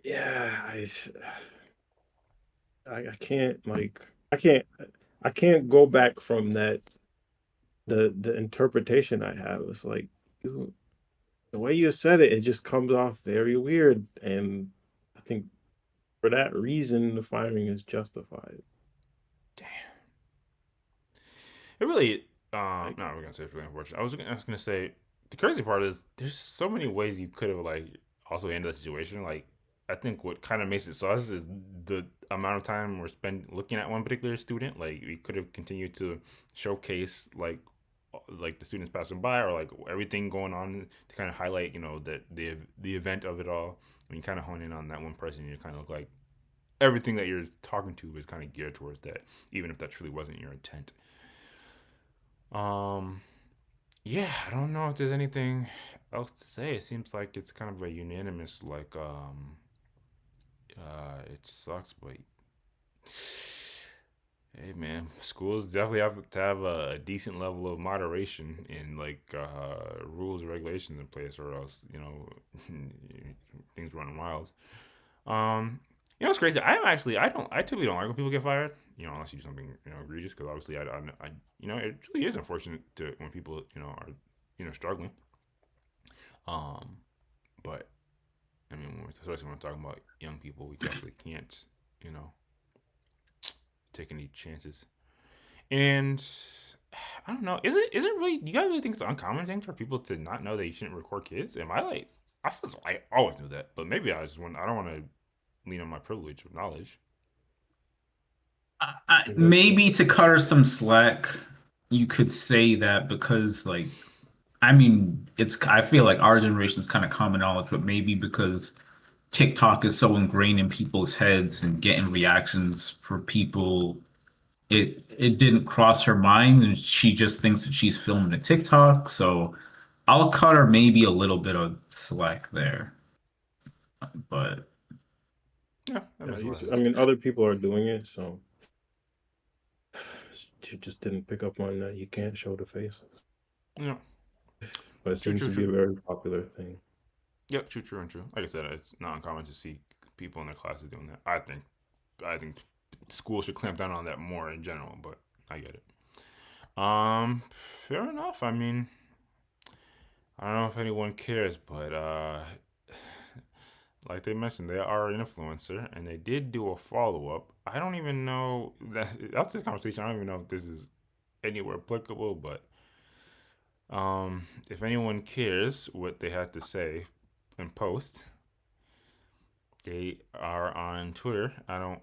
Yeah, I can't go back from that the interpretation I have is like the way you said it, it just comes off very weird, and I think for that reason, the firing is justified. Damn. It really. No, we're gonna say it's really unfortunate. I was gonna say the crazy part is there's so many ways you could have like also handled the situation. Like I think what kind of makes it sus is the amount of time we're spent looking at one particular student. Like we could have continued to showcase like the students passing by or like everything going on to kind of highlight that the event of it all. When you kind of hone in on that one person, you kind of look like everything that you're talking to is kind of geared towards that, even if that truly wasn't your intent. Yeah, I don't know if there's anything else to say. It seems like it's kind of a unanimous like it sucks, but hey man, schools definitely have to have a decent level of moderation and like rules and regulations in place, or else things run wild. It's crazy. I typically don't like when people get fired. Unless you do something egregious, because obviously I it really is unfortunate to when people are struggling. But I mean, especially when we're talking about young people, we definitely can't take any chances. And I don't know. Is it really? Do you guys really think it's an uncommon thing for people to not know that you shouldn't record kids? Am I like? I feel like I always knew that, but maybe I don't want to lean on my privilege of knowledge. Maybe to cut her some slack, you could say that because, like, I mean, I feel like our generation is kind of common knowledge, but maybe because TikTok is so ingrained in people's heads and getting reactions for people, it didn't cross her mind, and she just thinks that she's filming a TikTok. So I'll cut her maybe a little bit of slack there, but yeah, I mean, other people are doing it, so she just didn't pick up on that. You can't show the face. Yeah, but it seems to be a very popular thing. Yep, true. Like I said, it's not uncommon to see people in their classes doing that. I think schools should clamp down on that more in general, but I get it. Fair enough. I mean, I don't know if anyone cares, but like they mentioned, they are an influencer, and they did do a follow-up. I don't even know that's this conversation. I don't even know if this is anywhere applicable, but if anyone cares what they had to say and post, they are on Twitter. I don't,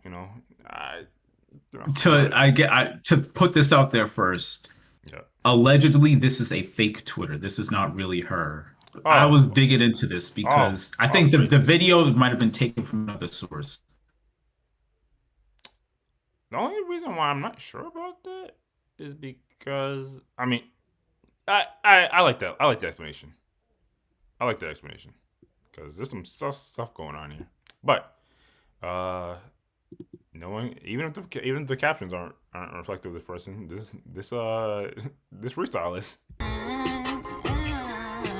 to put this out there first. Yeah. Allegedly, this is a fake Twitter. This is not really her. Oh. I was digging into this because I think the video might have been taken from another source. The only reason why I'm not sure about that is because I mean, I like that. I like the explanation. I like the explanation because there's some stuff going on here. But knowing even if the captions aren't reflective of this person, this freestyle is.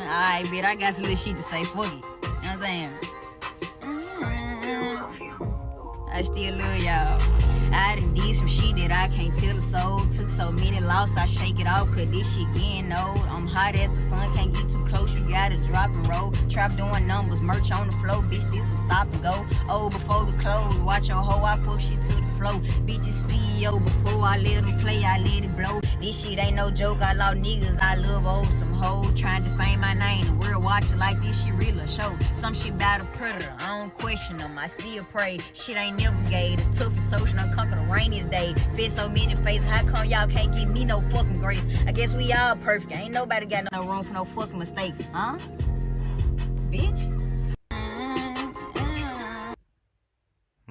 Alright, bitch, I got some little shit to say for you. You know what I'm saying? I still love y'all. I done did some shit that I can't tell a soul. Took so many losses, I shake it off, cause this shit getting old. I'm hot as the sun, can't get too close, you gotta drop and roll. Trap doing numbers, merch on the floor, bitch, this is stop and go. Oh, before the close, watch your hoe, I push shit to the flow. Bitches CEO, before I let them play, I let it blow. This shit ain't no joke, I love niggas, I love old some hoes. Trying to defame my name, the world watching like this shit real a show. Some shit about a predator, I don't question them, I still pray. Shit ain't never gay, the toughest social, I conquer the rainiest day. Fit so many faces, how come y'all can't give me no fucking grace? I guess we all perfect, ain't nobody got no room for no fucking mistakes, huh? Bitch.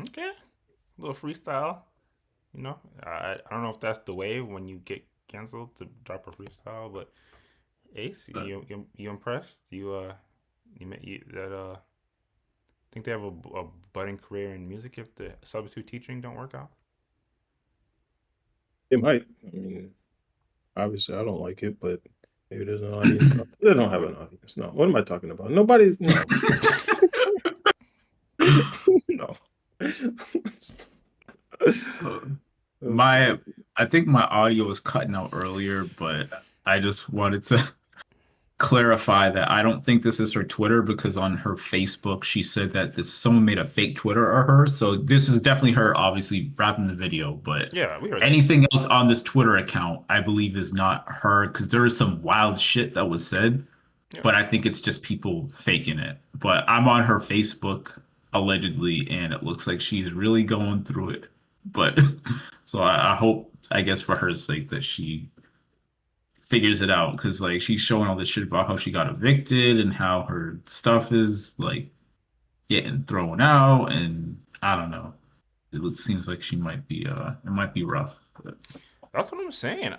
Okay, a little freestyle. I don't know if that's the way when you get canceled to drop a freestyle, but Ace, you impressed? Think they have a budding career in music if the substitute teaching don't work out? It might. I mean, obviously, I don't like it, but maybe there's an audience. They don't have an audience. No. What am I talking about? Nobody's. No. No. I think my audio was cutting out earlier, but I just wanted to clarify that I don't think this is her Twitter because on her Facebook she said that this someone made a fake Twitter of her. So this is definitely her, obviously rapping the video. But Yeah, we heard that. anything else on this Twitter account, I believe, is not her because there is some wild shit that was said. Yeah. But I think it's just people faking it. But I'm on her Facebook allegedly, and it looks like she's really going through it. But so I hope, I guess, for her sake, that she figures it out because like she's showing all this shit about how she got evicted and how her stuff is like getting thrown out, and I don't know. Seems like she might be it might be rough. But That's what I'm saying.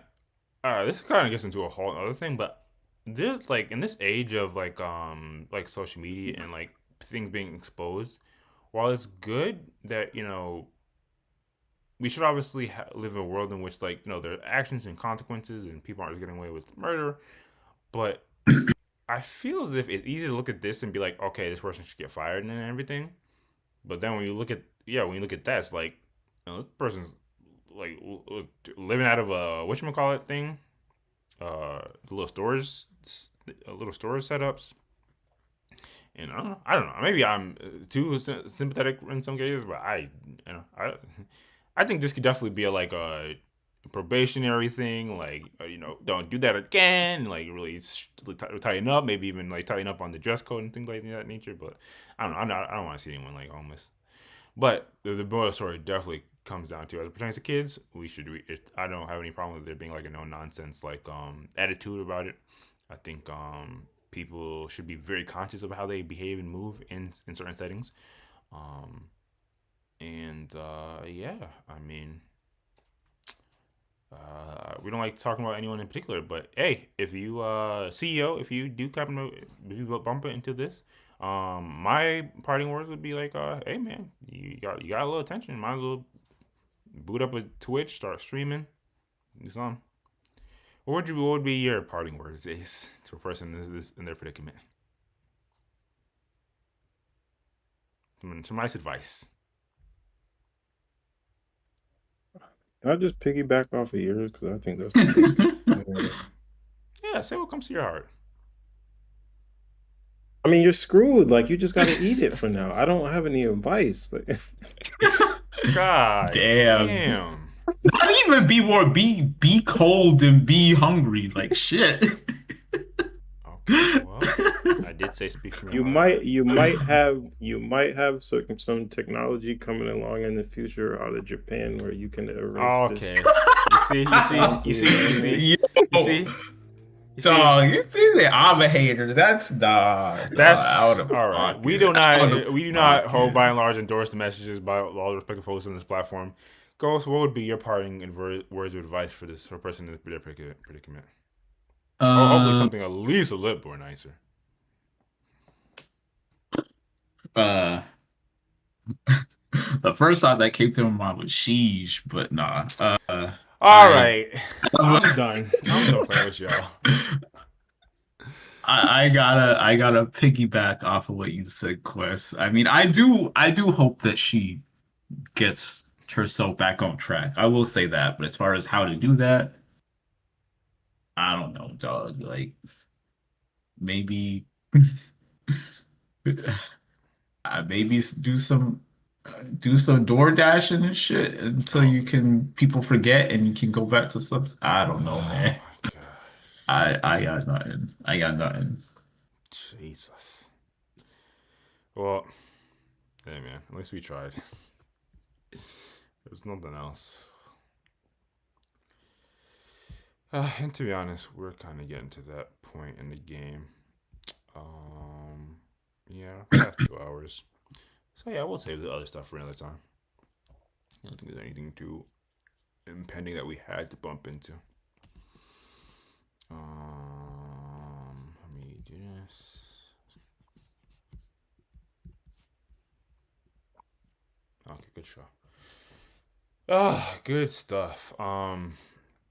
This kind of gets into a whole other thing, but this like in this age of like social media and like things being exposed, while it's good that we should obviously live in a world in which like there are actions and consequences and people aren't getting away with murder, but I feel as if it's easy to look at this and be like, okay, this person should get fired and everything, but then when you look at that, it's like this person's like living out of a whatchamacallit thing, little storage setups. And I don't know. Maybe I'm too sympathetic in some cases, but I think this could definitely be a probationary thing. Like, don't do that again. Like, really tighten up. Maybe even like tighten up on the dress code and things like that nature. But I don't know. I don't want to see anyone like homeless. But the moral story definitely comes down to, as it pertains to kids, I don't have any problem with there being like a no nonsense attitude about it. I think people should be very conscious of how they behave and move in certain settings. Yeah, I mean, we don't like talking about anyone in particular, but hey, if you CEO, if you bump into this, my parting words would be like, hey man, you got a little attention, might as well boot up a Twitch, start streaming, do something. What would be your parting words, Ace, to a person in their predicament? Some nice advice. Can I just piggyback off of yours? Because I think that's the best. Yeah, say what comes to your heart. I mean, you're screwed. Like, you just got to eat it for now. I don't have any advice. Like, God damn. Not even be cold and be hungry. Like shit. Okay, well, I did say speak from you might have some technology coming along in the future out of Japan where you can erase this. You see. Dog, you think I'm a hater? That's out of all right. We do not hold by and large endorse the messages by all the respective hosts on this platform. Ghost, what would be your parting words of advice for a person in their predicament? Hopefully something at least a little more nicer. The first thought that came to my mind was sheesh, but nah. All right. I'm done. I'm done playing with y'all. I gotta piggyback off of what you said, Quest. I mean, I do hope that she gets herself back on track. I will say that, but as far as how to do that, I don't know, dog. Like maybe maybe do some door dashing and shit until people forget and you can go back to stuff. I don't know, man. I got nothing. Jesus. Well, hey man, at least we tried. There's nothing else. And to be honest, we're kind of getting to that point in the game. Yeah, past 2 hours. So yeah, we'll save the other stuff for another time. I don't think there's anything too impending that we had to bump into. Let me do this. Okay, good show. Good stuff.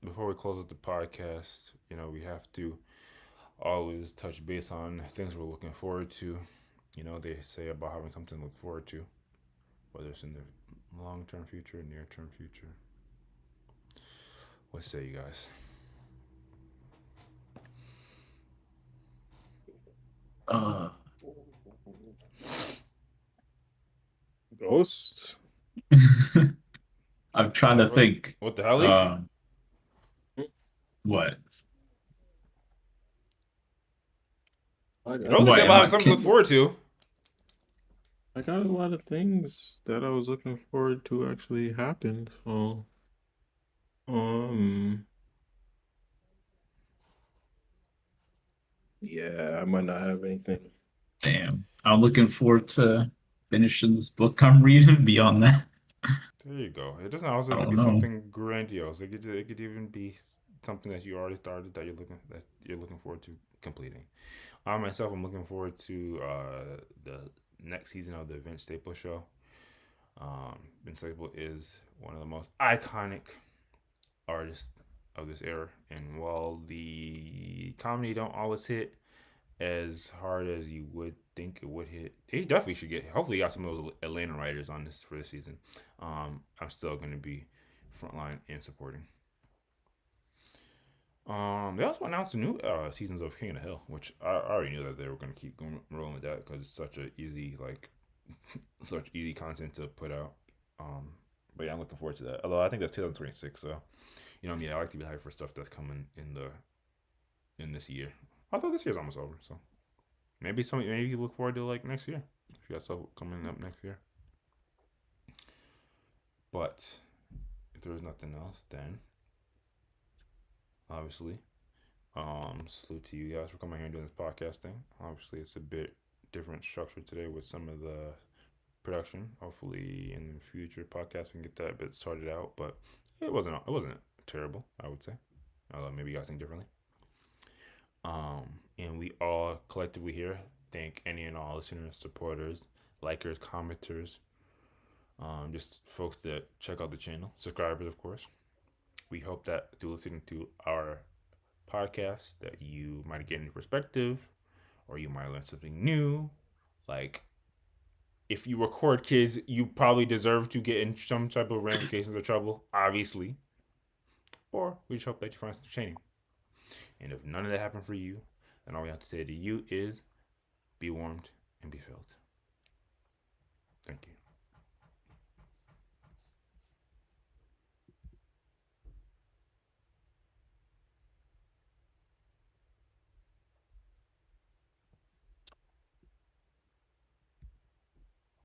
Before we close out the podcast, we have to always touch base on things we're looking forward to. They say about having something to look forward to, whether it's in the long-term future, near-term future. What say you guys? Uh, Ghost. I'm trying to think. What the hell? Um, what? You know what they What say am about I? having something to look forward to. I got a lot of things that I was looking forward to actually happen. So, um, yeah, I might not have anything. Damn. I'm looking forward to finishing this book I'm reading. Beyond that, There you go. It doesn't always I have to don't be know. something grandiose. It could even be something that you already started that you're looking forward to completing. I myself, I'm looking forward to the next season of the Vince Staples show. Vince Staples is one of the most iconic artists of this era, and while the comedy don't always hit as hard as you would think it would hit, he definitely should get. Hopefully, he got some of those Atlanta writers on this for this season. I'm still going to be frontline and supporting. They also announced the new seasons of King of the Hill, which I already knew that they were going to keep rolling with that because it's such a easy such easy content to put out. But yeah, I'm looking forward to that. Although I think that's 2026, so you know me, I like to be hyped for stuff that's coming in this year. I thought this year's almost over, so maybe you look forward to like next year if you got stuff coming up next year. But if there's nothing else, then obviously, salute to you guys for coming here and doing this podcast thing. Obviously, it's a bit different structure today with some of the production. Hopefully, in the future podcasts we can get that a bit sorted out. But it wasn't terrible, I would say. Although maybe you guys think differently. And we all collectively here thank any and all listeners, supporters, likers, commenters, just folks that check out the channel, subscribers, of course. We hope that through listening to our podcast that you might get a new perspective or you might learn something new. Like, if you record kids, you probably deserve to get in some type of ramifications or trouble, obviously. Or we just hope that you find something entertaining. And if none of that happened for you, then all we have to say to you is be warmed and be filled.